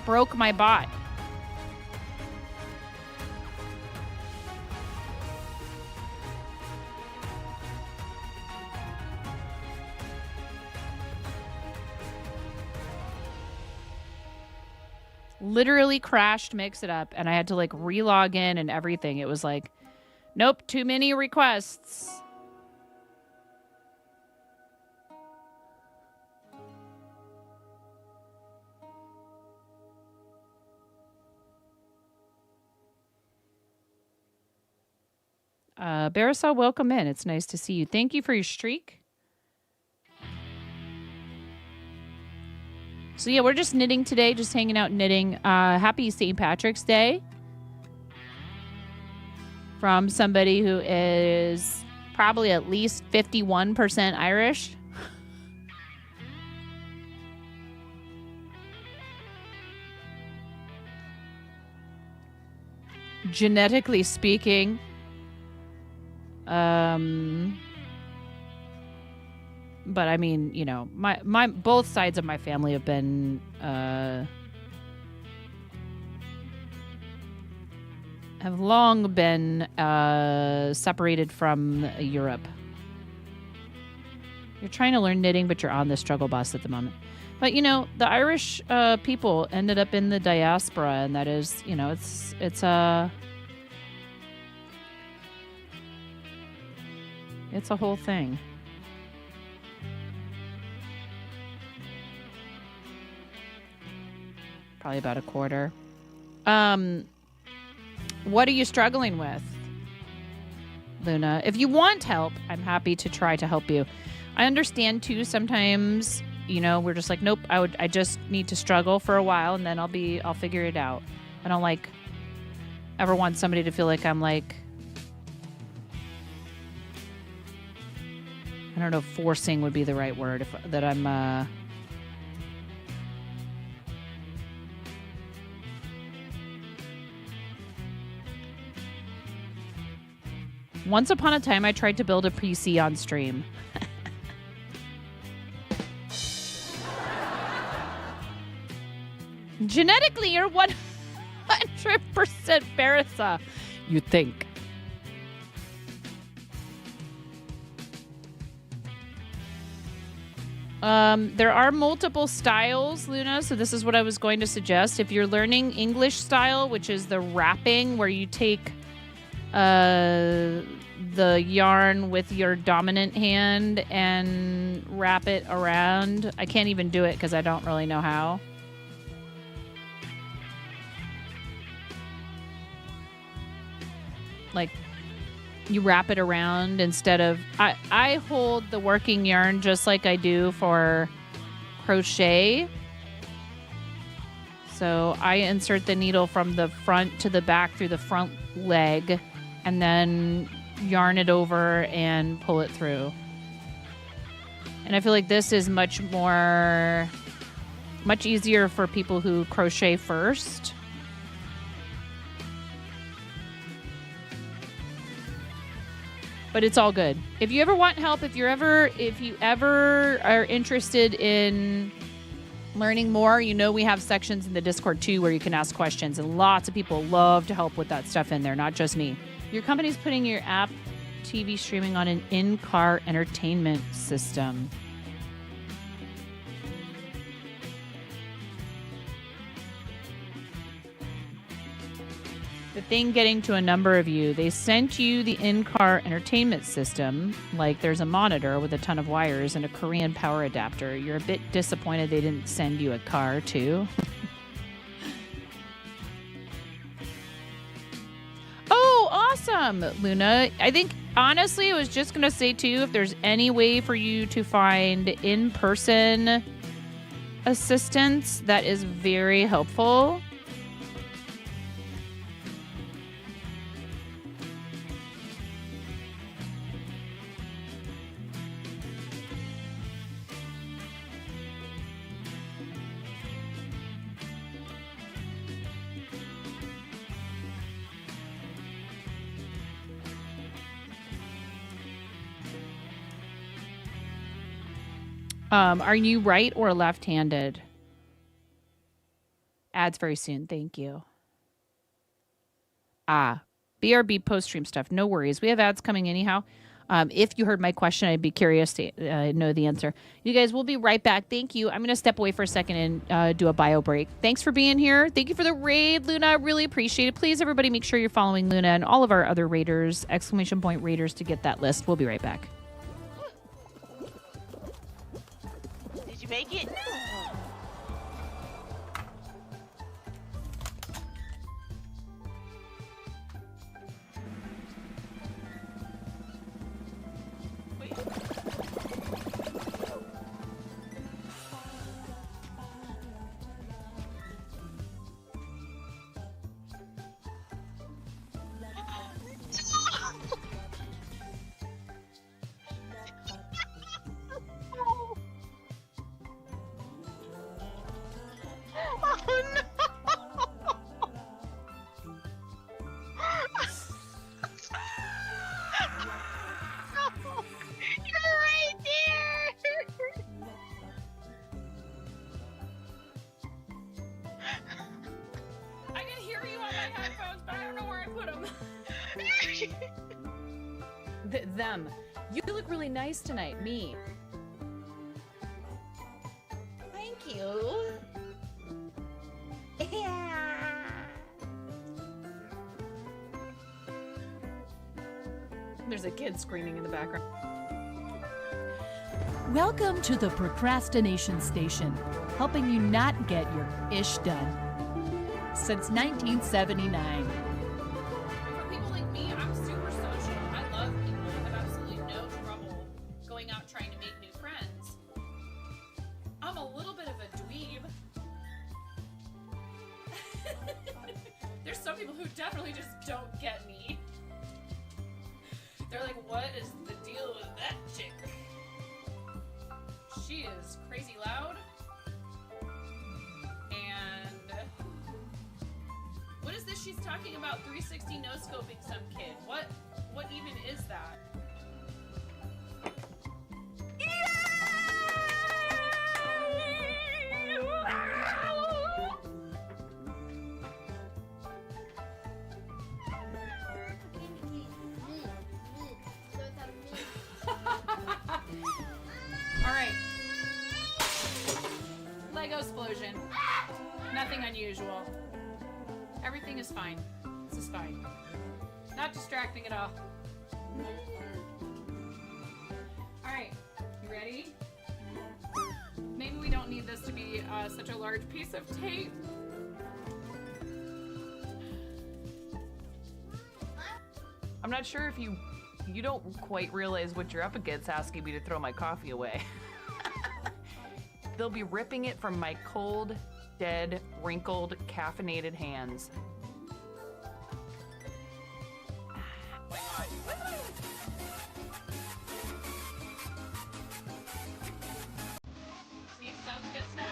broke my bot. Literally crashed Mix It Up, and I had to like relog in and everything. It was like, nope, too many requests. Barisal, welcome in. It's nice to see you. Thank you for your streak. So yeah, we're just knitting today, just hanging out knitting. Happy St. Patrick's Day from somebody who is probably at least 51% Irish. Genetically speaking. But I mean, you know, my both sides of my family have been have long been separated from Europe. You're trying to learn knitting, but you're on the struggle bus at the moment. But you know, the Irish people ended up in the diaspora, and that is, you know, it's a whole thing. Probably about a quarter. What are you struggling with, Luna? If you want help, I'm happy to try to help you. I understand too, sometimes, you know, we're just like, nope, I just need to struggle for a while and then I'll figure it out. I don't like ever want somebody to feel like I'm like, I don't know if forcing would be the right word, that I'm once upon a time I tried to build a PC on stream. Genetically, you're 100% Barissa. You think. There are multiple styles, Luna, so this is what I was going to suggest. If you're learning English style, which is the wrapping, where you take the yarn with your dominant hand and wrap it around. I can't even do it because I don't really know how. Like, you wrap it around instead of... I hold the working yarn just like I do for crochet. So I insert the needle from the front to the back through the front leg and then yarn it over and pull it through. And I feel like this is much easier for people who crochet first. But it's all good. If you ever want help, if you ever are interested in learning more, you know we have sections in the Discord too where you can ask questions, and lots of people love to help with that stuff in there, not just me. Your company's putting your app TV streaming on an in-car entertainment system. The thing getting to a number of you, they sent you the in-car entertainment system, like there's a monitor with a ton of wires and a Korean power adapter. You're a bit disappointed they didn't send you a car too. Oh, awesome, Luna. I think, honestly, I was just going to say too, if there's any way for you to find in-person assistance, that is very helpful. Are you right or left-handed? Ads very soon. Thank you. BRB post-stream stuff. No worries. We have ads coming anyhow. If you heard my question, I'd be curious to know the answer. You guys, we'll be right back. Thank you. I'm going to step away for a second and do a bio break. Thanks for being here. Thank you for the raid, Luna. I really appreciate it. Please, everybody, make sure you're following Luna and all of our other raiders, ! Raiders, to get that list. We'll be right back. Did you make it? Them. You look really nice tonight. Me. Thank you. Yeah. There's a kid screaming in the background. Welcome to the Procrastination Station, helping you not get your ish done. Since 1979. For people like me, I'm super social. I love people. I have absolutely no trouble going out trying to make new friends. I'm a little bit of a dweeb. There's some people who definitely just don't get me. They're like, what is the deal with that chick? She is crazy loud. And what is this she's talking about? 360 no scoping some kid. What even is that? All right. Lego explosion. Nothing unusual. Everything is fine. This is fine. Not distracting at all. All right. You ready? Maybe we don't need this to be such a large piece of tape. I'm not sure if you don't quite realize what you're up against asking me to throw my coffee away. They'll be ripping it from my cold, dead, wrinkled, caffeinated hands. See, sounds good snap.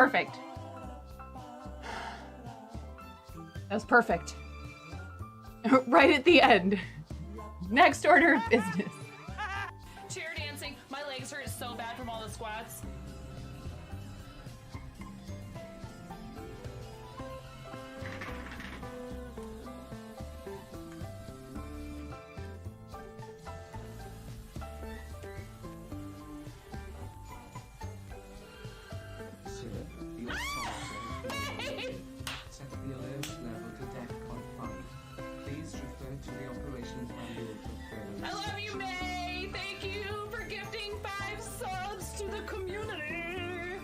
perfect. That was perfect. Right at the end. Next order of business. Chair dancing. My legs hurt so bad from all the squats. Sir, your saucer is being set the alert level to DEFCON 5. Please refer to the operations manual for further I love you, May. Thank you for gifting 5 subs to the community.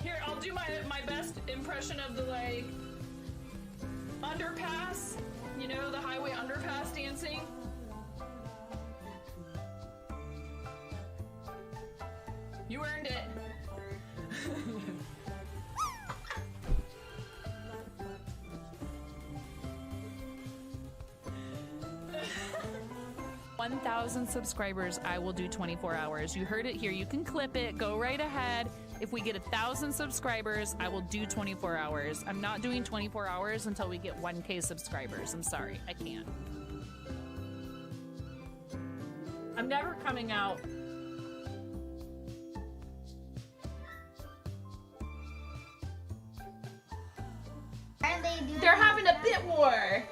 Here, I'll do my best impression of the like underpass. You know, the highway underpass dancing. You earned it. 1,000 subscribers, I will do 24 hours. You heard it here. You can clip it. Go right ahead. If we get 1,000 subscribers, I will do 24 hours. I'm not doing 24 hours until we get 1K subscribers. I'm sorry. I can't. I'm never coming out. They're having a bit war.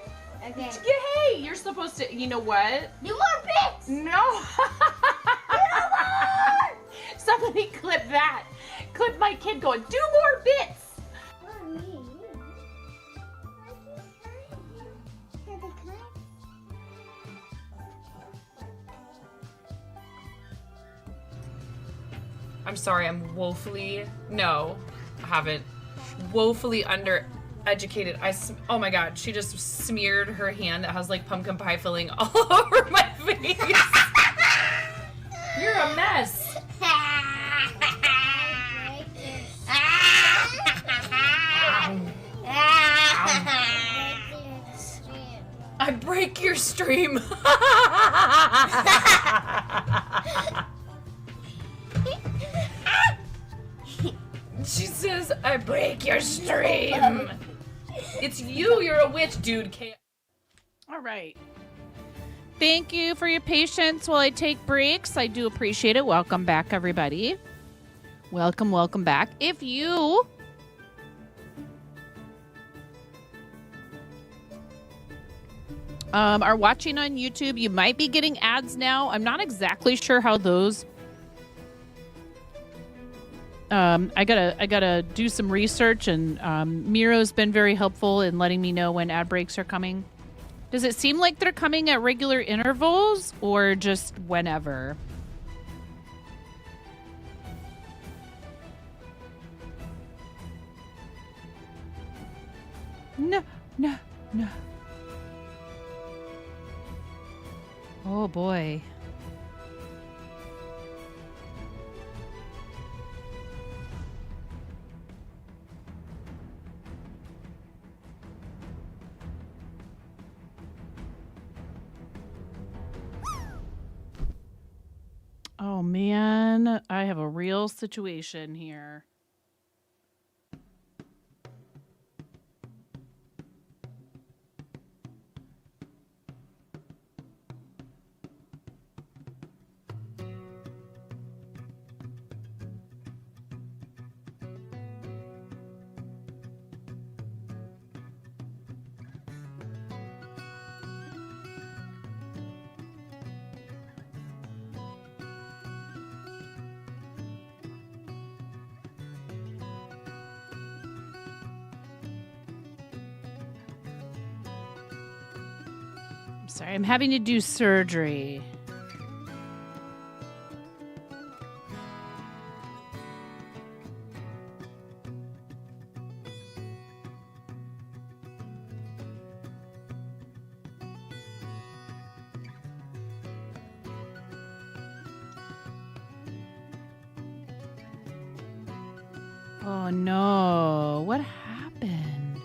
Okay. Yeah, hey, you're supposed to, you know what? Do more bits! No. Somebody clip that. Clip my kid going, do more bits. I'm sorry, I'm woefully, no, I haven't. Woefully undereducated. Oh my god, she just smeared her hand that has like pumpkin pie filling all over my face. You're a mess. I break your stream. She says, I break your stream. It's you, you're a witch, dude. All right. Thank you for your patience while I take breaks. I do appreciate it. Welcome back, everybody. Welcome, welcome back. If you are watching on YouTube, you might be getting ads now. I'm not exactly sure how those... I gotta do some research, and Miro's been very helpful in letting me know when ad breaks are coming. Does it seem like they're coming at regular intervals or just whenever? No. Oh boy. Oh man, I have a real situation here. Sorry, I'm having to do surgery. Oh no, what happened?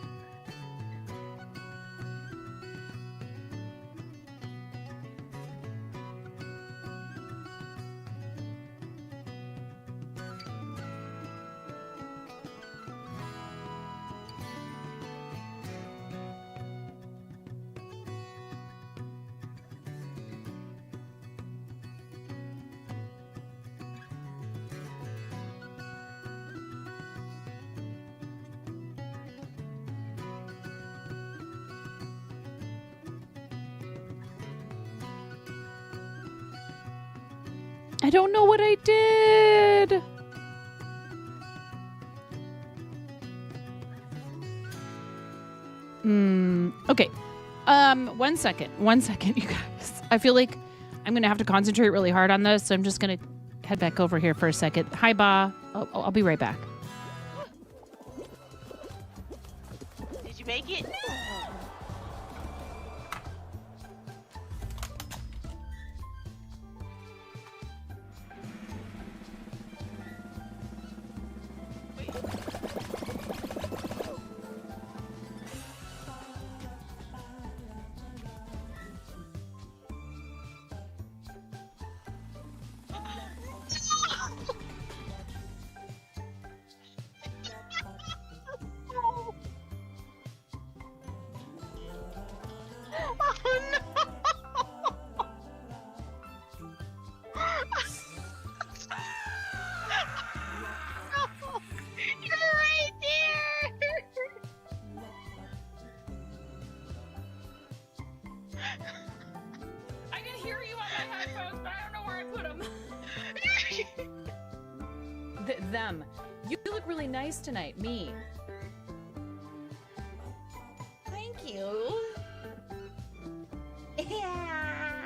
I don't know what I did. Okay. 1 second. 1 second, you guys. I feel like I'm going to have to concentrate really hard on this, so I'm just going to head back over here for a second. Hi, Ba. I'll be right back. Did you make it? Them. You look really nice tonight. Me. Thank you. Yeah.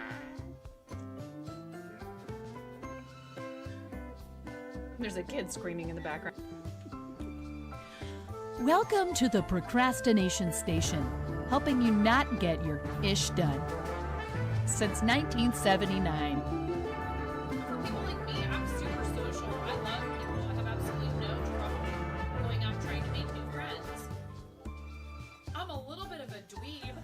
There's a kid screaming in the background. Welcome to the Procrastination Station, helping you not get your ish done. Since 1979. For people like me, I'm super social. I love people. I have absolutely no trouble going out trying to make new friends. I'm a little bit of a dweeb.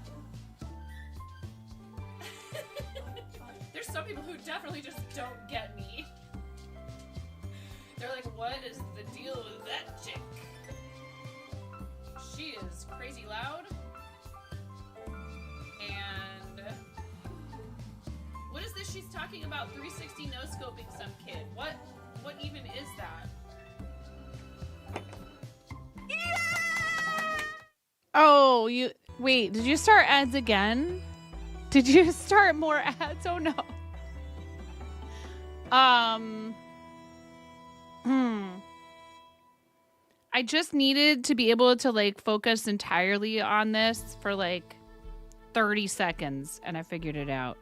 There's some people who definitely just don't get me. They're like, what is the deal with that chick? She is crazy loud. And what is this she's talking about? 360 no scoping some kid. What even is that? Yeah! Oh, wait, did you start ads again? Did you start more ads? Oh no. I just needed to be able to like focus entirely on this for like 30 seconds and I figured it out.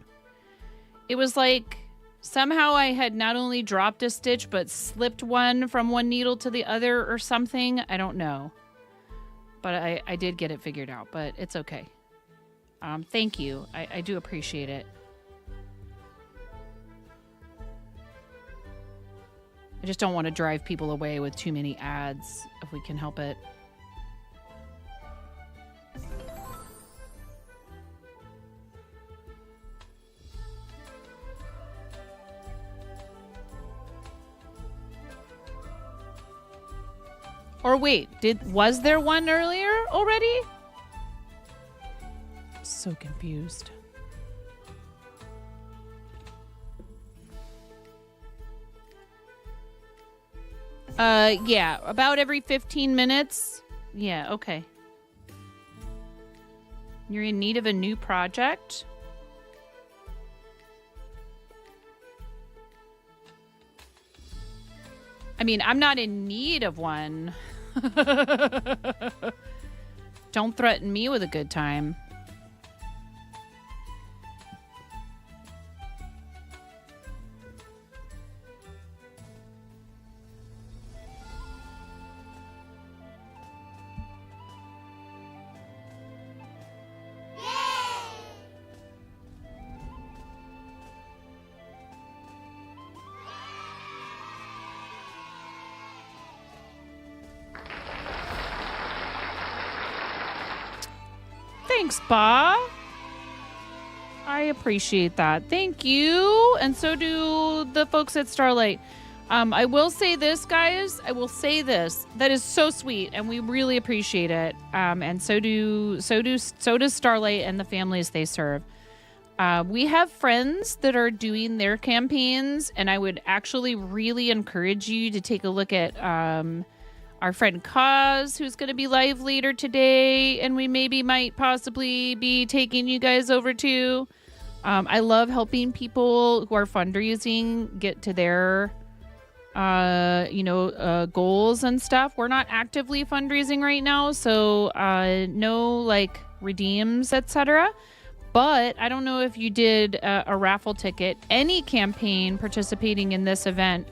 It was like somehow I had not only dropped a stitch but slipped one from one needle to the other or something. I don't know. But I did get it figured out, but it's okay. Thank you. I do appreciate it. I just don't want to drive people away with too many ads if we can help it. Or wait, was there one earlier already? So confused. Yeah, about every 15 minutes. Yeah, okay. You're in need of a new project? I mean, I'm not in need of one. Don't threaten me with a good time. Thanks, Ba. I appreciate that. Thank you. And so do the folks at Starlight. I will say this, guys. I will say this. That is so sweet, and we really appreciate it. And so does Starlight and the families they serve. We have friends that are doing their campaigns, and I would actually really encourage you to take a look at our friend Kaz, who's going to be live later today, and we maybe might possibly be taking you guys over to. I love helping people who are fundraising get to their, goals and stuff. We're not actively fundraising right now, so no like redeems, etc. But I don't know if you did a raffle ticket. Any campaign participating in this event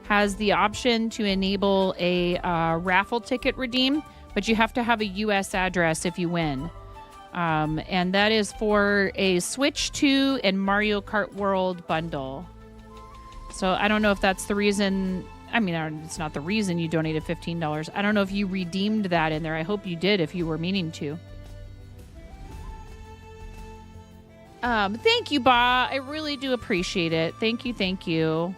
has the option to enable a raffle ticket redeem, but you have to have a U.S. address if you win. And that is for a Switch 2 and Mario Kart World bundle. So I don't know if that's the reason. I mean, it's not the reason you donated $15. I don't know if you redeemed that in there. I hope you did if you were meaning to. Thank you, Ba. I really do appreciate it. Thank you. Thank you.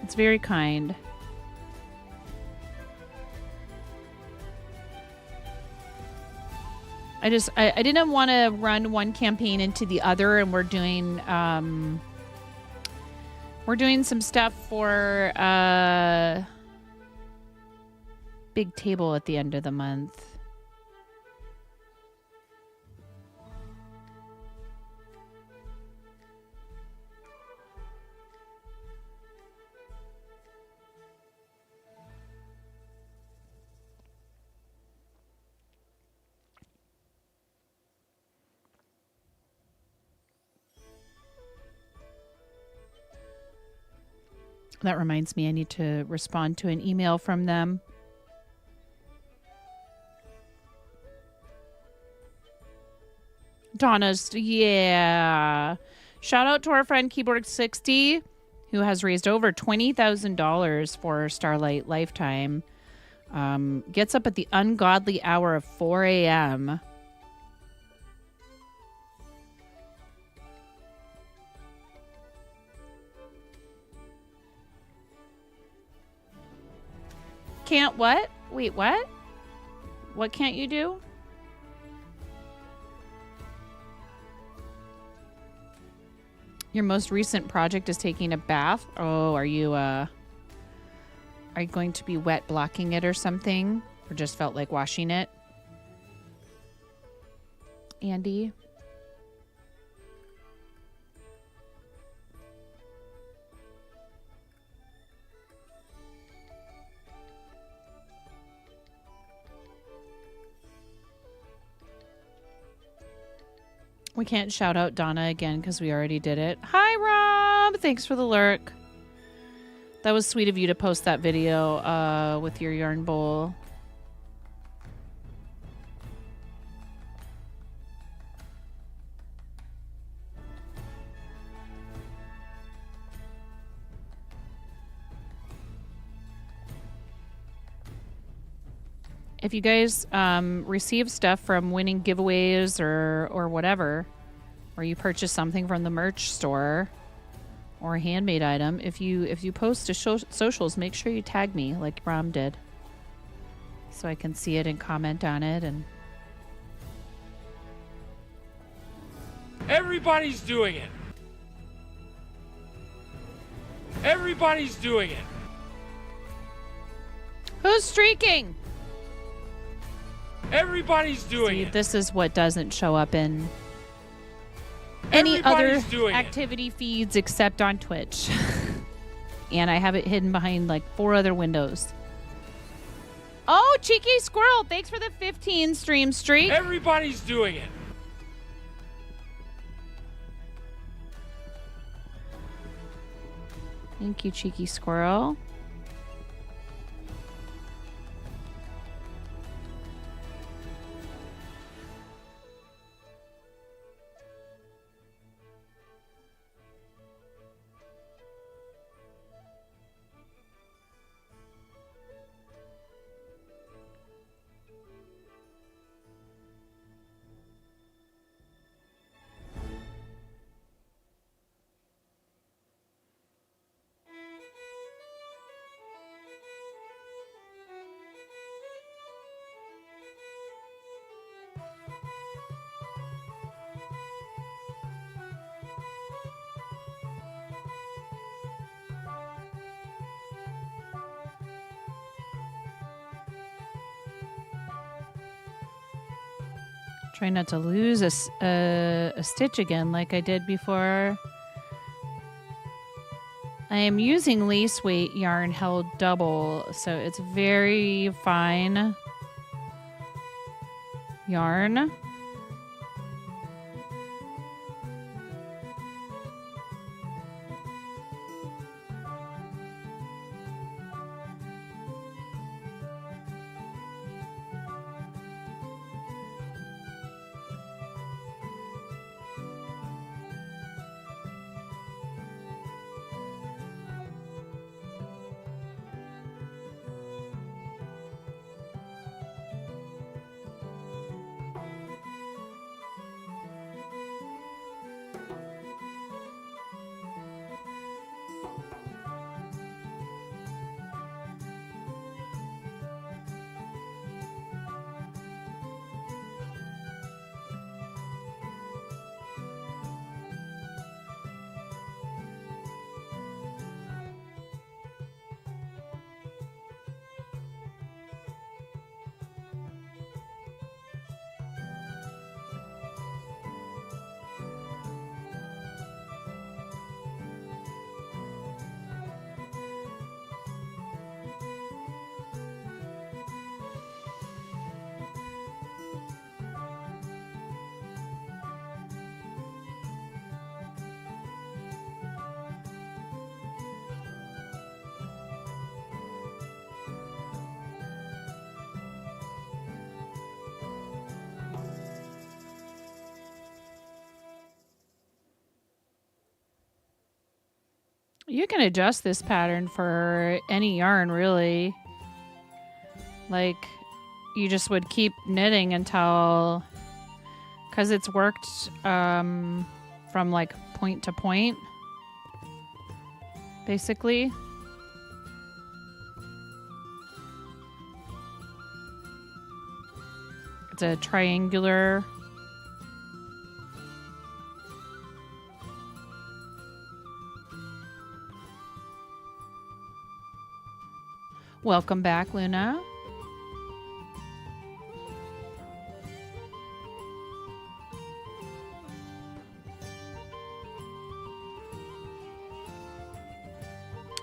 It's very kind. I didn't want to run one campaign into the other, and we're doing some stuff for big table at the end of the month. That reminds me, I need to respond to an email from them. Donna's, yeah. Shout out to our friend Keyboard60, who has raised over $20,000 for Starlight Lifetime. Gets up at the ungodly hour of 4 a.m. Can't what? Wait, what? What can't you do? Your most recent project is taking a bath? Oh, are you going to be wet blocking it or something? Or just felt like washing it? Andy? We can't shout out Donna again because we already did it. Hi, Rob. Thanks for the lurk. That was sweet of you to post that video with your yarn bowl. If you guys receive stuff from winning giveaways or whatever, or you purchase something from the merch store or a handmade item, if you post to socials, make sure you tag me like Rom did, so I can see it and comment on it. And everybody's doing it. Everybody's doing it. Who's streaking? Everybody's doing it. This is what doesn't show up in any other doing activity feeds except on Twitch. And I have it hidden behind like 4 other windows. Oh, Cheeky Squirrel, thanks for the 15 stream streak. Everybody's doing it. Thank you, Cheeky Squirrel. Try not to lose a stitch again like I did before. I am using lace weight yarn held double, so it's very fine yarn. You can adjust this pattern for any yarn, really. Like, you just would keep knitting until... Because it's worked from, like, point to point, basically. It's a triangular... Welcome back, Luna.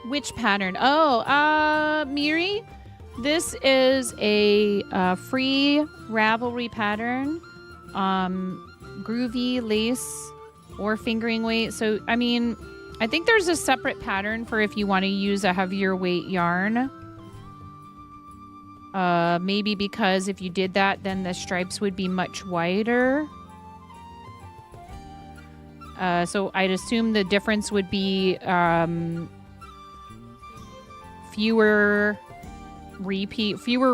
Which pattern? Oh, Miri, this is a free Ravelry pattern. Groovy lace or fingering weight. So, I mean, I think there's a separate pattern for if you want to use a heavier weight yarn. Maybe because if you did that, then the stripes would be much wider. So I'd assume the difference would be fewer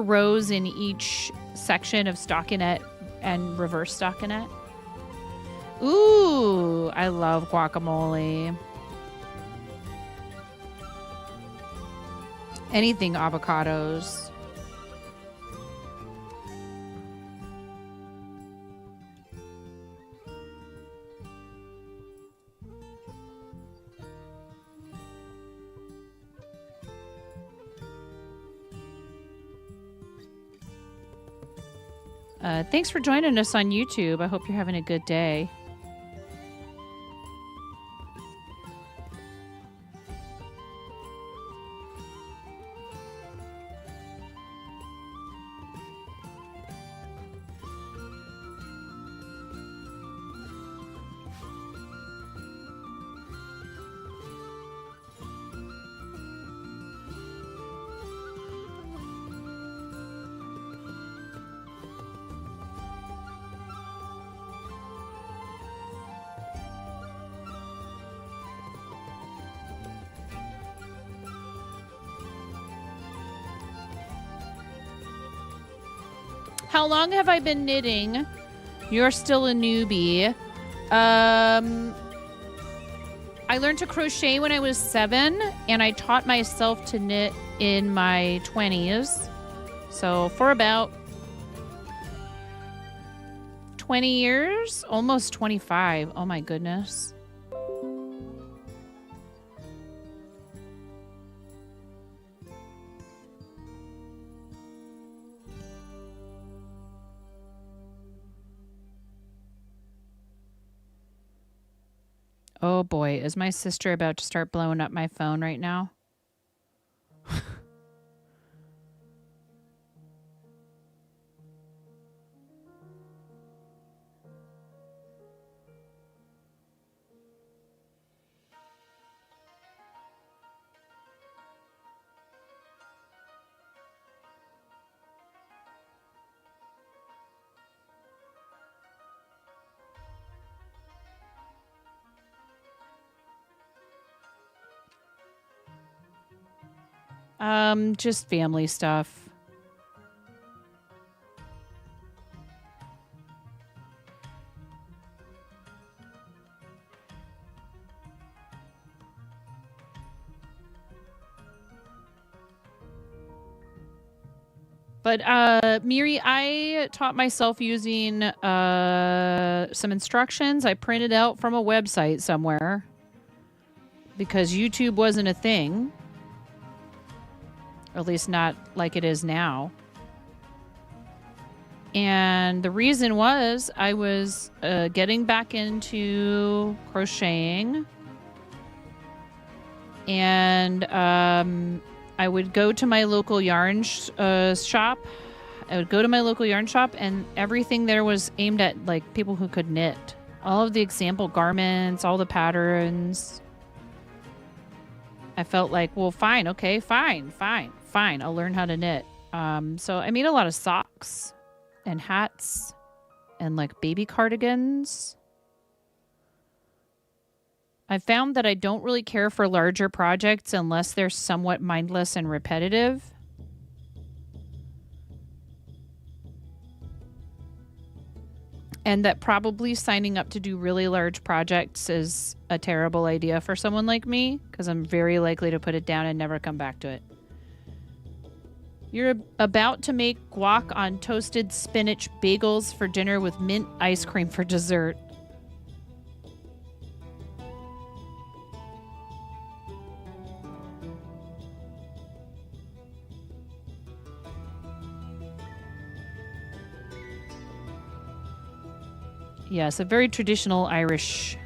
rows in each section of stockinette and reverse stockinette. Ooh, I love guacamole. Anything avocados. Thanks for joining us on YouTube. I hope you're having a good day. How long have I been knitting? You're still a newbie. I learned to crochet when I was 7, and I taught myself to knit in my 20s. So for about 20 years, almost 25. Oh my goodness. Oh boy, is my sister about to start blowing up my phone right now? Just family stuff. But Miri, I taught myself using some instructions I printed out from a website somewhere because YouTube wasn't a thing. Or at least not like it is now. And the reason was I was getting back into crocheting. And I would go to my local yarn shop. I would go to my local yarn shop, and everything there was aimed at like people who could knit. All of the example garments, all the patterns. I felt like, well, fine, okay, fine. I'll learn how to knit. So I made a lot of socks and hats and like baby cardigans. I found that I don't really care for larger projects unless they're somewhat mindless and repetitive. And that probably signing up to do really large projects is a terrible idea for someone like me, because I'm very likely to put it down and never come back to it. You're about to make guac on toasted spinach bagels for dinner with mint ice cream for dessert. Yes, a very traditional Irish.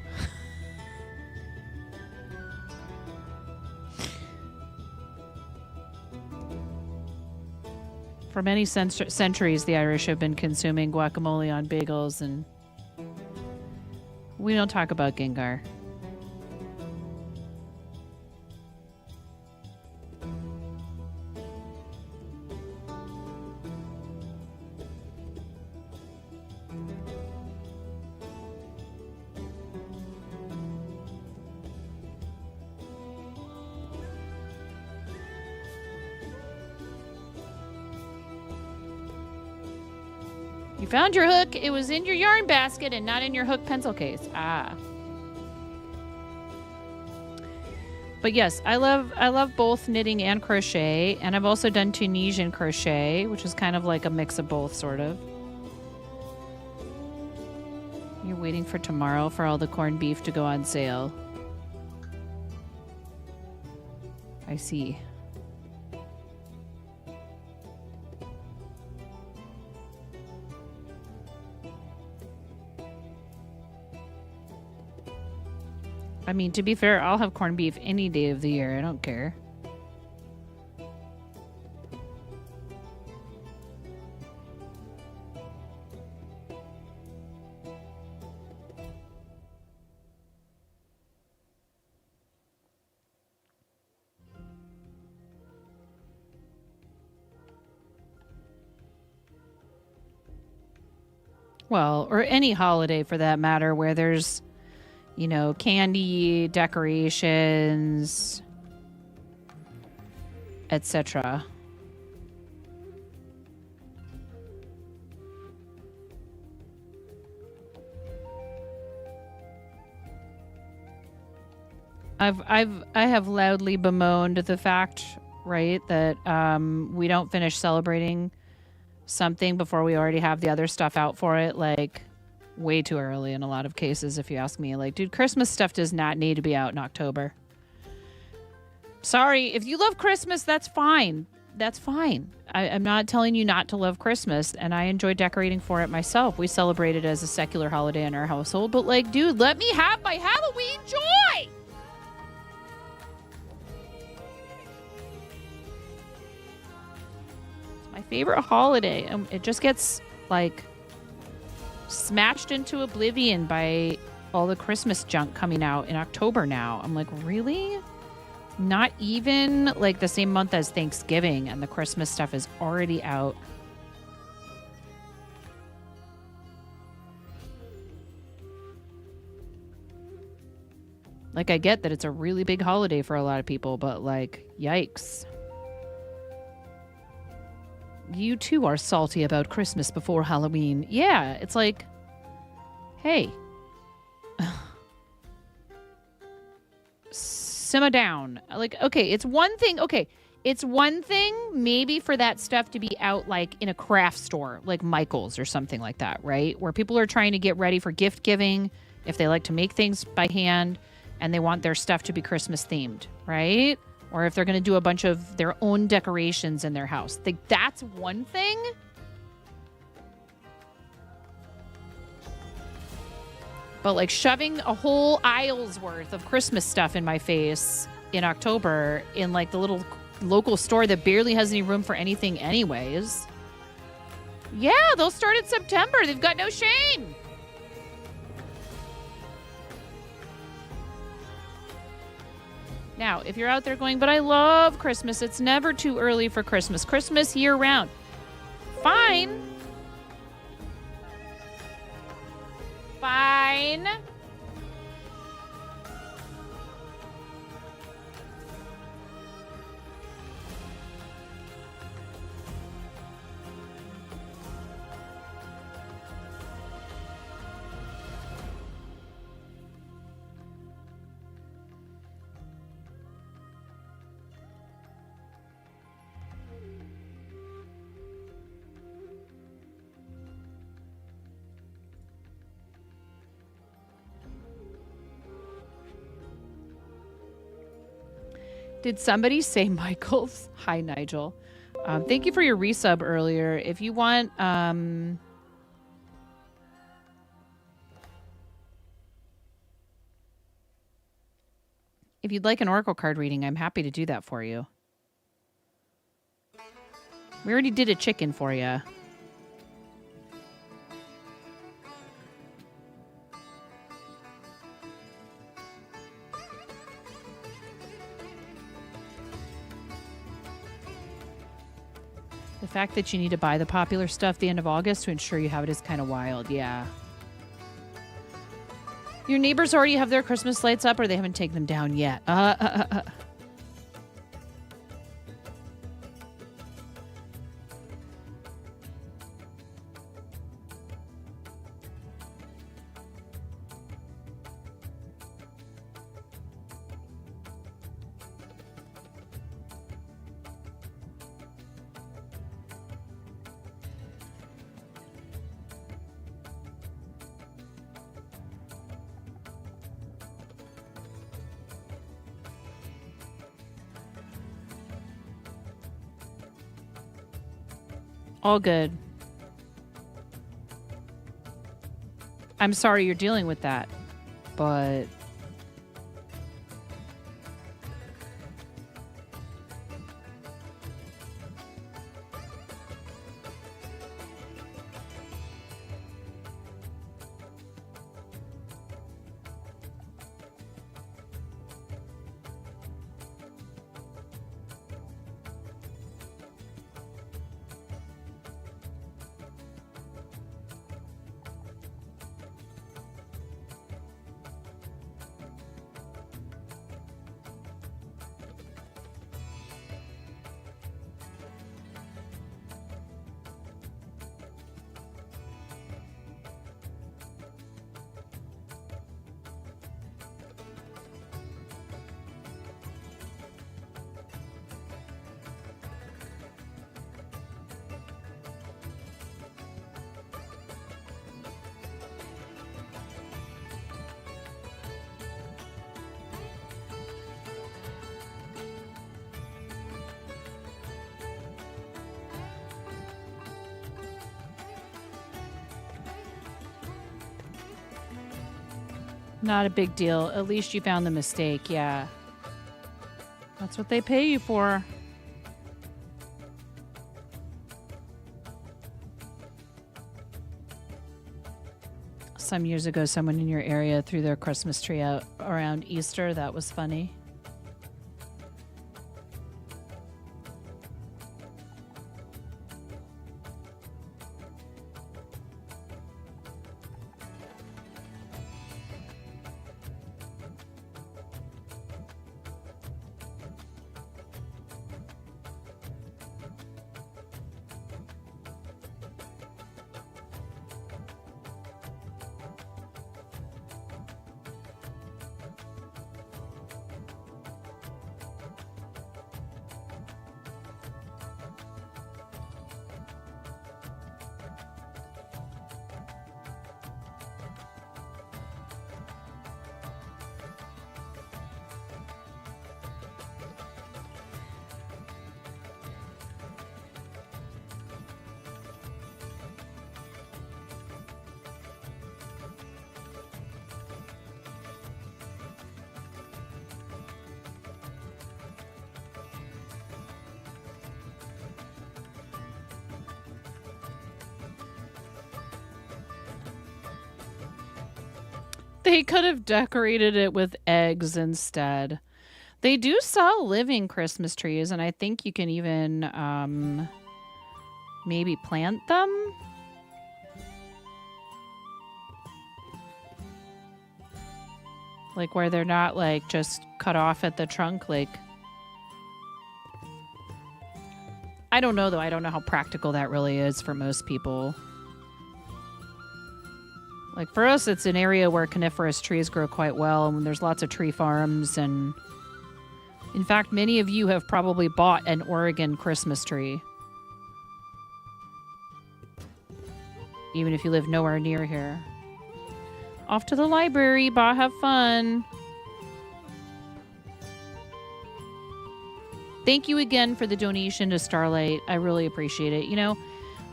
For many centuries, the Irish have been consuming guacamole on bagels, and we don't talk about Gengar. You found your hook. It was in your yarn basket and not in your hook pencil case. Ah. But yes, I love both knitting and crochet, and I've also done Tunisian crochet, which is kind of like a mix of both, sort of. You're waiting for tomorrow for all the corned beef to go on sale. I see. I mean, to be fair, I'll have corned beef any day of the year. I don't care. Well, or any holiday for that matter, where there's, you know, candy, decorations, etc. I have loudly bemoaned the fact, right, that we don't finish celebrating something before we already have the other stuff out for it, like way too early in a lot of cases, if you ask me. Like, dude, Christmas stuff does not need to be out in October. Sorry, if you love Christmas, that's fine. that's fine. I'm not telling you not to love Christmas, and I enjoy decorating for it myself. We celebrate it as a secular holiday in our household, but like, dude, let me have my Halloween joy. It's my favorite holiday, and it just gets like smashed into oblivion by all the Christmas junk coming out in October now. I'm like, really? Not even like the same month as Thanksgiving, and the Christmas stuff is already out. Like, I get that it's a really big holiday for a lot of people, but like, yikes. You too are salty about Christmas before Halloween. Yeah, it's like, hey. Simmer down. Like, okay, it's one thing. Okay, it's one thing maybe for that stuff to be out like in a craft store, like Michael's or something like that, right? Where people are trying to get ready for gift giving, if they like to make things by hand and they want their stuff to be Christmas themed, right? Or if they're going to do a bunch of their own decorations in their house. Like, that's one thing. But like shoving a whole aisle's worth of Christmas stuff in my face in October in like the little local store that barely has any room for anything anyways. Yeah, they'll start in September. They've got no shame. Now, if you're out there going, but I love Christmas. It's never too early for Christmas. Christmas year round. Fine. Fine. Did somebody say Michael's? Hi, Nigel. Thank you for your resub earlier. If you want, if you'd like an Oracle card reading, I'm happy to do that for you. We already did a chicken for you. The fact that you need to buy the popular stuff the end of August to ensure you have it is kind of wild. Yeah. Your neighbors already have their Christmas lights up, or they haven't taken them down yet? All good. I'm sorry you're dealing with that, but Not a big deal. At least you found the mistake, yeah. That's what they pay you for. Some years ago, someone in your area threw their Christmas tree out around Easter. That was funny. They could have decorated it with eggs instead. They do sell living Christmas trees, and I think you can even maybe plant them. Like where they're not like just cut off at the trunk. Like, I don't know though. I don't know how practical that really is for most people. Like for us, it's an area where coniferous trees grow quite well, and there's lots of tree farms. And in fact, many of you have probably bought an Oregon Christmas tree, even if you live nowhere near here. Off to the library, Ba, have fun. Thank you again for the donation to Starlight. I really appreciate it. You know,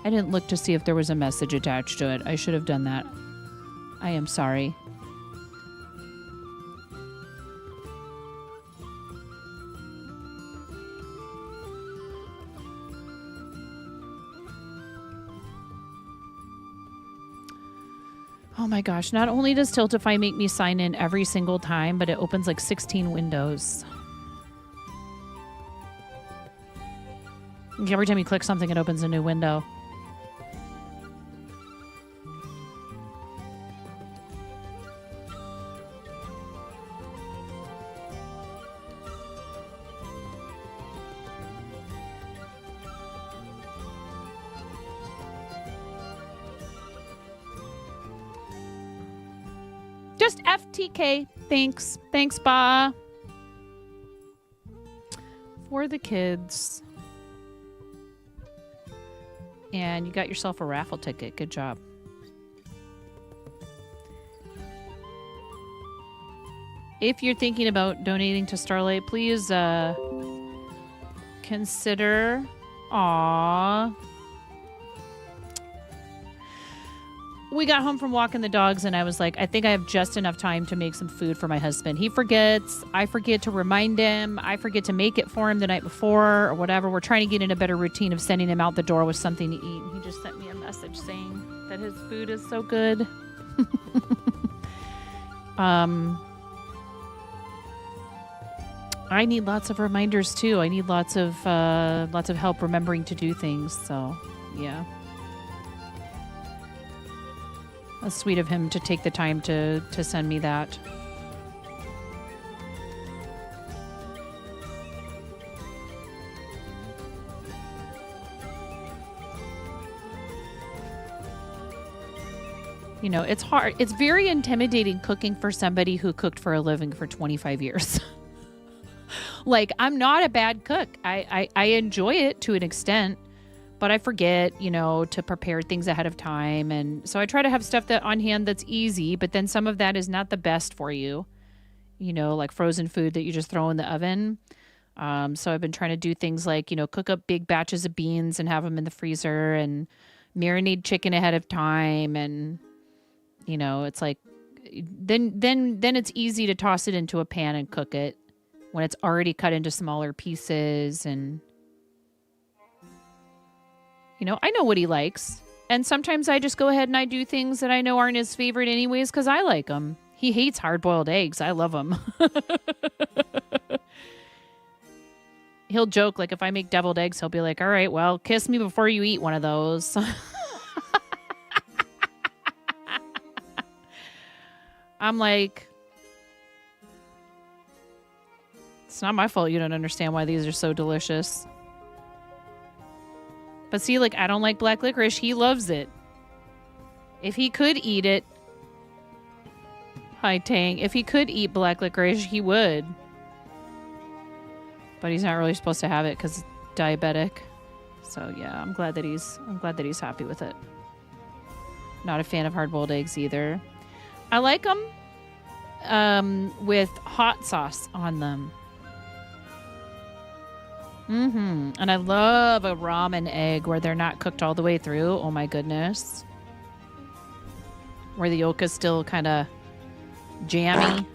I didn't look to see if there was a message attached to it. I should have done that. I am sorry. Oh my gosh, not only does Tiltify make me sign in every single time, but it opens like 16 windows. Every time you click something, it opens a new window. Just FTK. Thanks. Thanks, Ba. For the kids. And you got yourself a raffle ticket. Good job. If you're thinking about donating to Starlight, please consider... Aww. We got home from walking the dogs, and I was like, I think I have just enough time to make some food for my husband. He forgets. I forget to remind him. I forget to make it for him the night before or whatever. We're trying to get in a better routine of sending him out the door with something to eat. He just sent me a message saying that his food is so good. I need lots of reminders too. I need lots of help remembering to do things. So, yeah. That's sweet of him to take the time to send me that. You know, it's hard. It's very intimidating cooking for somebody who cooked for a living for 25 years. Like, I'm not a bad cook. I enjoy it to an extent. But I forget, you know, to prepare things ahead of time. And so I try to have stuff that on hand that's easy, but then some of that is not the best for you. You know, like frozen food that you just throw in the oven. So I've been trying to do things like, you know, cook up big batches of beans and have them in the freezer and marinate chicken ahead of time. And, you know, it's like then it's easy to toss it into a pan and cook it when it's already cut into smaller pieces. And I know what he likes. And sometimes I just go ahead and I do things that I know aren't his favorite anyways because I like them. He hates hard-boiled eggs. I love them. He'll joke, like, if I make deviled eggs, he'll be like, all right, well, kiss me before you eat one of those. I'm like, it's not my fault you don't understand why these are so delicious. But see, like, I don't like black licorice. He loves it. If he could eat it, hi, Tang. If he could eat black licorice, he would. But he's not really supposed to have it because diabetic. So yeah, I'm glad that he's happy with it. Not a fan of hard-boiled eggs either. I like them with hot sauce on them. And I love a ramen egg where they're not cooked all the way through. Oh my goodness. Where the yolk is still kind of jammy.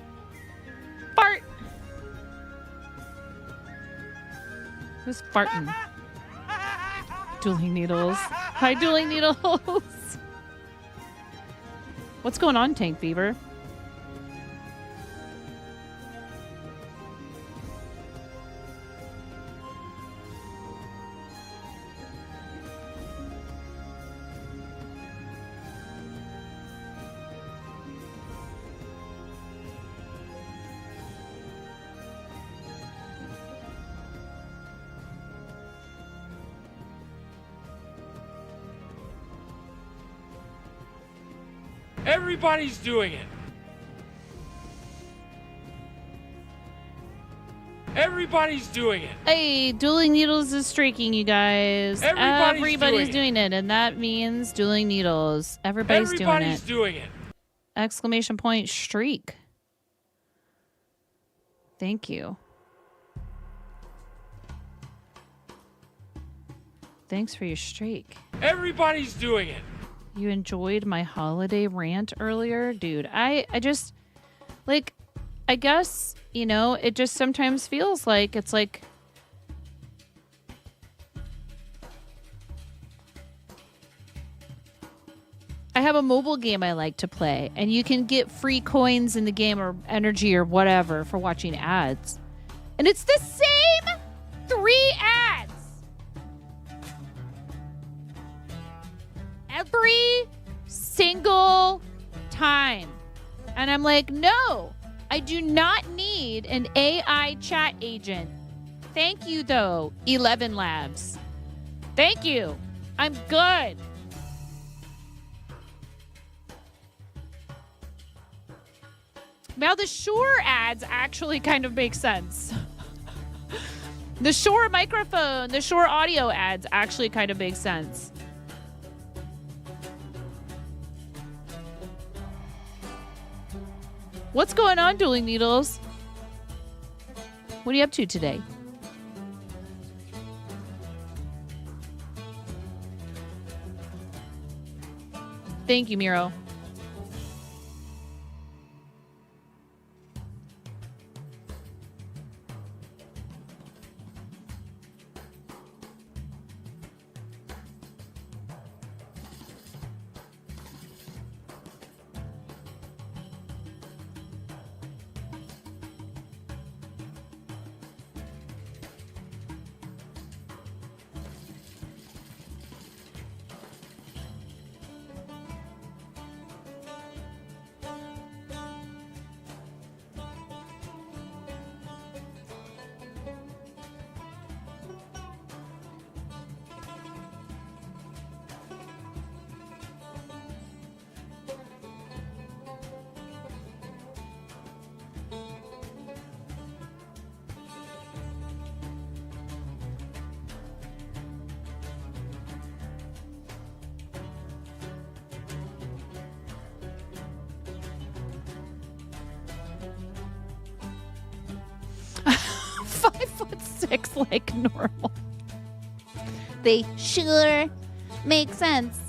Fart! Who's farting? Dueling Needles. Hi, Dueling Needles. What's going on, Tank Fever? Everybody's doing it. Everybody's doing it. Hey, Dueling Needles is streaking, you guys. Everybody's doing it, and that means Dueling Needles. Everybody's doing it. Exclamation point streak. Thank you. Thanks for your streak. Everybody's doing it. You enjoyed my holiday rant earlier? Dude, I just, like, I guess, it just sometimes feels like it's like, I have a mobile game I like to play, and you can get free coins in the game or energy or whatever for watching ads. And it's the same 3 ads. Every single time. And I'm like, no, I do not need an AI chat agent. Thank you, though, 11 Labs. Thank you. I'm good. Now, the Shure ads actually kind of make sense. The Shure microphone, the Shure audio ads actually kind of make sense. What's going on, Dueling Needles? What are you up to today? Thank you, Miro. Like normal. They sure make sense.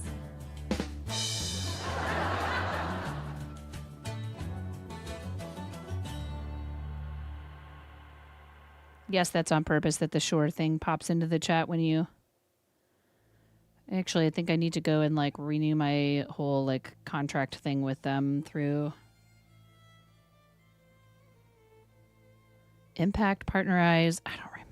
Yes, that's on purpose that the sure thing pops into the chat when you... Actually, I think I need to go and like renew my whole like contract thing with them through Impact Partnerize. I don't remember.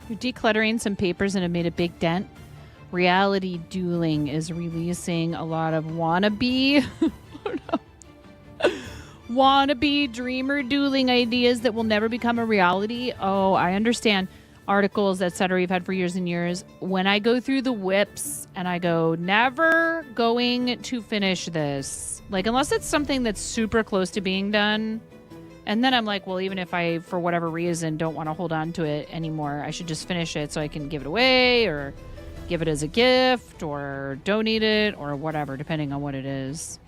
You're decluttering some papers and have made a big dent. Reality Dueling is releasing a lot of wannabe wannabe dreamer dueling ideas that will never become a reality. Oh, I understand. Articles, etc. you've had for years and years. When I go through the whips and I go, never going to finish this. Like, unless it's something that's super close to being done. And then I'm like, well, even if I, for whatever reason, don't want to hold on to it anymore, I should just finish it so I can give it away or give it as a gift or donate it or whatever, depending on what it is.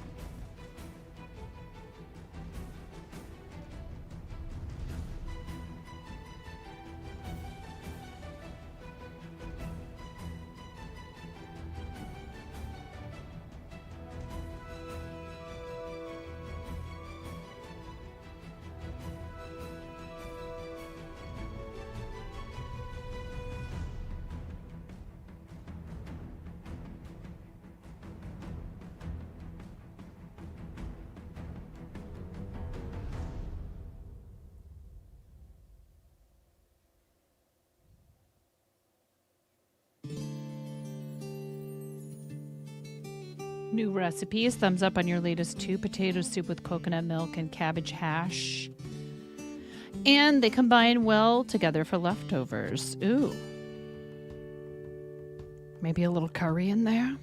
New recipes. Thumbs up on your latest 2. Potato soup with coconut milk and cabbage hash. And they combine well together for leftovers. Ooh. Maybe a little curry in there.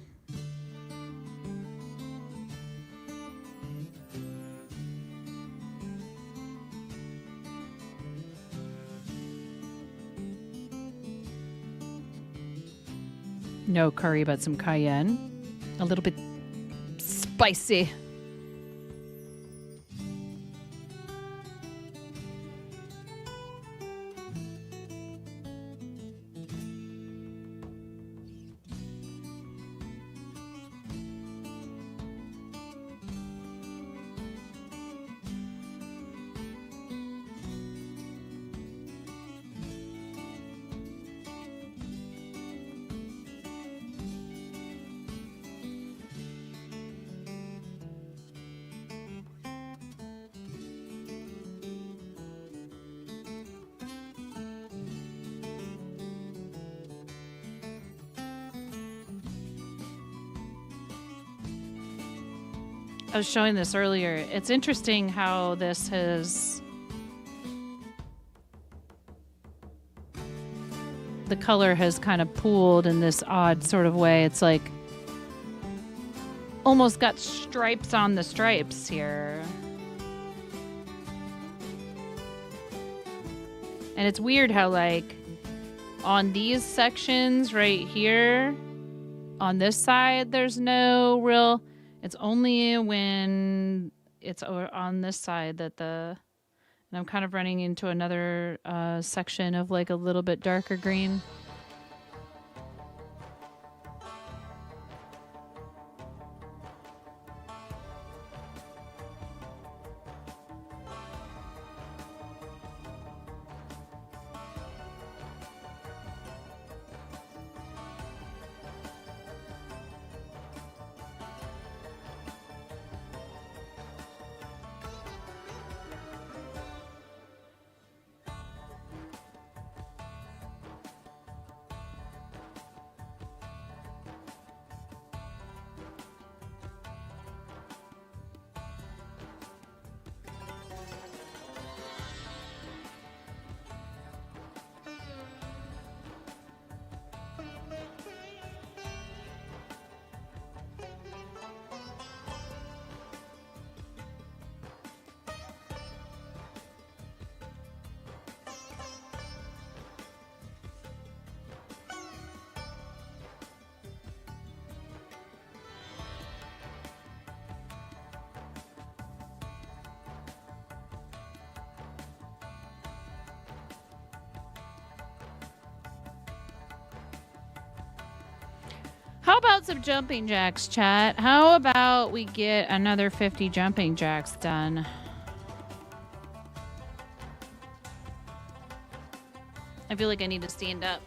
No curry, but some cayenne. A little bit spicy. I was showing this earlier. It's interesting how this has... The color has kind of pooled in this odd sort of way. It's like almost got stripes on the stripes here. And it's weird how like on these sections right here, on this side, there's no real... It's only when it's on this side that and I'm kind of running into another section of like a little bit darker green. How about some jumping jacks, chat? How about we get another 50 jumping jacks done? I feel like I need to stand up.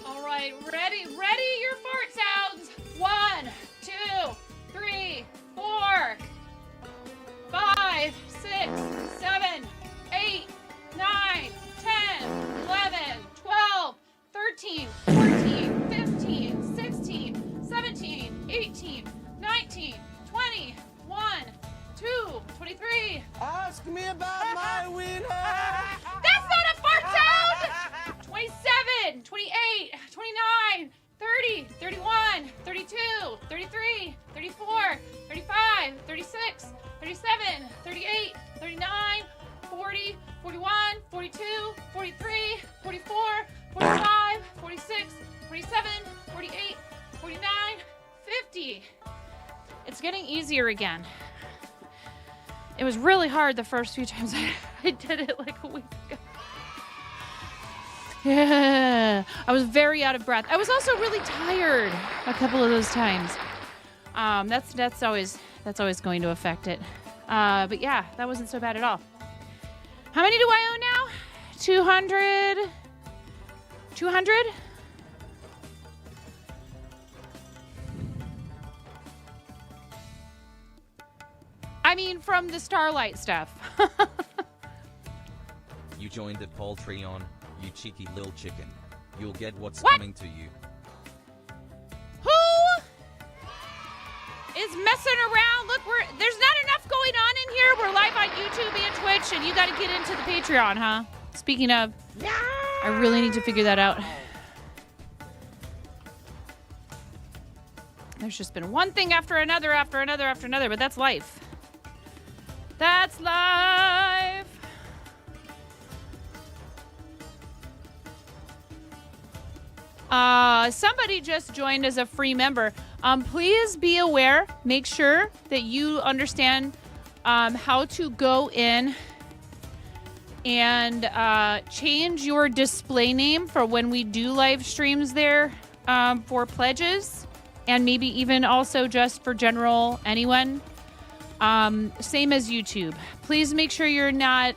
All right, ready your fart sounds. 1, 2, 3, 4, 5, 6, 7, 8, 9, 10, 11, 12, 13, 14, 15, 16, 17, 18, 19, 20, 1, 2, 23. Ask me about my wiener. That's not a fart sound! 27, 28, 29, 30, 31, 32, 33, 34, 35, 36, 37, 38, 39, 40, 41, 42, 43, 44, 45, 46, 47, 48, 49, 50. It's getting easier again. It was really hard the first few times I did it like a week ago. Yeah, I was very out of breath. I was also really tired a couple of those times. That's always going to affect it. But yeah, that wasn't so bad at all. How many do I own now? 200? 200? I mean, from the Starlight stuff. You joined at Patreon, you cheeky little chicken. You'll get what's What? coming to you. Who is messing around? Look, there's not enough going on in here. We're live on YouTube and Twitch, and you got to get into the Patreon, huh? Speaking of, I really need to figure that out. There's just been one thing after another, but that's life. That's life. Somebody just joined as a free member. Please be aware, make sure that you understand how to go in and change your display name for when we do live streams there for pledges, and maybe even also just for general anyone. Same as YouTube. Please make sure you're not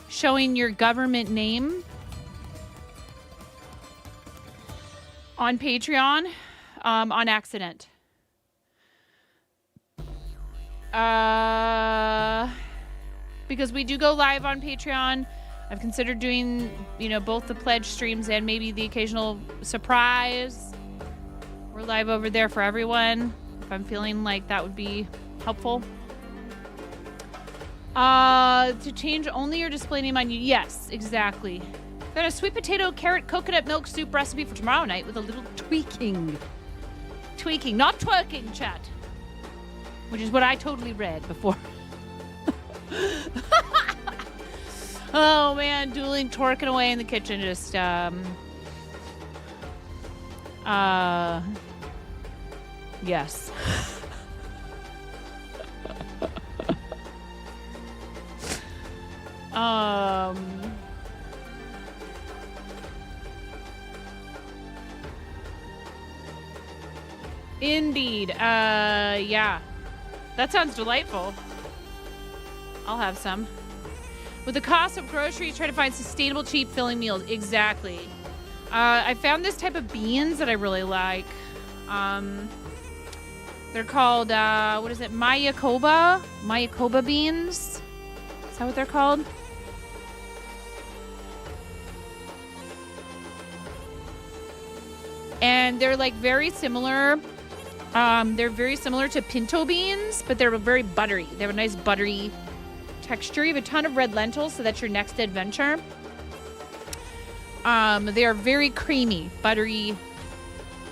showing your government name on Patreon on accident. Because we do go live on Patreon. I've considered doing, both the pledge streams and maybe the occasional surprise. We're live over there for everyone, if I'm feeling like that would be helpful. To change only your display name on you. Yes, exactly. Got a sweet potato, carrot, coconut milk soup recipe for tomorrow night with a little tweaking. Tweaking, not twerking, chat. Which is what I totally read before. Oh man, dueling, twerking away in the kitchen, just yes. Indeed. Yeah. That sounds delightful. I'll have some. With the cost of groceries, try to find sustainable, cheap, filling meals. Exactly. I found this type of beans that I really like. They're called, what is it? Mayakoba? Mayakoba beans? Is that what they're called? And they're like very similar. They're very similar to pinto beans, but they're very buttery. They have a nice buttery texture. You have a ton of red lentils, so that's your next adventure. They are very creamy, buttery.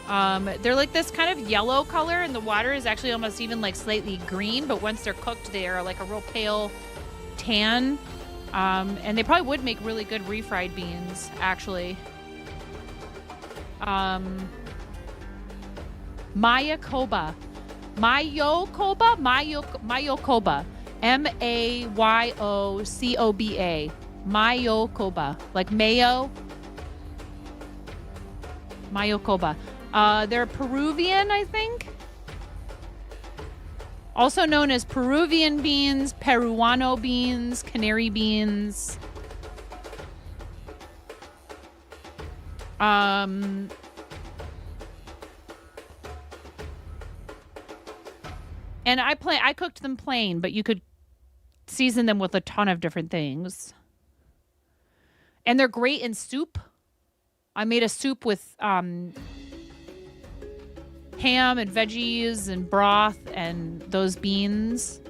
They're like this kind of yellow color, and the water is actually almost even like slightly green, but once they're cooked, they are like a real pale tan. And they probably would make really good refried beans, actually. Mayakoba. Mayakoba? Mayakoba. Mayocoba. Mayokoba, like mayo. Mayokoba. They're Peruvian, I think. Also known as Peruvian beans, Peruano beans, canary beans. And I cooked them plain, but you could season them with a ton of different things. And they're great in soup. I made a soup with ham and veggies and broth and those beans.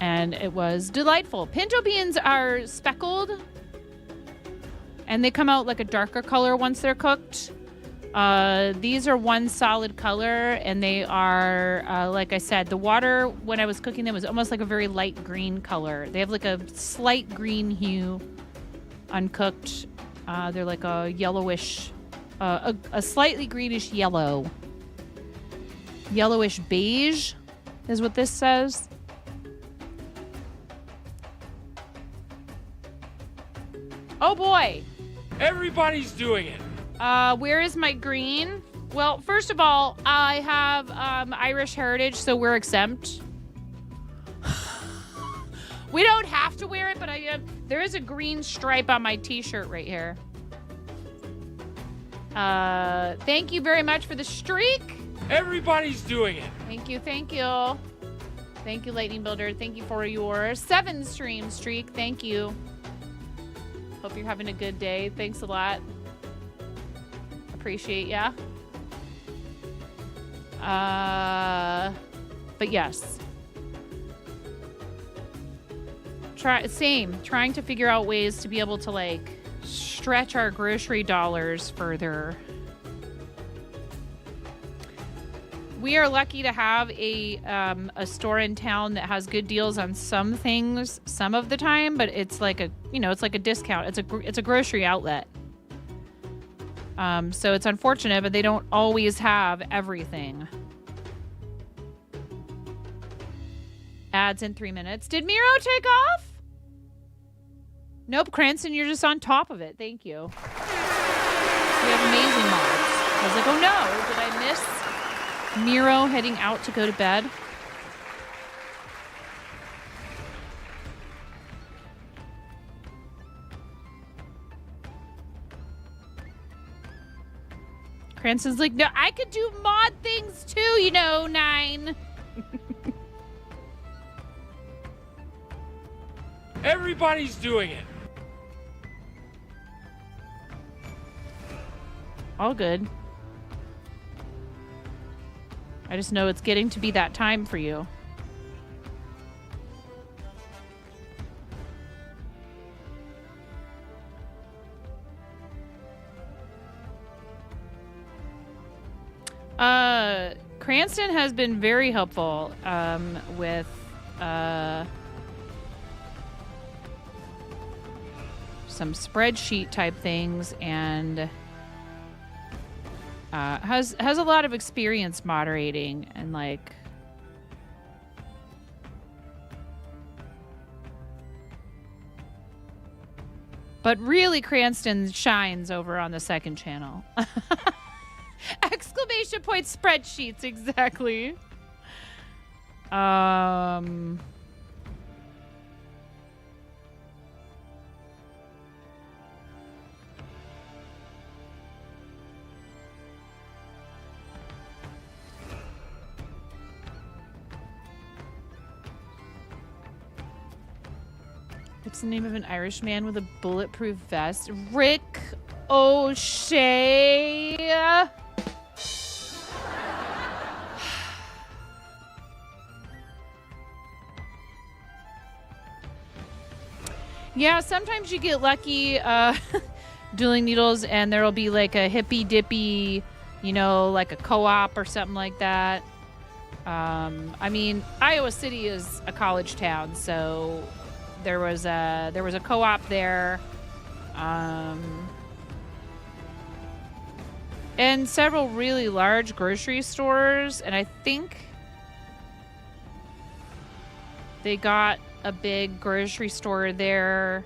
And it was delightful. Pinto beans are speckled. And they come out like a darker color once they're cooked. These are one solid color, and they are, like I said, the water, when I was cooking them, was almost like a very light green color. They have like a slight green hue, uncooked. They're like a yellowish, a slightly greenish yellow. Yellowish beige is what this says. Oh boy. Everybody's doing it. Where is my green? Well, first of all, I have Irish heritage, so we're exempt. We don't have to wear it, but there is a green stripe on my t-shirt right here. Thank you very much for the streak. Everybody's doing it. Thank you, thank you. Thank you, Lightning Builder. Thank you for your 7 stream streak. Thank you. Hope you're having a good day. Thanks a lot. Appreciate ya. But yes. Trying to figure out ways to be able to like stretch our grocery dollars further. We are lucky to have a store in town that has good deals on some things some of the time, but it's like a discount. It's a grocery outlet. So it's unfortunate, but they don't always have everything. Ads in 3 minutes. Did Miro take off? Nope, Cranston, you're just on top of it. Thank you. We have amazing mods. I was like, oh no, did I miss Miro heading out to go to bed? Cranston's like, no, I could do mod things too, 9. Everybody's doing it. All good. I just know it's getting to be that time for you. Cranston has been very helpful with some spreadsheet type things, and has a lot of experience moderating and like but really Cranston shines over on the second channel. Exclamation point spreadsheets, exactly. What's the name of an Irish man with a bulletproof vest? Rick O'Shea. Yeah, sometimes you get lucky dueling needles and there'll be like a hippy dippy, like a co-op or something like that. I mean, Iowa City is a college town, so there was a co-op there. And several really large grocery stores, and I think they got a big grocery store there.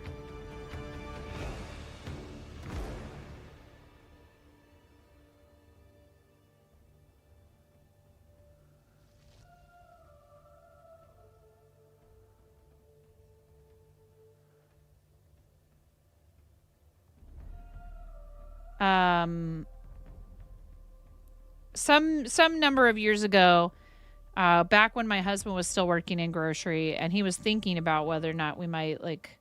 Some number of years ago, back when my husband was still working in grocery, and he was thinking about whether or not we might like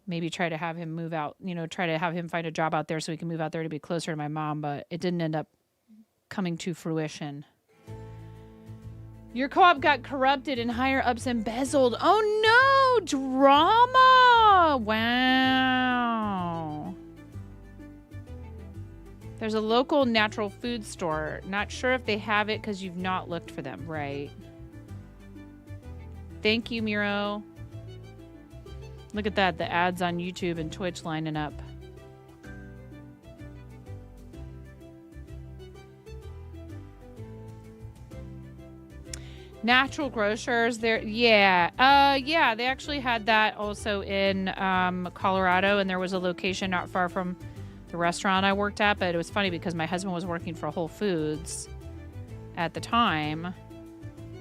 maybe try to have him move out, try to have him find a job out there so he can move out there to be closer to my mom, but it didn't end up coming to fruition. Your co-op got corrupted and higher ups embezzled. Oh no, drama. Wow. There's a local natural food store. Not sure if they have it because you've not looked for them, right? Thank you, Miro. Look at that, the ads on YouTube and Twitch lining up. Natural grocers there. Yeah. Yeah, they actually had that also in Colorado, and there was a location not far from the restaurant I worked at, but it was funny because my husband was working for Whole Foods at the time,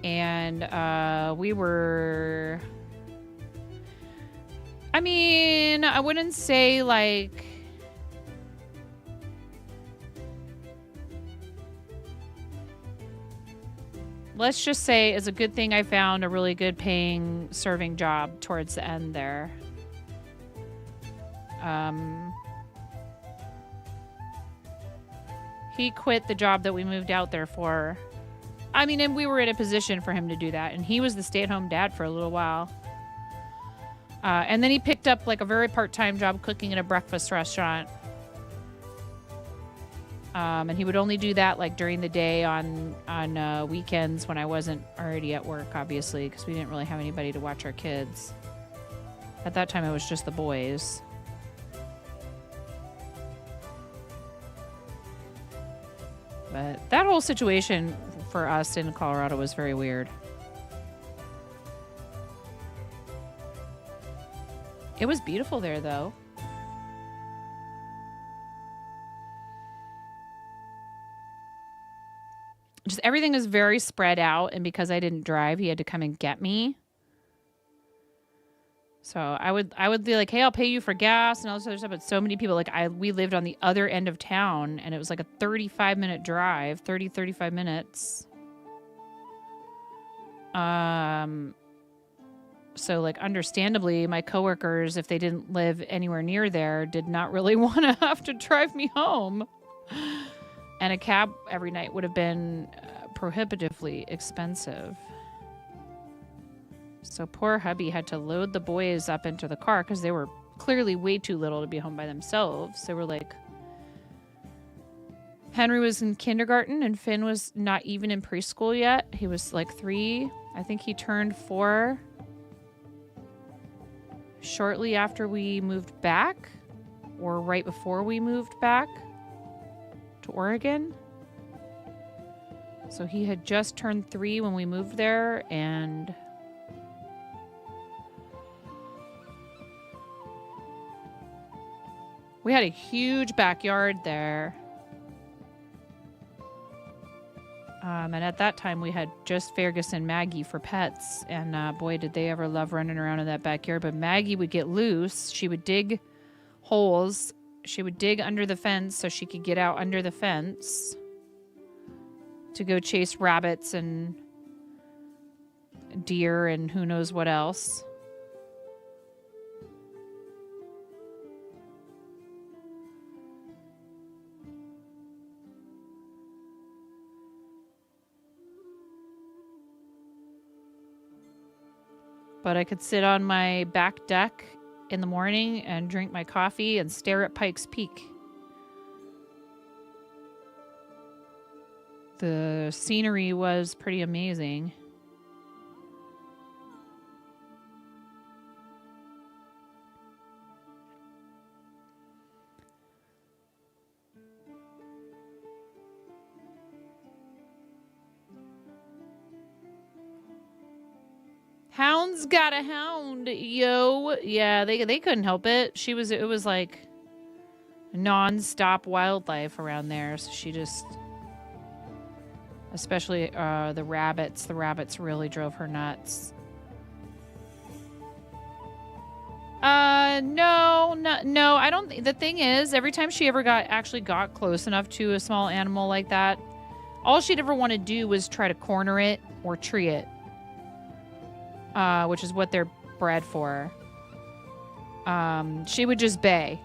and we were, I mean, I wouldn't say like, let's just say it's a good thing I found a really good paying serving job towards the end there. He quit the job that we moved out there for. I mean, and we were in a position for him to do that, and he was the stay-at-home dad for a little while. And then he picked up like a very part-time job cooking in a breakfast restaurant. And he would only do that like during the day on weekends when I wasn't already at work, obviously, because we didn't really have anybody to watch our kids. At that time, it was just the boys. But that whole situation for us in Colorado was very weird. It was beautiful there, though. Just everything is very spread out, and because I didn't drive, he had to come and get me. So I would be like, hey, I'll pay you for gas and all this other stuff. But so many people, like we lived on the other end of town, and it was like a 35-minute drive, 35 minutes. So like understandably, my coworkers, if they didn't live anywhere near there, did not really want to have to drive me home. And a cab every night would have been prohibitively expensive. So poor hubby had to load the boys up into the car because they were clearly way too little to be home by themselves. They were like, Henry was in kindergarten and Finn was not even in preschool yet. He was like 3. I think he turned 4 shortly after we moved back, or right before we moved back to Oregon. So he had just turned 3 when we moved there, and we had a huge backyard there. And at that time, we had just Fergus and Maggie for pets. And boy, did they ever love running around in that backyard. But Maggie would get loose. She would dig holes. She would dig under the fence so she could get out under the fence to go chase rabbits and deer and who knows what else. But I could sit on my back deck in the morning and drink my coffee and stare at Pikes Peak. The scenery was pretty amazing. Hound's got a hound, yo. Yeah, they couldn't help it. It was like non-stop wildlife around there. So she just, especially the rabbits really drove her nuts. No, I don't. The thing is, every time she ever actually got close enough to a small animal like that, all she'd ever want to do was try to corner it or tree it, which is what they're bred for. She would just bay.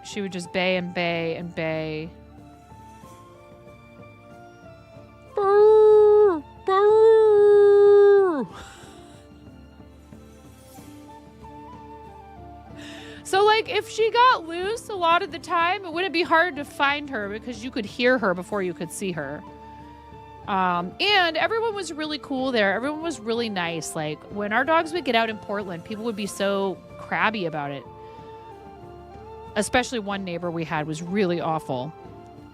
She would just bay and bay and bay. Brr, brr. So, like, if she got loose a lot of the time, it wouldn't be hard to find her because you could hear her before you could see her. And everyone was really cool there. Everyone was really nice. Like, when our dogs would get out in Portland, people would be so crabby about it. Especially one neighbor we had was really awful.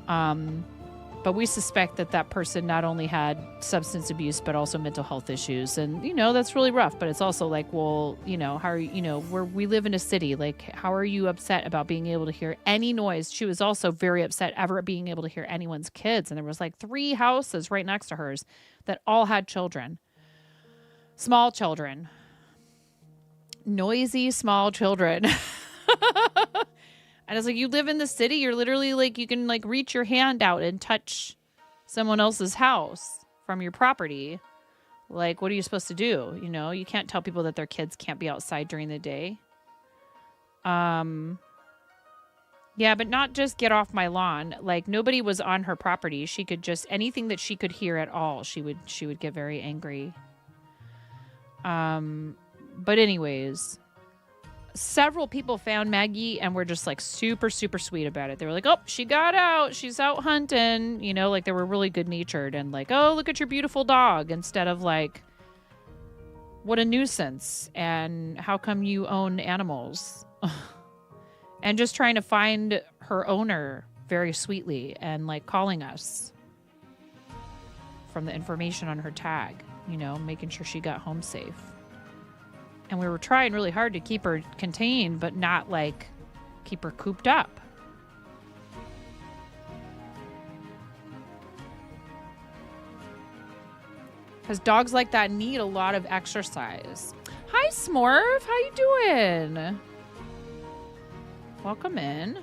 But we suspect that person not only had substance abuse, but also mental health issues. And, that's really rough. But it's also like, well, how are you, we live in a city. Like, how are you upset about being able to hear any noise? She was also very upset ever being able to hear anyone's kids. And there was like 3 houses right next to hers that all had children. Small children. Noisy, small children. And it's like, you live in the city, you're literally like, you can like reach your hand out and touch someone else's house from your property. Like, what are you supposed to do? You can't tell people that their kids can't be outside during the day. Yeah, but not just get off my lawn. Like, nobody was on her property. She could just, anything that she could hear at all, she would get very angry. But anyways, several people found Maggie and were just like super, super sweet about it. They were like, oh, she got out. She's out hunting. Like they were really good natured and like, oh, look at your beautiful dog, instead of like, what a nuisance. And how come you own animals? And just trying to find her owner very sweetly and like calling us from the information on her tag, making sure she got home safe. And we were trying really hard to keep her contained, but not like keep her cooped up. Because dogs like that need a lot of exercise. Hi, Smurf. How you doing? Welcome in.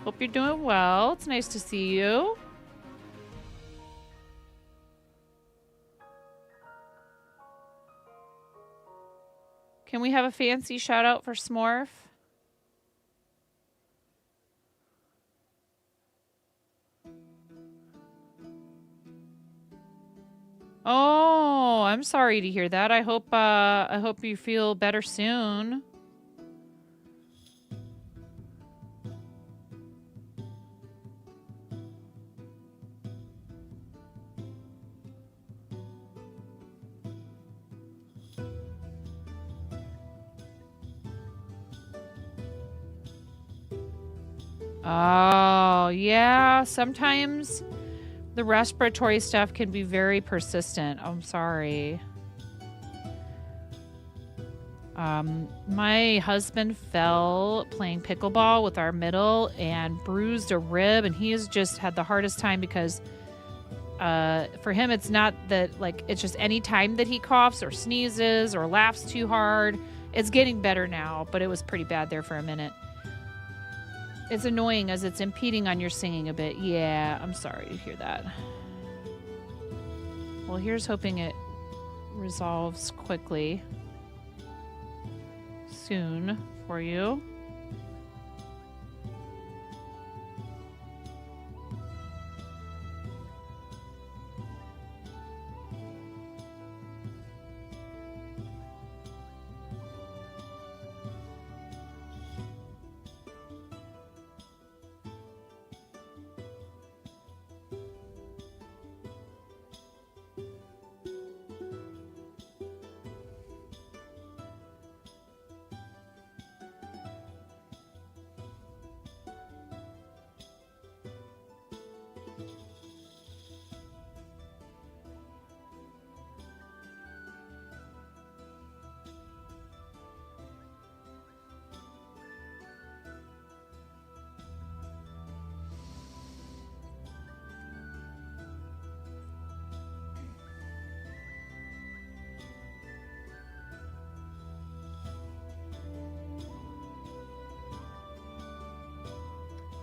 Hope you're doing well. It's nice to see you. Can we have a fancy shout out for Smurf? Oh, I'm sorry to hear that. I hope you feel better soon. Oh, yeah. Sometimes the respiratory stuff can be very persistent. I'm sorry. My husband fell playing pickleball with our middle and bruised a rib, and he has just had the hardest time because for him, it's not that, like, it's just any time that he coughs or sneezes or laughs too hard. It's getting better now, but it was pretty bad there for a minute. It's annoying as it's impeding on your singing a bit. Yeah, I'm sorry to hear that. Well, here's hoping it resolves quickly. Soon for you.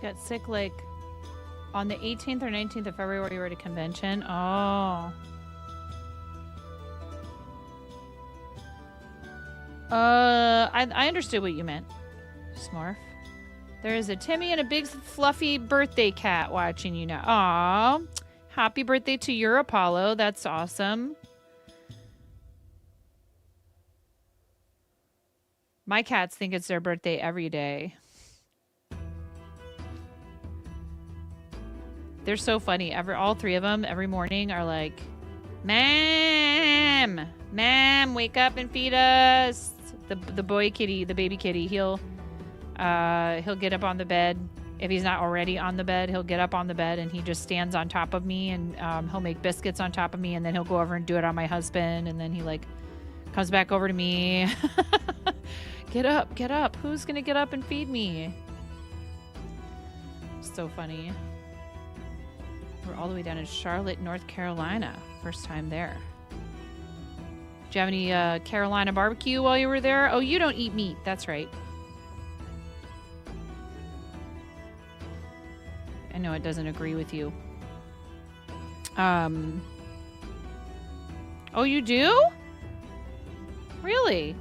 got sick like on the 18th or 19th of February. You were at a convention. Oh. I understood what you meant, Smurf. There is a Timmy and a big fluffy birthday cat watching you now. Aw. Happy birthday to your Apollo. That's awesome. My cats think it's their birthday every day. They're so funny. All three of them every morning are like, Ma'am, wake up and feed us. The boy kitty, the baby kitty, he'll get up on the bed. If he's not already on the bed, he'll get up on the bed and he just stands on top of me, and he'll make biscuits on top of me, and then he'll go over and do it on my husband, and then he like comes back over to me. Get up. Who's gonna get up and feed me? So funny. We're all the way down in Charlotte, North Carolina. First time there. Did you have any Carolina barbecue while you were there? Oh, you don't eat meat. That's right. I know it doesn't agree with you. Oh, you do? Really?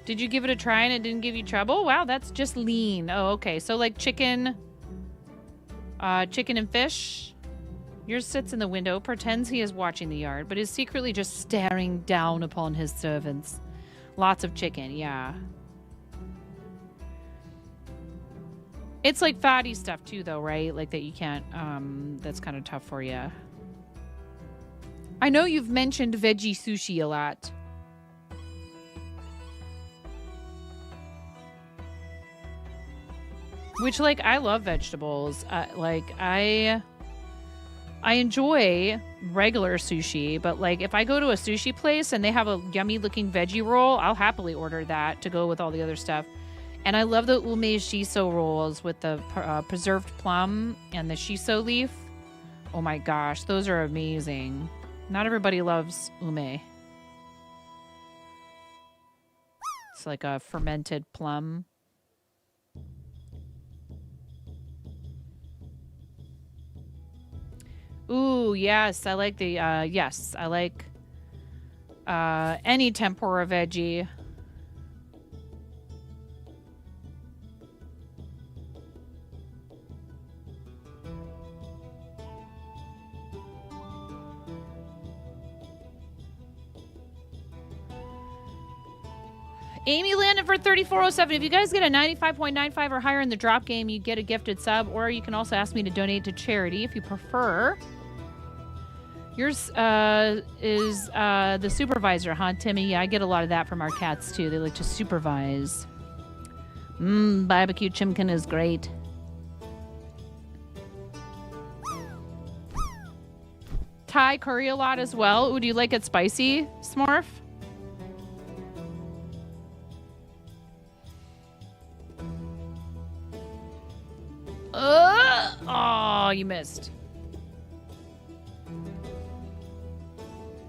Did you give it a try and it didn't give you trouble? Wow, that's just lean. Oh, okay. So like chicken and fish. Yours sits in the window, pretends he is watching the yard, but is secretly just staring down upon his servants. Lots of chicken, yeah. It's like fatty stuff too, though, right? Like that you can't, that's kind of tough for you. I know you've mentioned veggie sushi a lot. Which, like, I love vegetables. I enjoy regular sushi, but, like, if I go to a sushi place and they have a yummy-looking veggie roll, I'll happily order that to go with all the other stuff. And I love the ume shiso rolls with the preserved plum and the shiso leaf. Oh, my gosh. Those are amazing. Not everybody loves ume. It's like a fermented plum. Ooh, yes. I like the, yes. I like any tempura veggie. Amy landed for 3407. If you guys get a 95.95 or higher in the drop game, you get a gifted sub, or you can also ask me to donate to charity if you prefer. Yours is the supervisor, huh, Timmy? Yeah, I get a lot of that from our cats, too. They like to supervise. Barbecue chimkin is great. Thai curry a lot as well. Ooh, do you like it spicy, Smurf? Oh, you missed.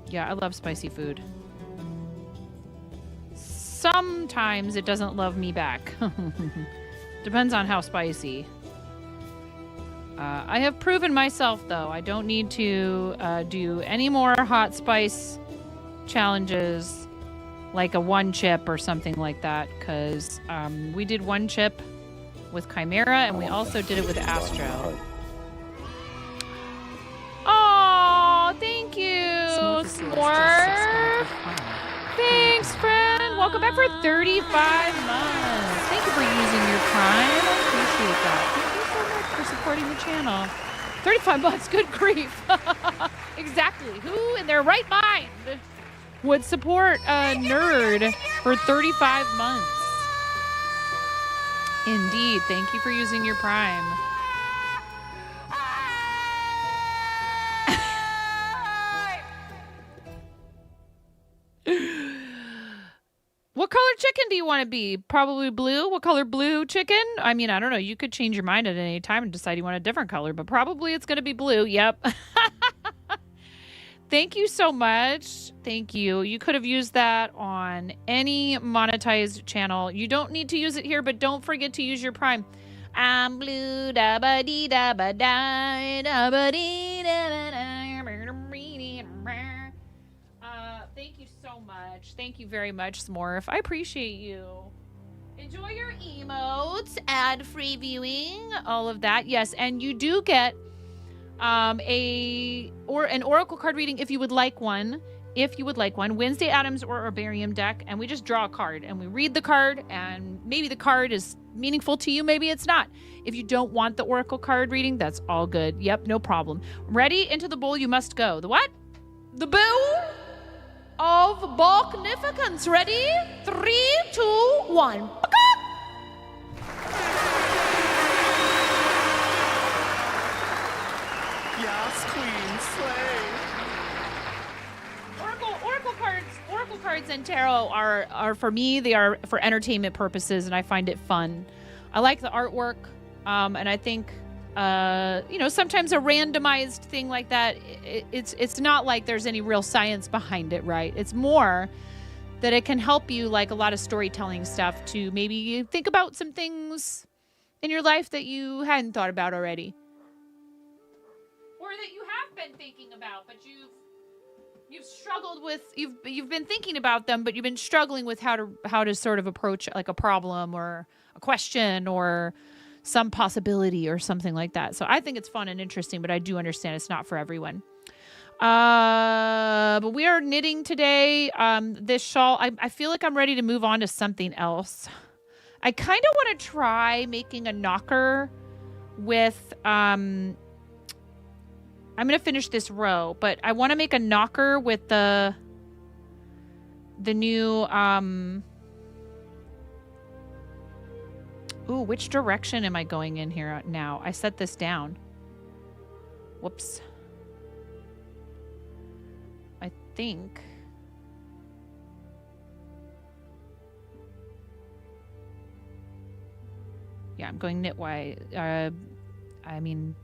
Yeah, I love spicy food. Sometimes it doesn't love me back. Depends on how spicy. I have proven myself, though. I don't need to do any more hot spice challenges like a one chip or something like that, because we did one chip with Chimera, and we also did it with Astro. Oh, thank you, Smorf. Thanks, friend. Welcome back for 35 months. Thank you for using your Prime. I appreciate that. Thank you so much for supporting the channel. 35 months, good grief. Exactly. Who in their right mind would support a nerd for 35 months? Indeed. Thank you for using your Prime. What color chicken do you want to be? Probably blue. What color blue chicken? I mean, I don't know. You could change your mind at any time and decide you want a different color, but probably it's going to be blue. Yep. Thank you so much. Thank you. You could have used that on any monetized channel. You don't need to use it here, but don't forget to use your Prime. I'm blue, da ba dee da ba da dee da da. Thank you so much. Thank you very much, Smorf. I appreciate you. Enjoy your emotes, ad-free viewing, all of that. Yes, and you do get an oracle card reading if you would like one. Wednesday Adams or Herbarium deck, and we just draw a card and we read the card, and maybe the card is meaningful to you, maybe it's not. If you don't want the oracle card reading, that's all good. Yep, no problem. Ready? Into the bowl you must go. The what? The bowl of Balknificence. Ready? 3, 2, 1. Yes, Queen, slay. Oracle cards and tarot are for me, they are for entertainment purposes, and I find it fun. I like the artwork, and I think sometimes a randomized thing like that, it's not like there's any real science behind it, right? It's more that it can help you, like a lot of storytelling stuff, to maybe think about some things in your life that you hadn't thought about already, or that you have been thinking about, but you've struggled with. You've been thinking about them, but you've been struggling with how to sort of approach like a problem or a question or some possibility or something like that. So I think it's fun and interesting, but I do understand it's not for everyone. But we are knitting today. This shawl, I feel like I'm ready to move on to something else. I kind of want to try making a knocker with, I'm going to finish this row, but I want to make a knocker with the new, ooh, which direction am I going in here now? I set this down. Whoops. I think. Yeah, I'm going knitwise. I'm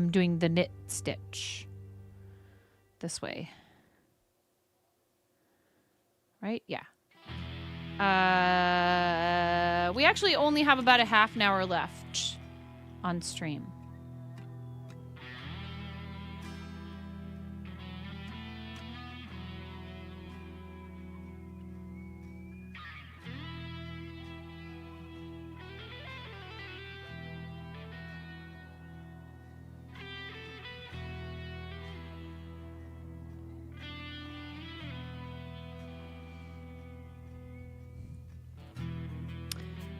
doing the knit stitch this way. Right? Yeah. We actually only have about a half an hour left on stream.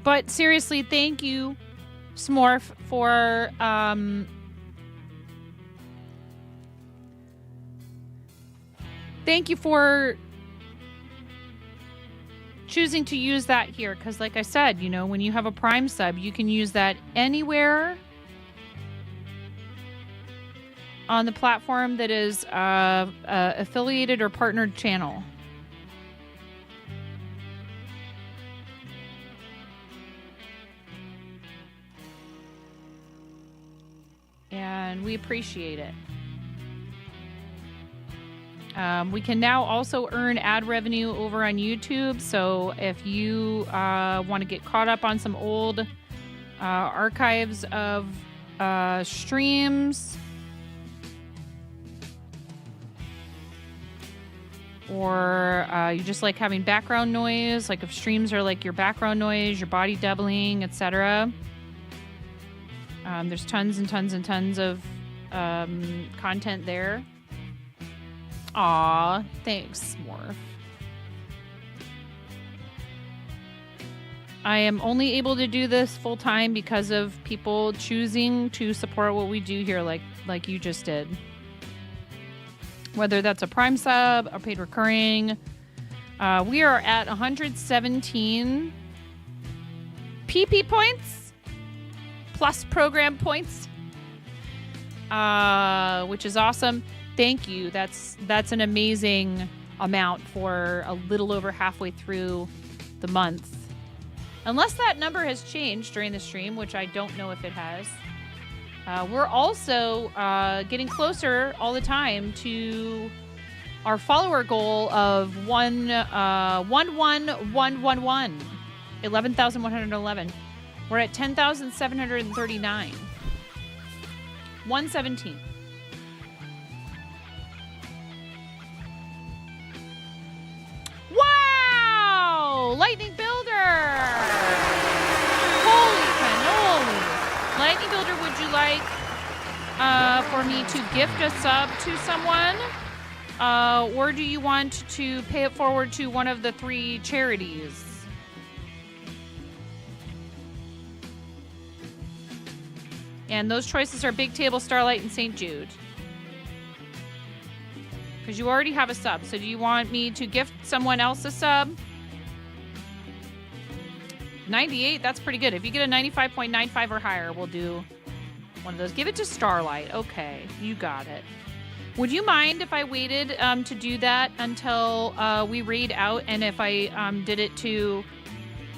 But seriously, thank you, Smorf, for thank you for choosing to use that here. Because like I said, you know, when you have a Prime sub, you can use that anywhere on the platform that is affiliated or partnered channel. And we appreciate it. We can now also earn ad revenue over on YouTube. So if you want to get caught up on some old archives of streams, or you just like having background noise, like if streams are like your background noise, your body doubling, etc. There's tons and tons and tons of content there. Aw, thanks, Morph. I am only able to do this full time because of people choosing to support what we do here, like you just did. Whether that's a Prime sub, or paid recurring. We are at 117 PP points. Plus program points, which is awesome. Thank you. That's an amazing amount for a little over halfway through the month. Unless that number has changed during the stream, which I don't know if it has. We're also getting closer all the time to our follower goal of 11,111. We're at 10,739. 117. Wow! Lightning Builder! Holy cannoli! Lightning Builder, would you like for me to gift a sub to someone? Or do you want to pay it forward to one of the 3 charities? And those choices are Big Table, Starlight, and St. Jude. Because you already have a sub. So do you want me to gift someone else a sub? 98, that's pretty good. If you get a 95.95 or higher, we'll do one of those. Give it to Starlight. Okay, you got it. Would you mind if I waited to do that until we raid out, and if I did it to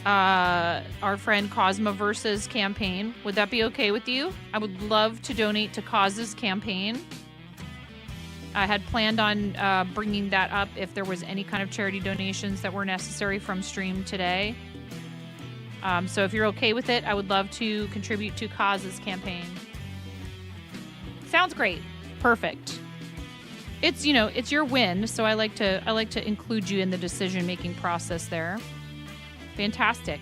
our friend Cosmoverse's campaign? Would that be okay with you? I would love to donate to Cause's campaign. I had planned on bringing that up if there was any kind of charity donations that were necessary from stream today. So if you're okay with it, I would love to contribute to Cause's campaign. Sounds great. Perfect. It's, you know, it's your win, so I like to include you in the decision-making process there. Fantastic.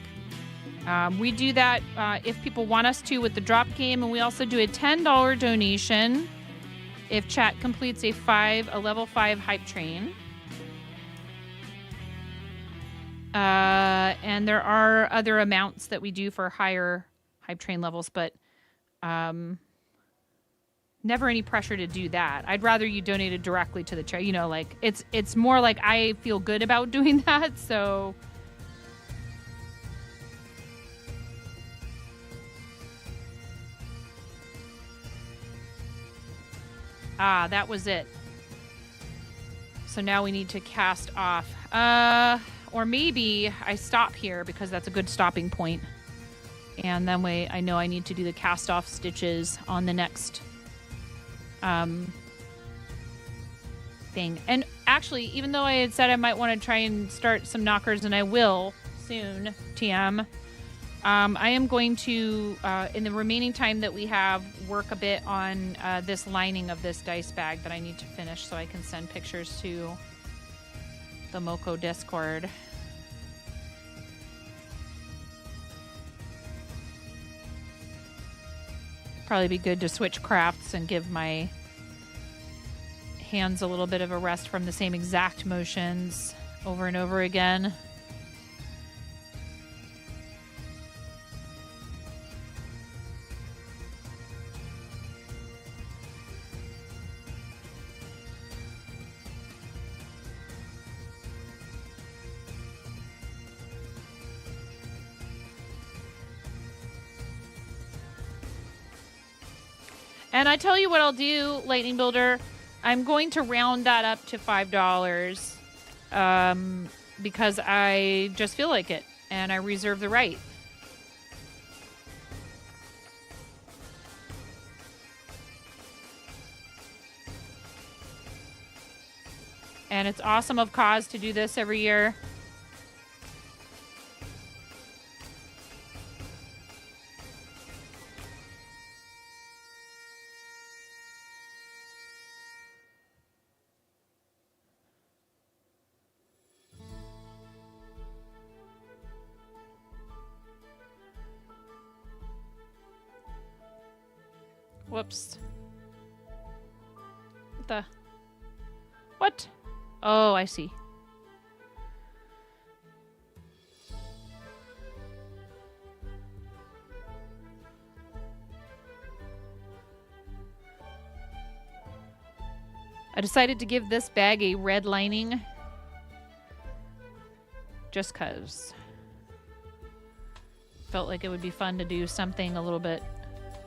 We do that if people want us to with the drop game, and we also do a $10 donation if chat completes a level 5 hype train. And there are other amounts that we do for higher hype train levels, but never any pressure to do that. I'd rather you donate it directly to the charity. You know, like it's more like I feel good about doing that, so. Ah, that was it. So now we need to cast off. Or maybe I stop here because that's a good stopping point. And then I know I need to do the cast off stitches on the next thing. And actually, even though I had said I might want to try and start some knockers, and I will soon, TM, I am going to, in the remaining time that we have, work a bit on this lining of this dice bag that I need to finish so I can send pictures to the Moko Discord. Probably be good to switch crafts and give my hands a little bit of a rest from the same exact motions over and over again. And I tell you what I'll do, Lightning Builder. I'm going to round that up to $5 because I just feel like it, and I reserve the right. And it's awesome of Cause to do this every year. Whoops. What? Oh, I see. I decided to give this bag a red lining just 'cause felt like it would be fun to do something a little bit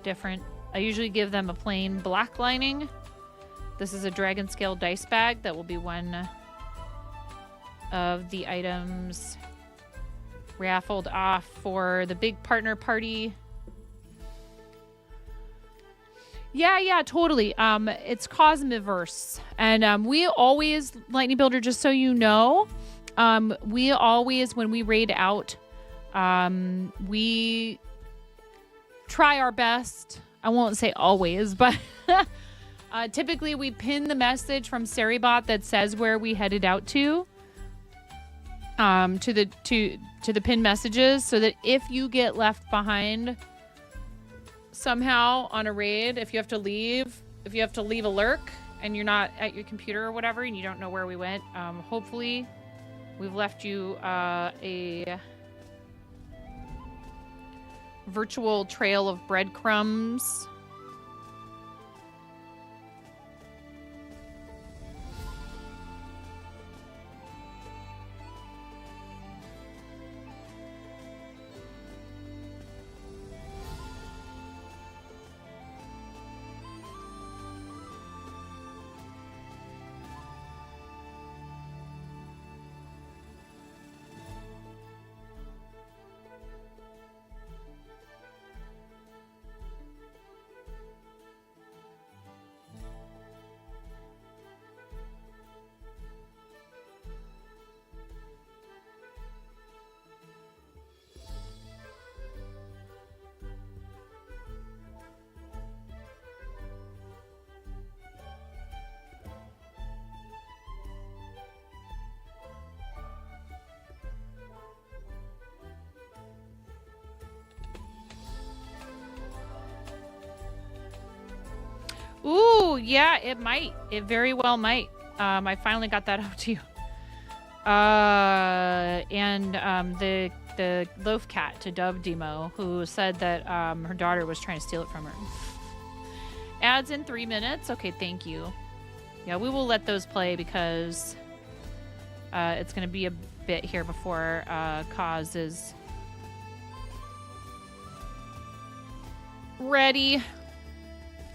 different. I usually give them a plain black lining. This is a dragon scale dice bag that will be one of the items raffled off for the big partner party. Yeah, totally. It's Cosmoverse. And we always, Lightning Builder, just so you know, we always, when we raid out, we try our best. I won't say always, but typically we pin the message from Seribot that says where we headed out to the pinned messages, so that if you get left behind somehow on a raid, if you have to leave a lurk and you're not at your computer or whatever and you don't know where we went, hopefully we've left you a virtual trail of breadcrumbs. Ooh, yeah, it might. It very well might. I finally got that out to you. And the loaf cat to Dove Demo, who said that her daughter was trying to steal it from her. Ads in 3 minutes. Okay, thank you. Yeah, we will let those play because it's going to be a bit here before Cause is ready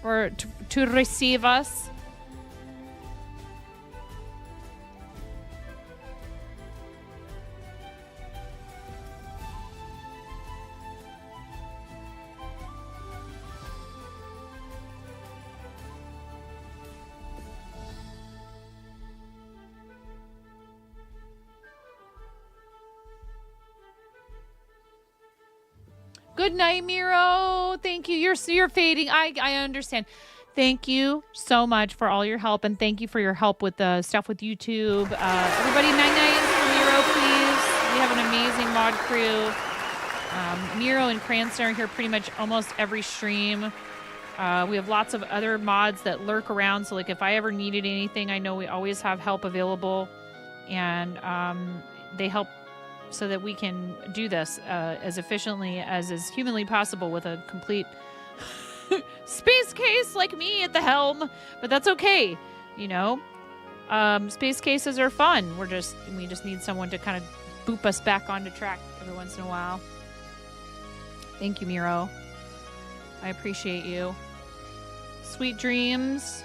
or to receive us. Good night, Miro. Thank you. You're fading. I understand. Thank you so much for all your help, and thank you for your help with the stuff with YouTube. Everybody, night for Miro, please. We have an amazing mod crew. Miro and Cranston are here pretty much almost every stream. We have lots of other mods that lurk around, so like if I ever needed anything, I know we always have help available, and they help so that we can do this as efficiently as is humanly possible with a complete space case like me at the helm. But that's okay, you know. Space cases are fun. We just need someone to kind of boop us back onto track every once in a while. Thank you, Miro. I appreciate you. Sweet dreams.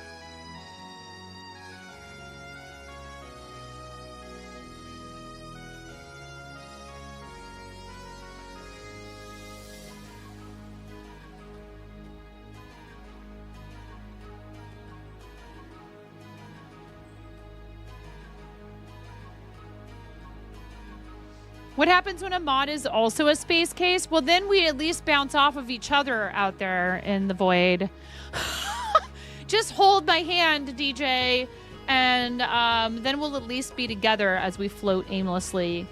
What happens when a mod is also a space case? Well, then we at least bounce off of each other out there in the void. Just hold my hand, DJ, and then we'll at least be together as we float aimlessly.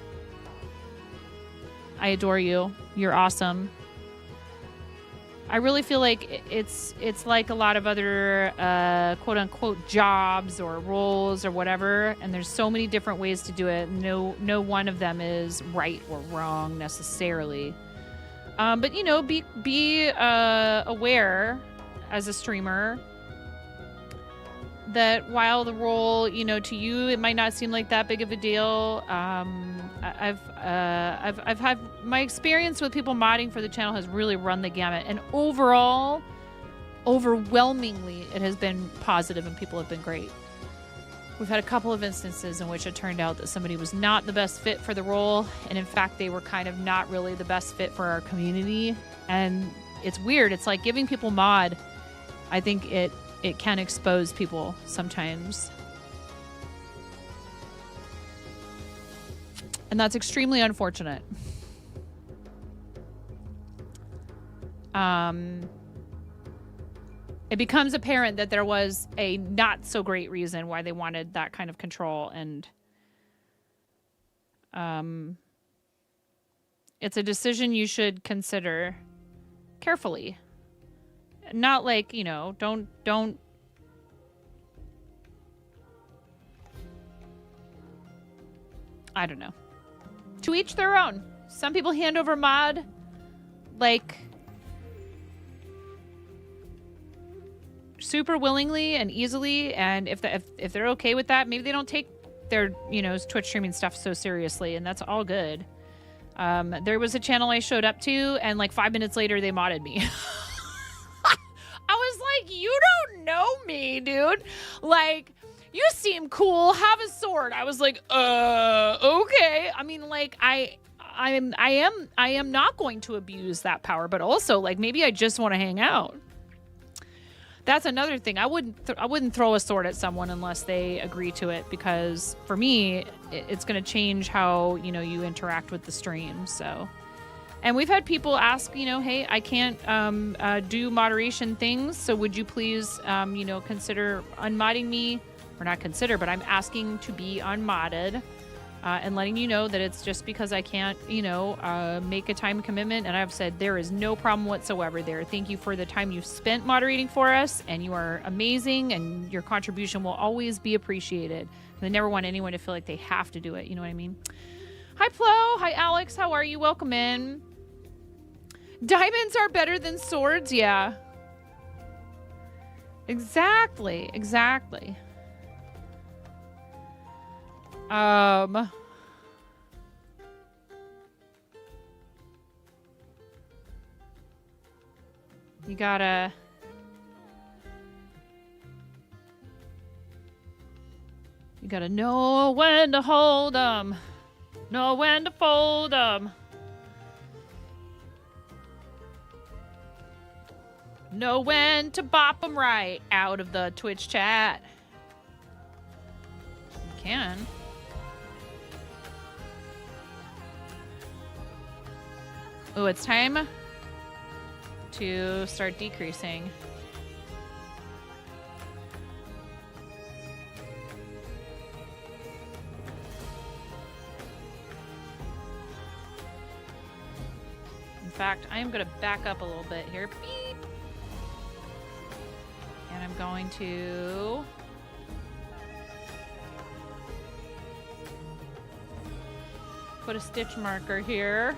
I adore you. You're awesome. I really feel like it's like a lot of other quote-unquote jobs or roles or whatever, and there's so many different ways to do it. No one of them is right or wrong necessarily. But, you know, be aware as a streamer that while the role, you know, to you, it might not seem like that big of a deal. I've had my experience with people modding for the channel has really run the gamut, and overall, overwhelmingly, it has been positive and people have been great. We've had a couple of instances in which it turned out that somebody was not the best fit for the role, and in fact, they were kind of not really the best fit for our community. And it's weird. It's like giving people mod. I think it can expose people sometimes. And that's extremely unfortunate. it becomes apparent that there was a not so great reason why they wanted that kind of control, and it's a decision you should consider carefully. Not like, you know, don't I don't know. To each their own. Some people hand over mod like super willingly and easily, and if they're okay with that, maybe they don't take their, you know, Twitch streaming stuff so seriously, and that's all good. There was a channel I showed up to, and like 5 minutes later they modded me. I was like, you don't know me, dude. Like, you seem cool. Have a sword. I was like, okay. I mean, like, I am not going to abuse that power, but also, like, maybe I just want to hang out. That's another thing. I wouldn't throw a sword at someone unless they agree to it, because for me, it's going to change how, you know, you interact with the stream. So, and we've had people ask, you know, hey, I can't do moderation things, so would you please, you know, consider unmodding me, or not consider, but I'm asking to be unmodded. And letting you know that it's just because I can't, you know, make a time commitment. And I've said there is no problem whatsoever there. Thank you for the time you've spent moderating for us, and you are amazing, and your contribution will always be appreciated. I never want anyone to feel like they have to do it. You know what I mean? Hi, Plo. Hi, Alex. How are you? Welcome in. Diamonds are better than swords. Yeah. Exactly. Exactly. You gotta know when to hold 'em, know when to fold 'em, know when to bop 'em right out of the Twitch chat. You can. Oh, it's time to start decreasing. In fact, I am going to back up a little bit here. Beep. And I'm going to put a stitch marker here.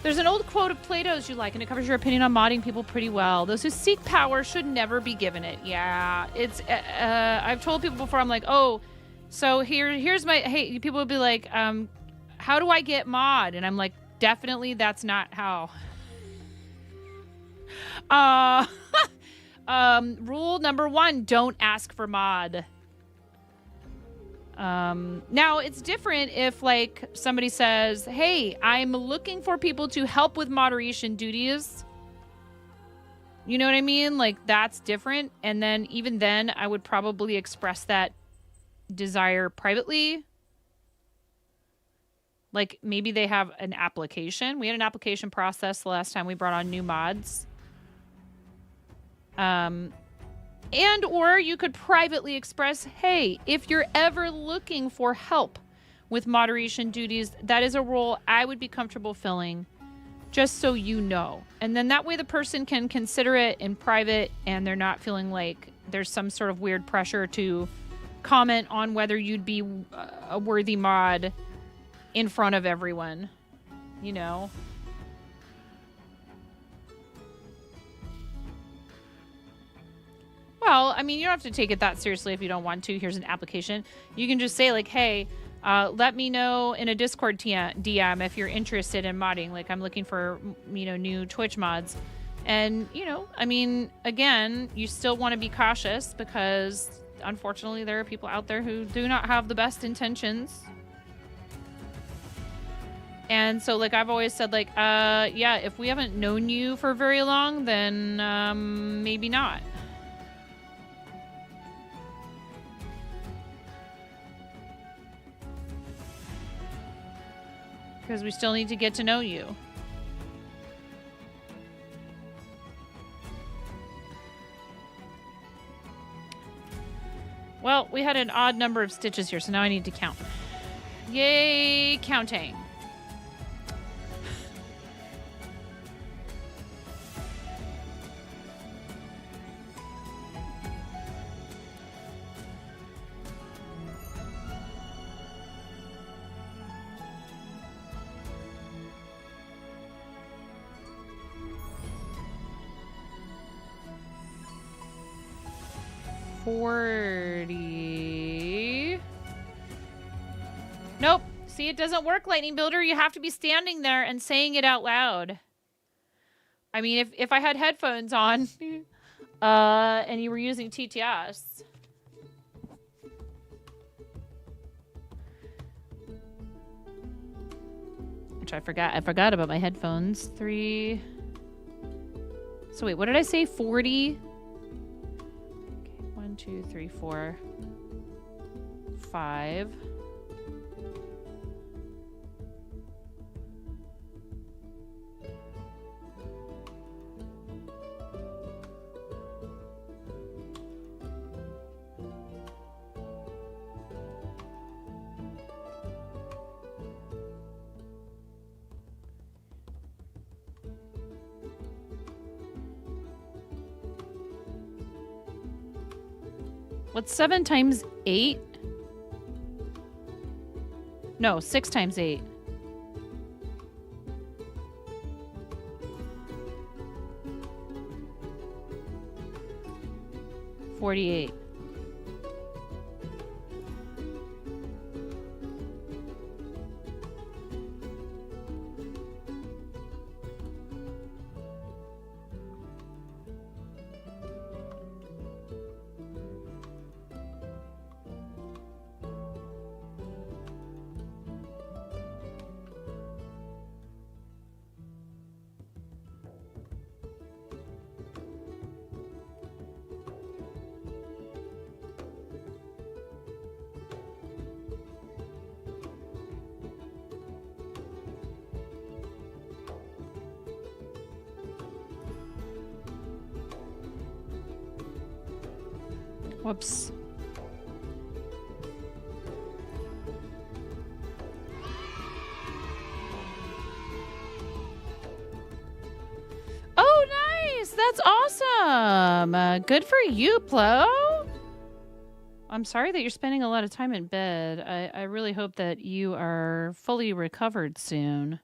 There's an old quote of Plato's you like, and it covers your opinion on modding people pretty well. Those who seek power should never be given it. Yeah, it's. I've told people before. I'm like, oh, so here's my. Hey, people would be like, how do I get mod? And I'm like, definitely, that's not how. Rule number 1: don't ask for mod. Now it's different if like somebody says, hey, I'm looking for people to help with moderation duties. You know what I mean? Like, that's different. And then even then I would probably express that desire privately. Like, maybe they have an application. We had an application process the last time we brought on new mods. And or you could privately express, hey, if you're ever looking for help with moderation duties, that is a role I would be comfortable filling, just so you know. And then that way the person can consider it in private, and they're not feeling like there's some sort of weird pressure to comment on whether you'd be a worthy mod in front of everyone, you know? Well, I mean, you don't have to take it that seriously if you don't want to. Here's an application. You can just say, like, hey, let me know in a Discord DM if you're interested in modding. Like, I'm looking for, you know, new Twitch mods. And, you know, I mean, again, you still want to be cautious because, unfortunately, there are people out there who do not have the best intentions. And so, like, I've always said, like, yeah, if we haven't known you for very long, then maybe not. Because we still need to get to know you. Well, we had an odd number of stitches here, so now I need to count. Yay, counting. Nope. See, it doesn't work, Lightning Builder. You have to be standing there and saying it out loud. I mean, if I had headphones on and you were using TTS. Which I forgot. I forgot about my headphones. 3. So wait, what did I say? 40? Okay, 1, 2, 3, 4, 5. What's 7 times 8? No, 6 times 8. 48. Whoops. Oh, nice! That's awesome! Good for you, Plo! I'm sorry that you're spending a lot of time in bed. I really hope that you are fully recovered soon.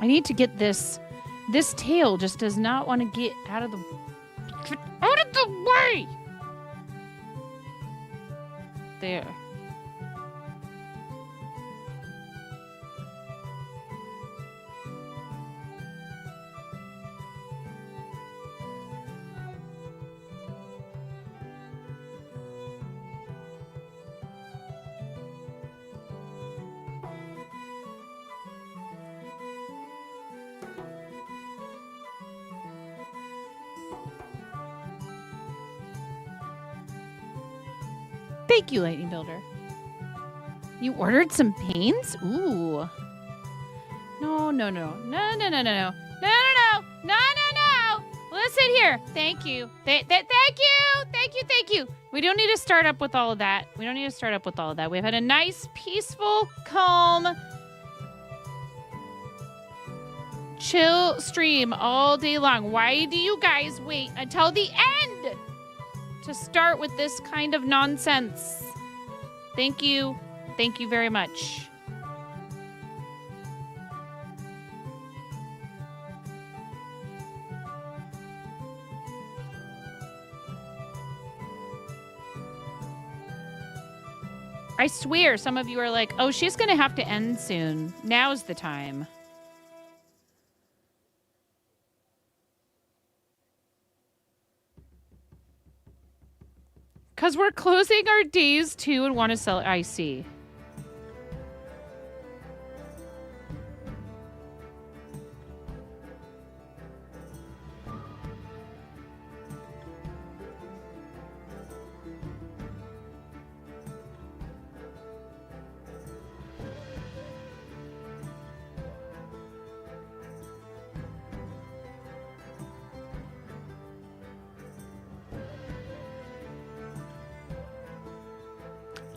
I need to get this. This tail just does not want to get out of the way. There. Thank you, Lightning Builder. You ordered some paints? Ooh. No, no, no. No, no, no, no, no. No, no, no. No, no, no. Listen here. Thank you. Thank you. Thank you. Thank you. We don't need to start up with all of that. We don't need to start up with all of that. We've had a nice, peaceful, calm, chill stream all day long. Why do you guys wait until the end to start with this kind of nonsense? Thank you. Thank you very much. I swear some of you are like, oh, she's going to have to end soon. Now's the time. Because we're closing our days too and want to sell. I see.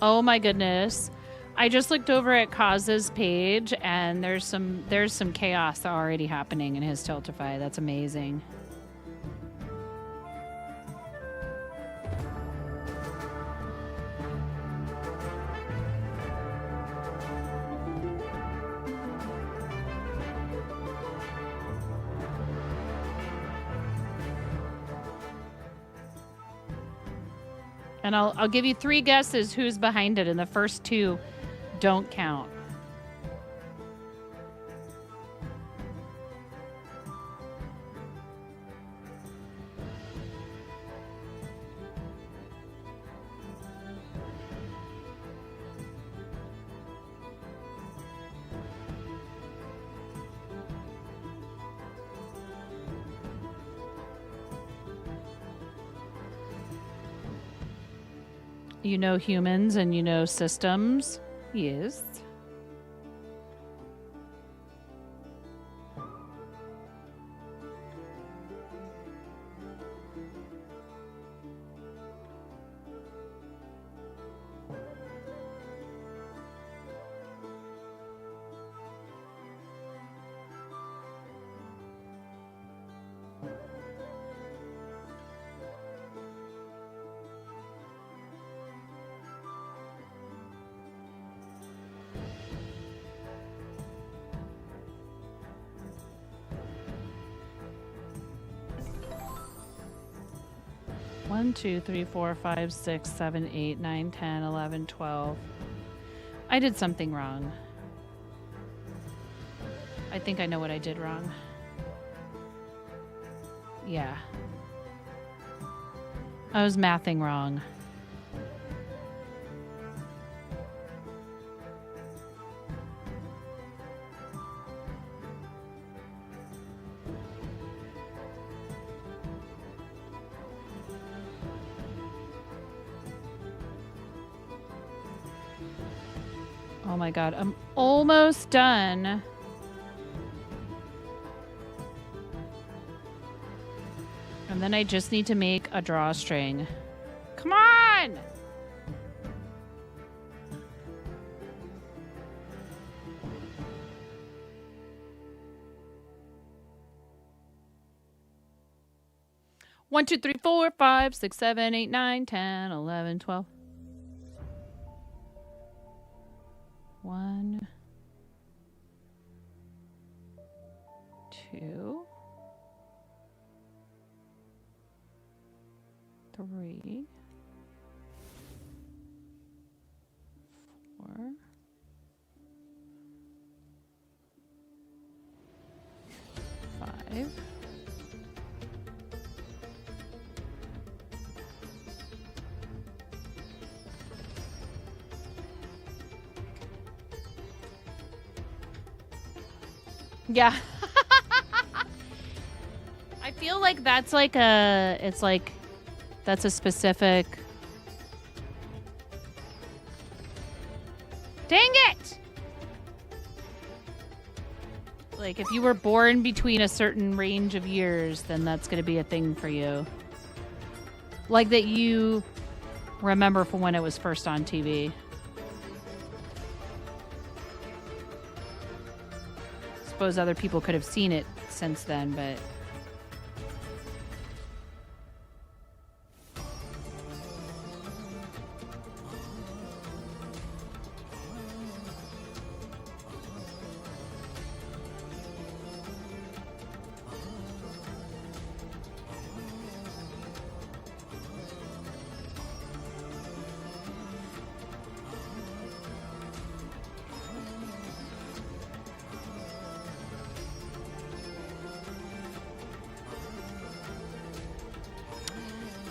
Oh my goodness. I just looked over at Kaz's page and there's some chaos already happening in his Tiltify. That's amazing. And I'll give you 3 guesses who's behind it, and the first 2 don't count. You know humans and you know systems. Yes. One, 2, 3, 4, 5, 6, 7, 8, 9, 10, 11, 12. I did something wrong. I think I know what I did wrong. Yeah. I was mathing wrong. Oh my god, I'm almost done. And then I just need to make a drawstring. Come on! One, 2, 3, 4, 5, 6, 7, 8, 9, 10, 11, 12. 1, 2, 3, 4, 5. Yeah. I feel like that's like that's a specific. Dang it! Like if you were born between a certain range of years, then that's going to be a thing for you. Like that you remember from when it was first on TV. Suppose other people could have seen it since then, but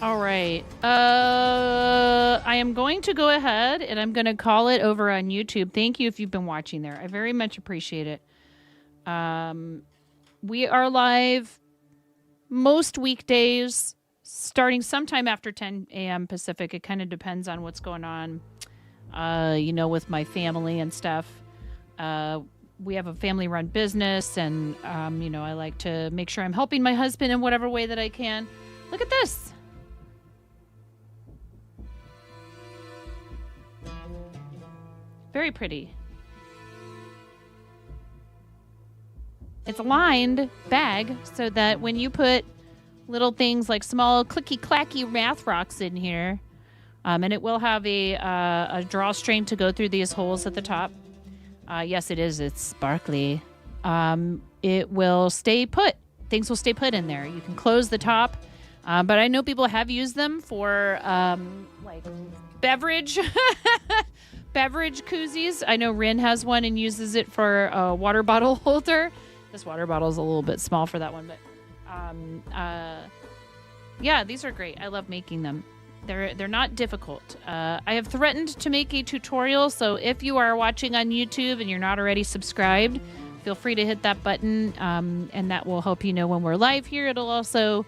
All right. I am going to go ahead and I'm going to call it over on YouTube. Thank you if you've been watching there. I very much appreciate it. We are live most weekdays starting sometime after 10 a.m. Pacific. It kind of depends on what's going on, with my family and stuff. We have a family-run business, and, I like to make sure I'm helping my husband in whatever way that I can. Look at this. Very pretty. It's a lined bag so that when you put little things like small clicky-clacky math rocks in here, and it will have a drawstring to go through these holes at the top. Yes, it is. It's sparkly. It will stay put. Things will stay put in there. You can close the top. But I know people have used them for like beverage koozies. I know Rin has one and uses it for a water bottle holder. This water bottle is a little bit small for that one, but yeah, these are great. I love making them. They're not difficult. I have threatened to make a tutorial, so if you are watching on YouTube and you're not already subscribed, feel free to hit that button, and that will help you know when we're live here. It'll also